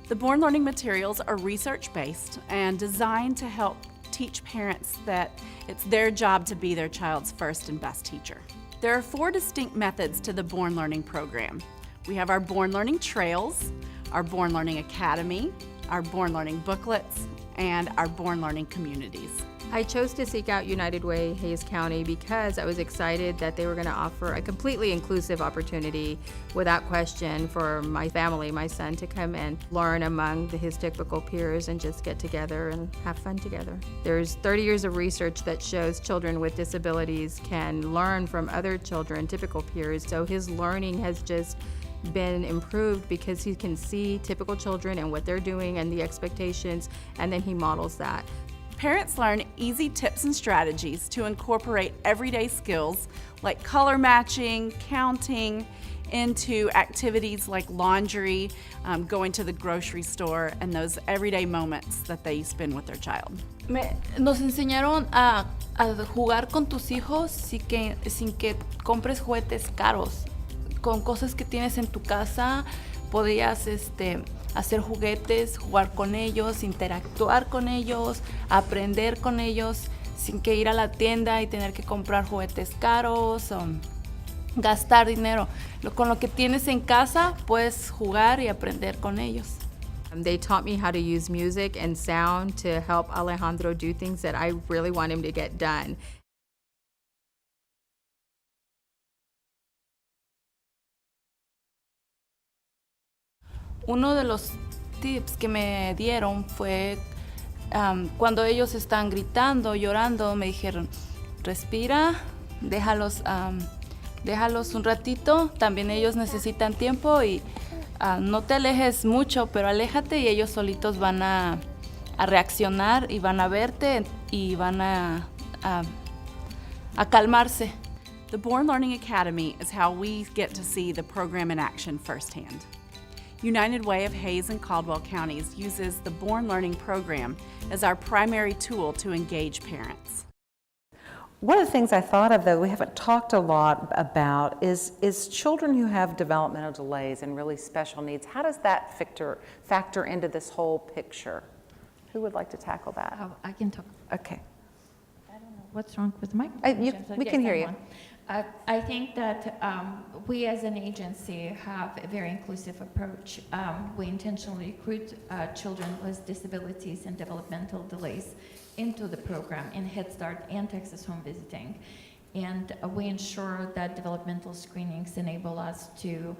The Born Learning materials are research-based and designed to help teach parents that it's their job to be their child's first and best teacher. There are 4 distinct methods to the Born Learning program. We have our Born Learning Trails, our Born Learning Academy, our Born Learning Booklets, and our Born Learning Communities. I chose to seek out United Way Hayes County because I was excited that they were going to offer a completely inclusive opportunity without question for my family, my son, to come and learn among his typical peers and just get together and have fun together. There's 30 years of research that shows children with disabilities can learn from other children, typical peers, so his learning has just been improved because he can see typical children and what they're doing and the expectations, and then he models that. Parents learn easy tips and strategies to incorporate everyday skills like color matching, counting, into activities like laundry, going to the grocery store, and those everyday moments that they spend with their child. Nos enseñaron a jugar con tus hijos sin que compres juguetes caros. Con cosas que tienes en tu casa, podías hacer juguetes, jugar con ellos, interactuar con ellos, aprender con ellos, sin que ir a la tienda y tener que comprar juguetes caros o gastar dinero. Con lo que tienes en casa, puedes jugar y aprender con ellos. They taught me how to use music and sound to help Alejandro do things that I really want him to get done. Uno de los tips que me dieron fue cuando ellos están gritando, llorando, me dijeron, respira, déjalos déjalos un ratito, también ellos necesitan tiempo y no te alejes mucho, pero aléjate y ellos solitos van a reaccionar y van a verte y van a calmarse. The Born Learning Academy is how we get to see the program in action firsthand. United Way of Hays and Caldwell counties uses the Born Learning program as our primary tool to engage parents. One of the things I thought of, though, we haven't talked a lot about is children who have developmental delays and really special needs. How does that factor into this whole picture? Who would like to tackle that? I can talk. Okay. I don't know what's wrong with the microphone. We can hear you. I think that we as an agency have a very inclusive approach. We intentionally recruit children with disabilities and developmental delays into the program in Head Start and Texas Home Visiting. And we ensure that developmental screenings enable us to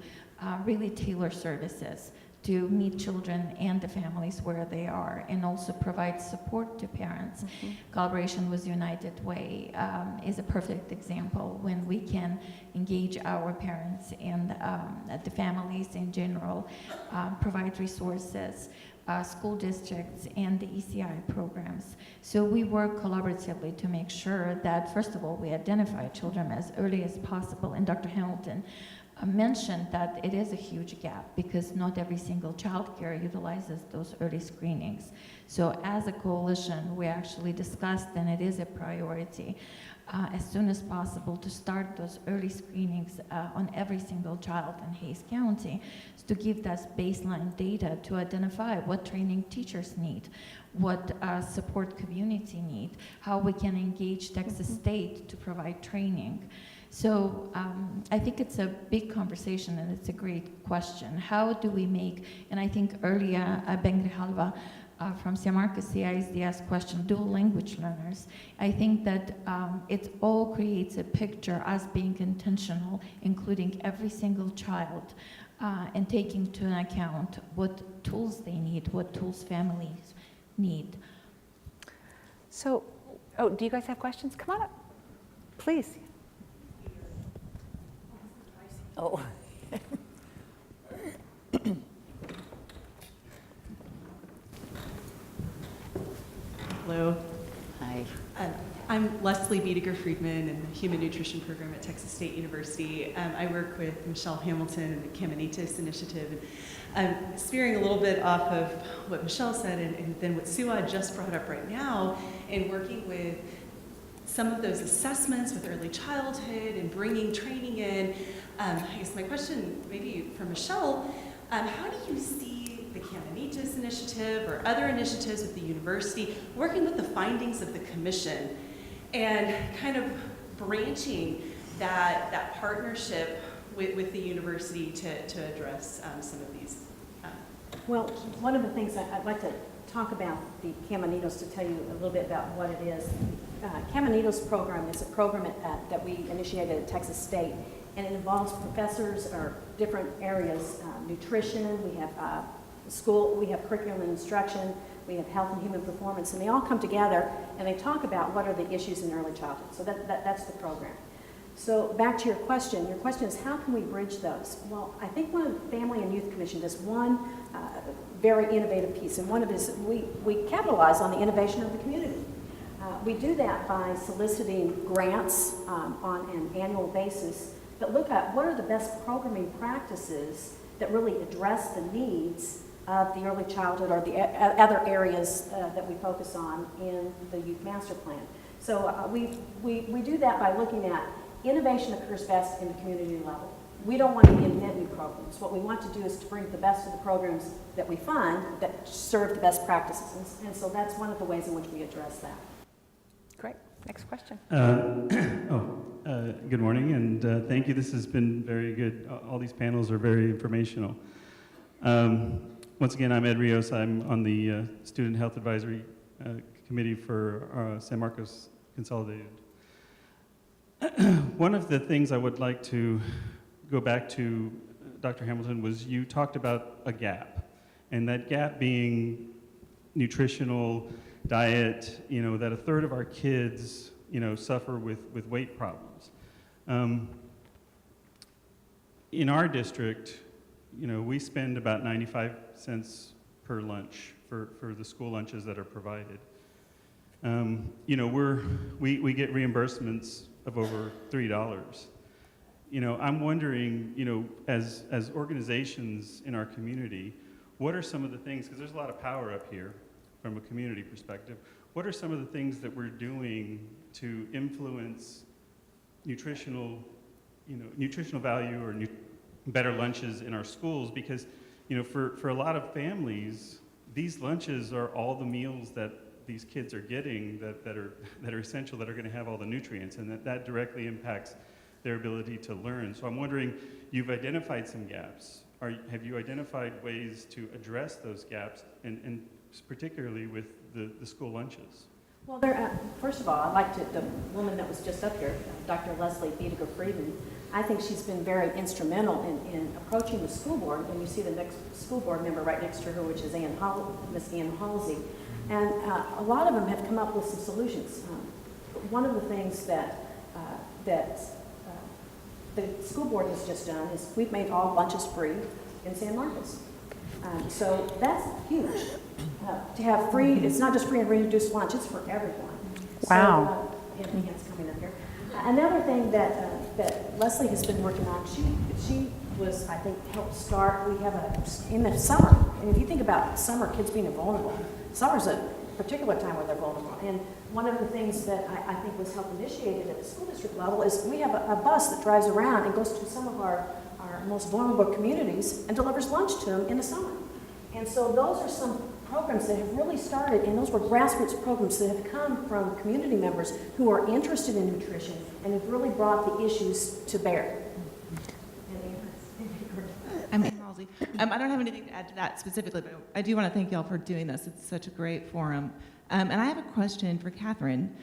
really tailor services to meet children and the families where they are, and also provide support to parents. Mm-hmm. Collaboration with United Way is a perfect example when we can engage our parents and the families in general, provide resources, school districts, and the ECI programs. So we work collaboratively to make sure that, first of all, we identify children as early as possible. And Dr. Hamilton mentioned that it is a huge gap because not every single child care utilizes those early screenings. So as a coalition, we actually discussed, and it is a priority, as soon as possible to start those early screenings on every single child in Hays County, to give us baseline data to identify what training teachers need, what support community need, how we can engage Texas State to provide training. So I think it's a big conversation and it's a great question. How do we make, and I think earlier Ben Grijalva from San Marcos CISD asked question, dual language learners. I think that it all creates a picture, us being intentional, including every single child, and taking into account what tools they need, what tools families need. So, do you guys have questions? Come on up, please. Oh. Hello. Hi. I'm Leslie Biediger-Friedman in the Human Nutrition Program at Texas State University. I work with Michelle Hamilton and the Camanitas Initiative. And I'm spearing a little bit off of what Michelle said and then what Suad just brought up right now, and working with some of those assessments with early childhood and bringing training in. I guess my question maybe for Michelle, how do you see the Camanitas Initiative or other initiatives at the university working with the findings of the commission and kind of branching that partnership with the university to address some of these? Well, one of the things I'd like to talk about the Camanitos, to tell you a little bit about what it is. Camanitos program is a program that we initiated at Texas State, and it involves professors or different areas, nutrition, we have school, we have curriculum and instruction, we have health and human performance, and they all come together and they talk about what are the issues in early childhood. So that's the program. So back to your question is how can we bridge those? Well, I think one of the Family and Youth Commission does one very innovative piece, and one of it is we capitalize on the innovation of the community. We do that by soliciting grants on an annual basis that look at what are the best programming practices that really address the needs of the early childhood or the other areas that we focus on in the Youth Master Plan. So we do that by looking at innovation occurs best in the community level. We don't want to invent new programs. What we want to do is to bring the best of the programs that we find that serve the best practices. And so that's one of the ways in which we address that. Great. Next question. Good morning, and thank you. This has been very good. All these panels are very informational. Once again, I'm Ed Rios. I'm on the Student Health Advisory Committee for San Marcos Consolidated. One of the things I would like to go back to, Dr. Hamilton, was you talked about a gap, and that gap being nutritional, diet, that a third of our kids, suffer with weight problems. in our district, we spend about 95 cents per lunch for the school lunches that are provided. We get reimbursements of over $3. I'm wondering, as organizations in our community, what are some of the things, because there's a lot of power up here from a community perspective, what are some of the things that we're doing to influence nutritional value or better lunches in our schools? Because, for a lot of families, these lunches are all the meals that these kids are getting that are essential, that are going to have all the nutrients, and that directly impacts their ability to learn. So I'm wondering, you've identified some gaps. Have you identified ways to address those gaps, and particularly with the school lunches? Well, first of all, I'd like to, the woman that was just up here, Dr. Leslie Biediger Friedman, I think she's been very instrumental in approaching the school board. When you see the next school board member right next to her, which is Miss Ann Halsey, and a lot of them have come up with some solutions. One of the things that the school board has just done is we've made all lunches free in San Marcos. So that's huge. To have free, it's not just free and reduced lunch, it's for everyone. Wow. So, Anthony Hann's coming up here. Another thing that Leslie has been working on, she was, I think, helped start, we have in the summer, and if you think about summer, kids being vulnerable, summer's a particular time where they're vulnerable. And one of the things that I think was helped initiated at the school district level is we have a bus that drives around and goes to some of our most vulnerable communities and delivers lunch to them in the summer. And so those are some programs that have really started, and those were grassroots programs that have come from community members who are interested in nutrition and have really brought the issues to bear. I'm Ann Halsey. I don't have anything to add to that specifically, but I do want to thank y'all for doing this. It's such a great forum. And I have a question for Catherine.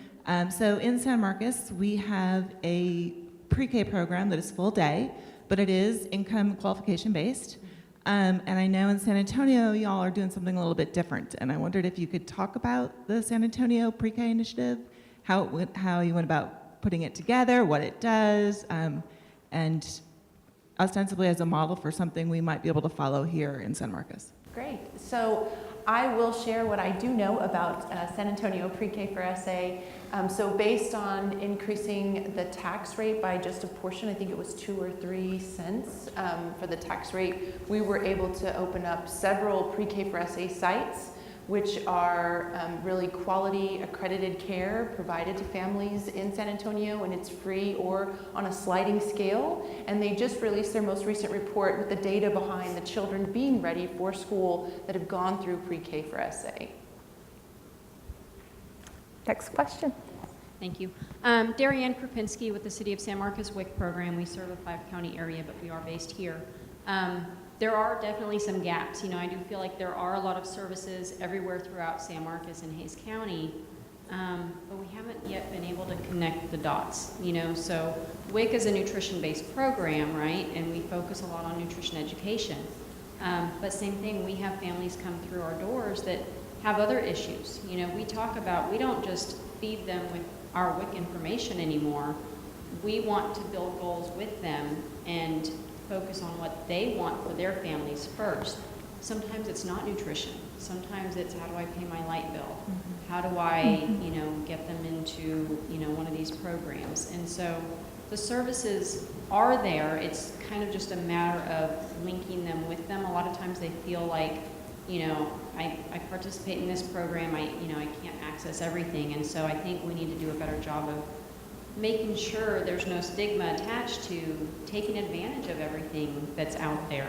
So in San Marcos, we have a pre-K program that is full day, but it is income qualification based. And I know in San Antonio, y'all are doing something a little bit different. And I wondered if you could talk about the San Antonio pre-K initiative, how you went about putting it together, what it does, and ostensibly as a model for something we might be able to follow here in San Marcos. Great. So I will share what I do know about San Antonio Pre-K for SA. So based on increasing the tax rate by just a portion, I think it was 2 or 3 cents for the tax rate, we were able to open up several Pre-K for SA sites, which are really quality accredited care provided to families in San Antonio, and it's free or on a sliding scale. And they just released their most recent report with the data behind the children being ready for school that have gone through Pre-K for SA. Next question. Thank you. Darianne Krupinski with the City of San Marcos WIC program. We serve a 5-county area, but we are based here. There are definitely some gaps. I do feel like there are a lot of services everywhere throughout San Marcos and Hays County, but we haven't yet been able to connect the dots. So WIC is a nutrition-based program, right? And we focus a lot on nutrition education. But same thing, we have families come through our doors that have other issues. We talk about, we don't just feed them with our WIC information anymore. We want to build goals with them and focus on what they want for their families first. Sometimes it's not nutrition. Sometimes it's how do I pay my light bill? How do I, get them into, one of these programs? And so the services are there. It's kind of just a matter of linking them with them. A lot of times they feel like, I participate in this program, I can't access everything. And so I think we need to do a better job of making sure there's no stigma attached to taking advantage of everything that's out there.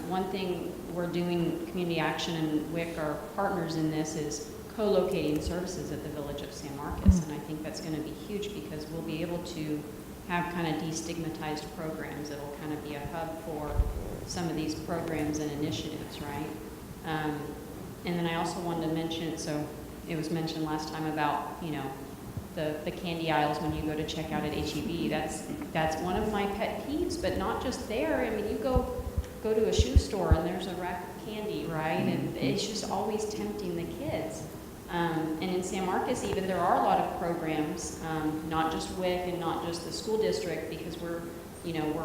One thing we're doing, Community Action and WIC are partners in this, is co-locating services at the Village of San Marcos. And I think that's going to be huge because we'll be able to have kind of destigmatized programs that'll kind of be a hub for some of these programs and initiatives, right? And then I also wanted to mention, so it was mentioned last time about, the candy aisles when you go to check out at HEB. That's one of my pet peeves, but not just there. I mean, you go to a shoe store and there's a rack of candy, right? And it's just always tempting the kids. And in San Marcos even, there are a lot of programs, not just WIC and not just the school district, because we're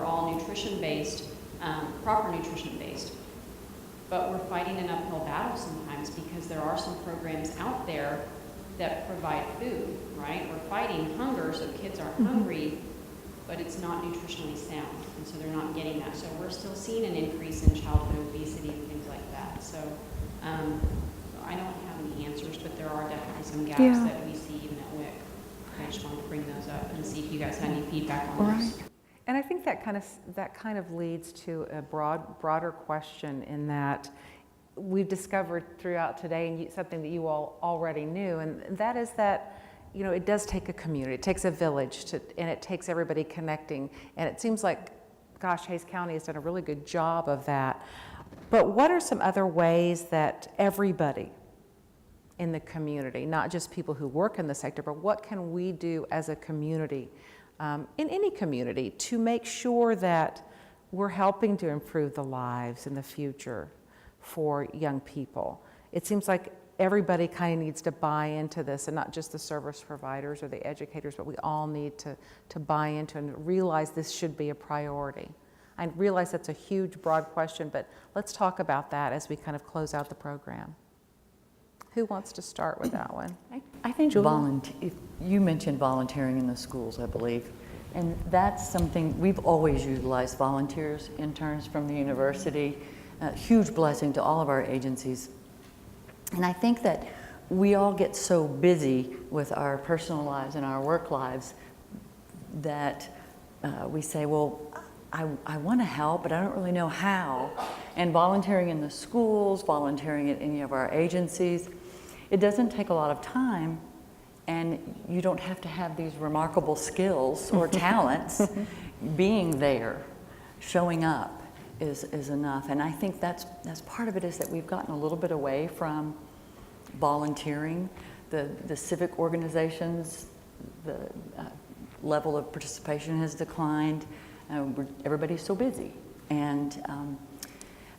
all nutrition-based, proper nutrition-based. But we're fighting an uphill battle sometimes because there are some programs out there that provide food, right? We're fighting hunger, so kids aren't hungry, but it's not nutritionally sound, and so they're not getting that. So we're still seeing an increase in childhood obesity and things like that. So I don't have any answers, but there are definitely some gaps that we see even at WIC. I just wanted to bring those up and see if you guys had any feedback on those. And I think that kind of leads to a broader question in that we've discovered throughout today, and something that you all already knew, and that is that it does take a community, it takes a village, and it takes everybody connecting. And it seems like, gosh, Hays County has done a really good job of that. But what are some other ways that everybody in the community, not just people who work in the sector, but what can we do as a community, in any community, to make sure that we're helping to improve the lives in the future for young people? It seems like everybody kind of needs to buy into this, and not just the service providers or the educators, but we all need to buy into and realize this should be a priority. I realize that's a huge, broad question, but let's talk about that as we kind of close out the program. Who wants to start with that one? I think you mentioned volunteering in the schools, I believe, and that's something we've always utilized, volunteers, interns from the university, a huge blessing to all of our agencies. And I think that we all get so busy with our personal lives and our work lives that we say, well, I want to help, but I don't really know how. And volunteering in the schools, volunteering at any of our agencies, it doesn't take a lot of time, and you don't have to have these remarkable skills or talents. Being there, showing up is enough. And I think that's part of it, is that we've gotten a little bit away from volunteering. The civic organizations, the level of participation has declined. Everybody's so busy. And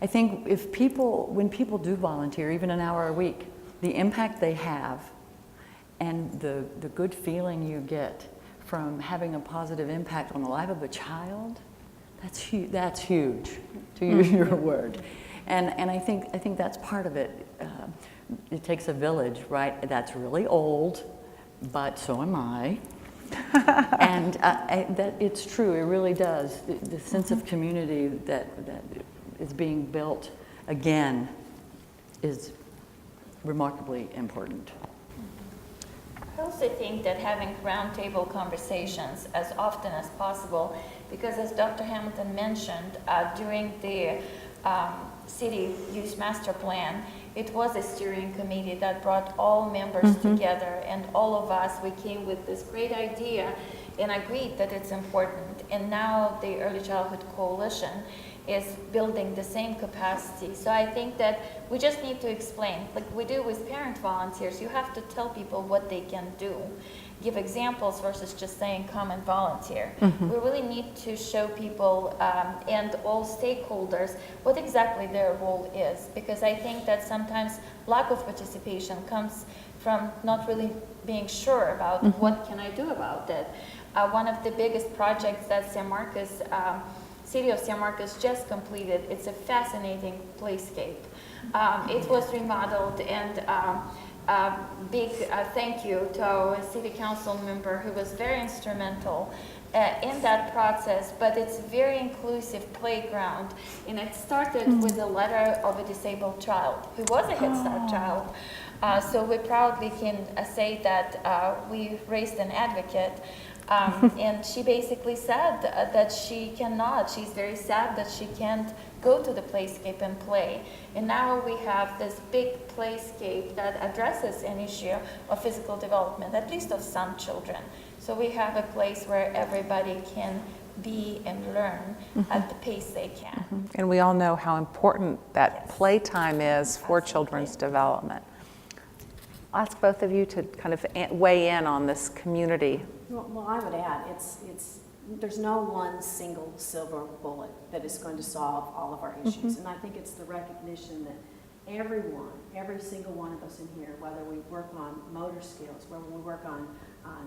I think when people do volunteer, even an hour a week, the impact they have and the good feeling you get from having a positive impact on the life of a child, that's huge, to use your word. And I think that's part of it. It takes a village, right? That's really old, but so am I. And that it's true, it really does. The sense of community that is being built again is remarkably important. I also think that having roundtable conversations as often as possible, because as Dr. Hamilton mentioned, during the city use master plan, it was a steering committee that brought all members together, and all of us, we came with this great idea and agreed that it's important. And now the Early Childhood Coalition is building the same capacity. So I think that we just need to explain, like we do with parent volunteers, you have to tell people what they can do. Give examples versus just saying come and volunteer. We really need to show people and all stakeholders what exactly their role is, because I think that sometimes lack of participation comes from not really being sure about what can I do about it. One of the biggest projects that City of San Marcos just completed, it's a fascinating playscape. It was remodeled, and big thank you to our city council member who was very instrumental in that process. But it's a very inclusive playground, and it started with a letter of a disabled child who was a Head Start child. So we proudly can say that we raised an advocate. And she basically said that she cannot, she's very sad that she can't go to the playscape and play. And now we have this big playscape that addresses an issue of physical development, at least of some children. So we have a place where everybody can be and learn at the pace they can. And we all know how important that playtime is for children's development. I'll ask both of you to kind of weigh in on this community. Well, I would add, there's no one single silver bullet that is going to solve all of our issues. And I think it's the recognition that everyone, every single one of us in here, whether we work on motor skills, whether we work on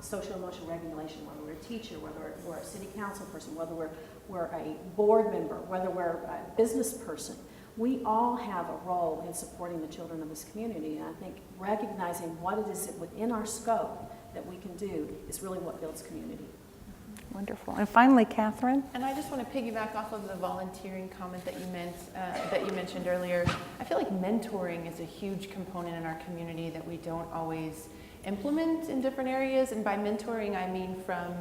social emotional regulation, whether we're a teacher, whether we're a city council person, whether we're a board member, whether we're a business person, we all have a role in supporting the children of this community. And I think recognizing what it is that within our scope that we can do is really what builds community. Wonderful. And finally, Catherine. And I just want to piggyback off of the volunteering comment that you mentioned earlier. I feel like mentoring is a huge component in our community that we don't always implement in different areas. And by mentoring, I mean from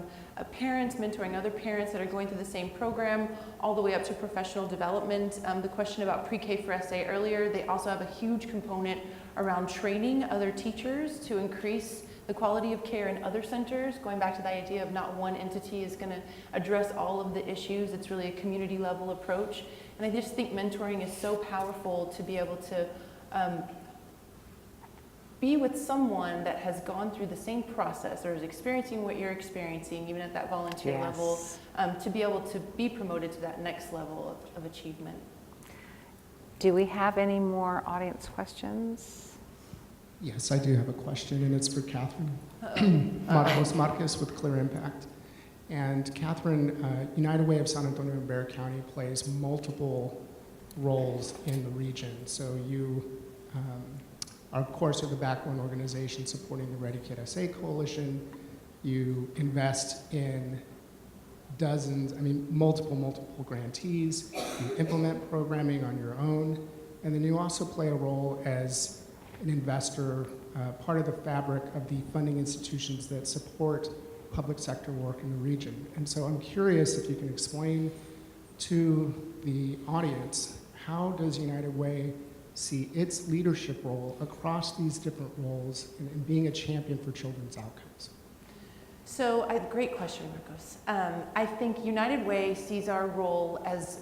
parents mentoring other parents that are going through the same program, all the way up to professional development. The question about pre-K for SA earlier, they also have a huge component around training other teachers to increase the quality of care in other centers, going back to the idea of not one entity is going to address all of the issues. It's really a community level approach. And I just think mentoring is so powerful to be able to be with someone that has gone through the same process or is experiencing what you're experiencing, even at that volunteer level, to be able to be promoted to that next level of achievement. Do we have any more audience questions? Yes, I do have a question, and it's for Catherine. Marcos Marquez with Clear Impact. And Catherine, United Way of San Antonio and Bexar County plays multiple roles in the region. So you are, of course, the backbone organization supporting the Ready Kid SA Coalition. You invest in multiple grantees. You implement programming on your own. And then you also play a role as an investor, part of the fabric of the funding institutions that support public sector work in the region. And so I'm curious if you can explain to the audience, how does United Way see its leadership role across these different roles in being a champion for children's outcomes? So, great question, Marcos. I think United Way sees our role as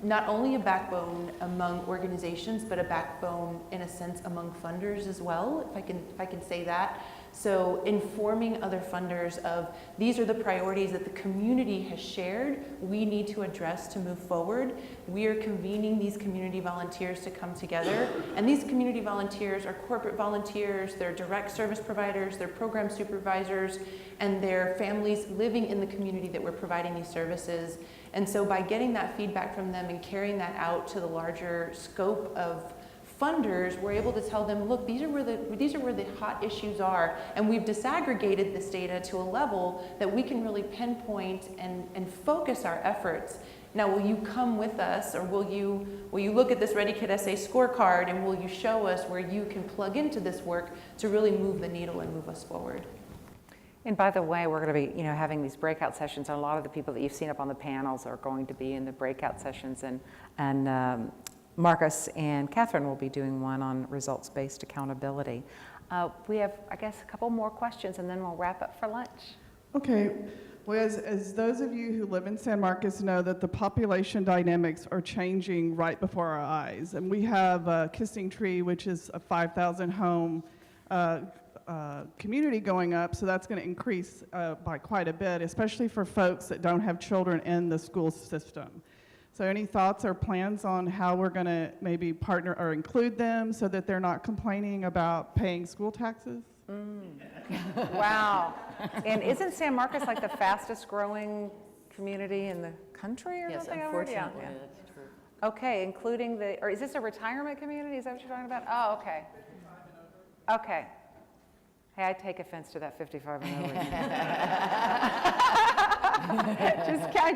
not only a backbone among organizations, but a backbone, in a sense, among funders as well, if I can say that. So informing other funders of these are the priorities that the community has shared we need to address to move forward. We are convening these community volunteers to come together, and these community volunteers are corporate volunteers, they're direct service providers, they're program supervisors, and they're families living in the community that we're providing these services. And so by getting that feedback from them and carrying that out to the larger scope of funders, we're able to tell them, look, these are where the hot issues are, and we've disaggregated this data to a level that we can really pinpoint and focus our efforts. Now, will you come with us, or will you look at this Ready Kid SA scorecard, and will you show us where you can plug into this work to really move the needle and move us forward? And by the way, we're going to be, having these breakout sessions, and a lot of the people that you've seen up on the panels are going to be in the breakout sessions, and Marcus and Catherine will be doing one on results-based accountability. We have, I guess, a couple more questions, and then we'll wrap up for lunch. Okay. Well, as those of you who live in San Marcos know, that the population dynamics are changing right before our eyes. And we have Kissing Tree, which is a 5,000 home community going up, so that's going to increase by quite a bit, especially for folks that don't have children in the school system. So any thoughts or plans on how we're going to maybe partner or include them so that they're not complaining about paying school taxes? Wow. And isn't San Marcos like the fastest growing community in the country or something? Yes, unfortunately, that's true. Okay, including or is this a retirement community? Is that what you're talking about? Oh, okay. Okay. Hey, I take offense to that 55 and over.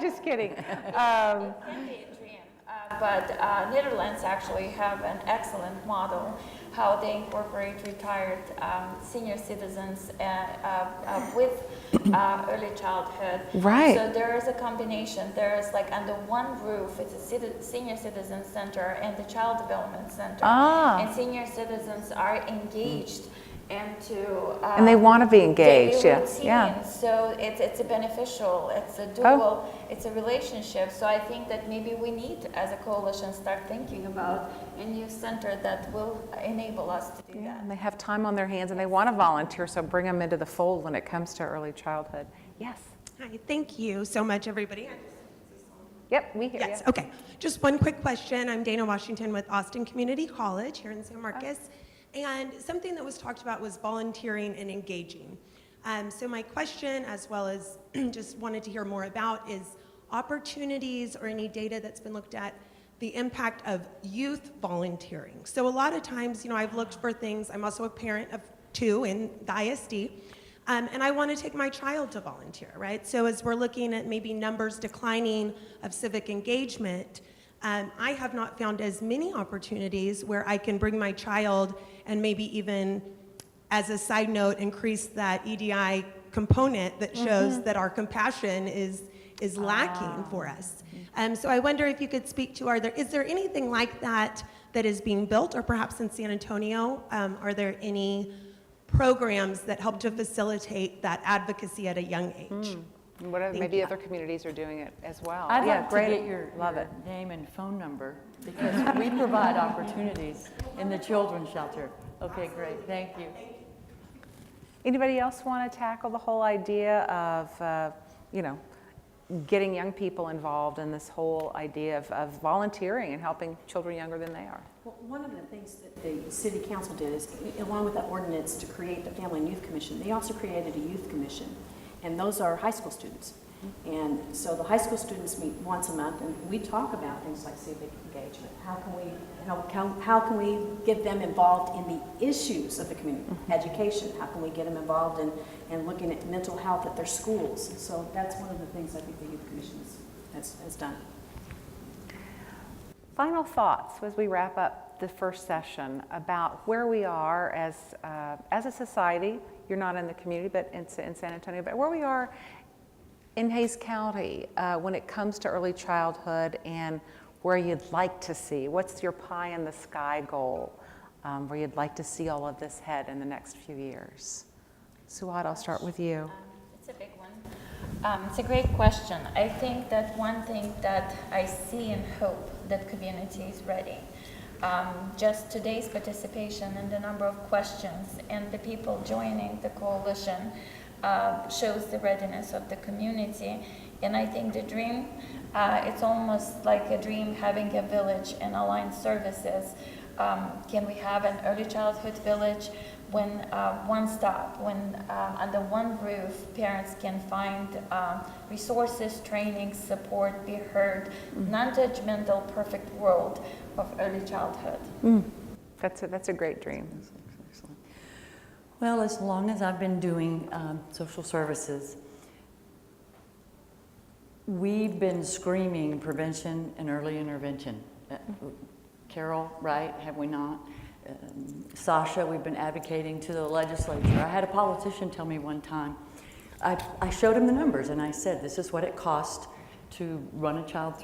Just kidding. It can be a dream, but Netherlands actually have an excellent model how they incorporate retired senior citizens with early childhood. Right. So there is a combination. There is like under one roof, it's a senior citizen center and the child development center. And senior citizens are engaged and they want to be engaged, yeah. So it's a beneficial, it's a dual, it's a relationship. So I think that maybe we need, as a coalition, start thinking about a new center that will enable us to do that. And they have time on their hands and they want to volunteer, so bring them into the fold when it comes to early childhood. Yes. Hi, thank you so much, everybody. Yep, we hear Yes, you. okay. Just one quick question. I'm Dana Washington with Austin Community College here in San Marcos. And something that was talked about was volunteering and engaging. So my question, as well as just wanted to hear more about, is opportunities or any data that's been looked at the impact of youth volunteering. So a lot of times, I've looked for things. I'm also a parent of 2 in the ISD. And I want to take my child to volunteer, right? So as we're looking at maybe numbers declining of civic engagement, I have not found as many opportunities where I can bring my child and maybe even, as a side note, increase that EDI component that shows that our compassion is lacking for us. So I wonder if you could speak to, is there anything like that that is being built, or perhaps in San Antonio, are there any programs that help to facilitate that advocacy at a young age? Maybe other communities are doing it as well. I'd Yeah, like great. to get your name and phone number, because we provide opportunities in the children's shelter. Okay, great, thank you. Anybody else want to tackle the whole idea of, getting young people involved in this whole idea of volunteering and helping children younger than they are? Well, one of the things that the city council did is, along with that ordinance to create the Family and Youth Commission, they also created a youth commission, and those are high school students. And so the high school students meet once a month, and we talk about things like civic engagement. How can we get them involved in the issues of the community? Education, how can we get them involved in looking at mental health at their schools? So that's one of the things I think the Youth Commission has done. Final thoughts as we wrap up the first session about where we are as a society. You're not in the community, but in San Antonio, but where we are in Hays County when it comes to early childhood, and where you'd like to see. What's your pie in the sky goal where you'd like to see all of this head in the next few years? Suad, I'll start with you. It's a big one. It's a great question. I think that one thing that I see and hope that community is ready. Just today's participation and the number of questions and the people joining the coalition shows the readiness of the community. And I think the dream, it's almost like a dream having a village and aligned services. Can we have an early childhood village when one stop, when under one roof parents can find resources, training, support, be heard, non-judgmental, perfect world of early childhood. That's a great dream. Well, as long as I've been doing social services, we've been screaming prevention and early intervention. Carol, right? Have we not? Sasha, we've been advocating to the legislature. I had a politician tell me one time, I showed him the numbers and I said, this is what it cost to run a child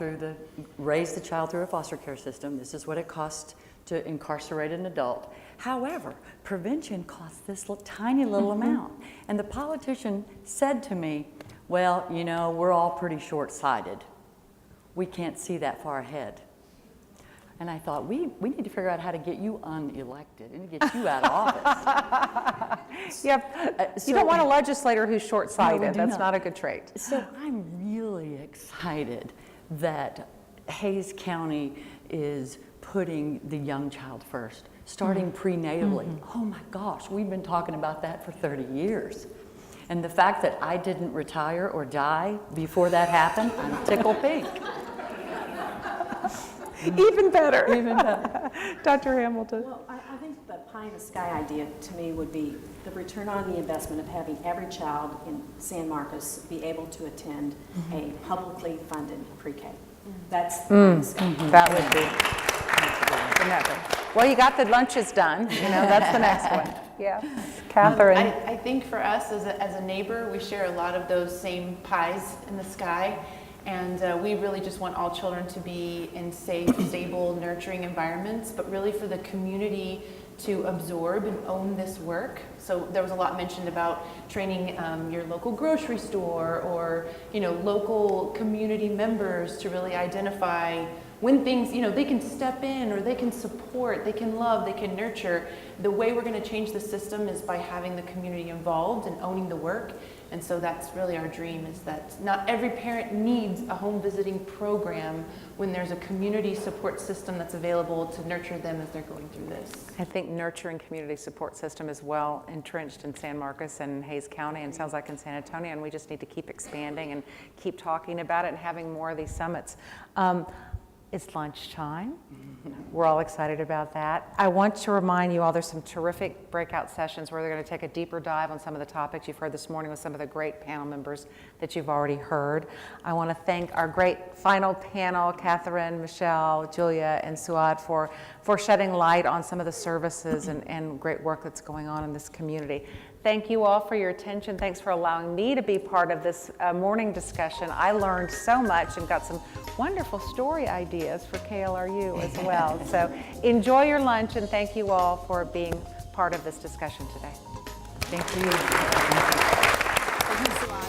raise the child through a foster care system. This is what it costs to incarcerate an adult. However, prevention costs this tiny little amount. And the politician said to me, well, we're all pretty short-sighted. We can't see that far ahead. And I thought, we need to figure out how to get you unelected and get you out of office. Yep. You don't want a legislator who's short-sighted. No, That's not a good trait. So I'm really excited that Hays County is putting the young child first, starting prenatally. Oh my gosh, we've been talking about that for 30 years. And the fact that I didn't retire or die before that happened, I'm tickled pink. Even better. Even better. Dr. Hamilton. Well, I think the pie in the sky idea to me would be the return on the investment of having every child in San Marcos be able to attend a publicly funded pre-K. That's the pie in the sky. That would be. Well, you got the lunches done. That's the next one. Yeah. Catherine. I think for us as a neighbor, we share a lot of those same pies in the sky. And we really just want all children to be in safe, stable, nurturing environments, but really for the community to absorb and own this work. So there was a lot mentioned about training your local grocery store or local community members to really identify when things, they can step in or they can support, they can love, they can nurture. The way we're going to change the system is by having the community involved and owning the work And so that's really our dream, is that not every parent needs a home visiting program when there's a community support system that's available to nurture them as they're going through this. I think nurturing community support system is well entrenched in San Marcos and Hays County, and sounds like in San Antonio, and we just need to keep expanding and keep talking about it and having more of these summits. It's lunchtime. We're all excited about that. I want to remind you all there's some terrific breakout sessions where they're going to take a deeper dive on some of the topics you've heard this morning with some of the great panel members that you've already heard. I want to thank our great final panel, Catherine, Michelle, Julia, and Suad, for shedding light on some of the services and great work that's going on in this community. Thank you all for your attention. Thanks for allowing me to be part of this morning discussion. I learned so much and got some wonderful story ideas for KLRU as well. So enjoy your lunch, and thank you all for being part of this discussion today. Thank you.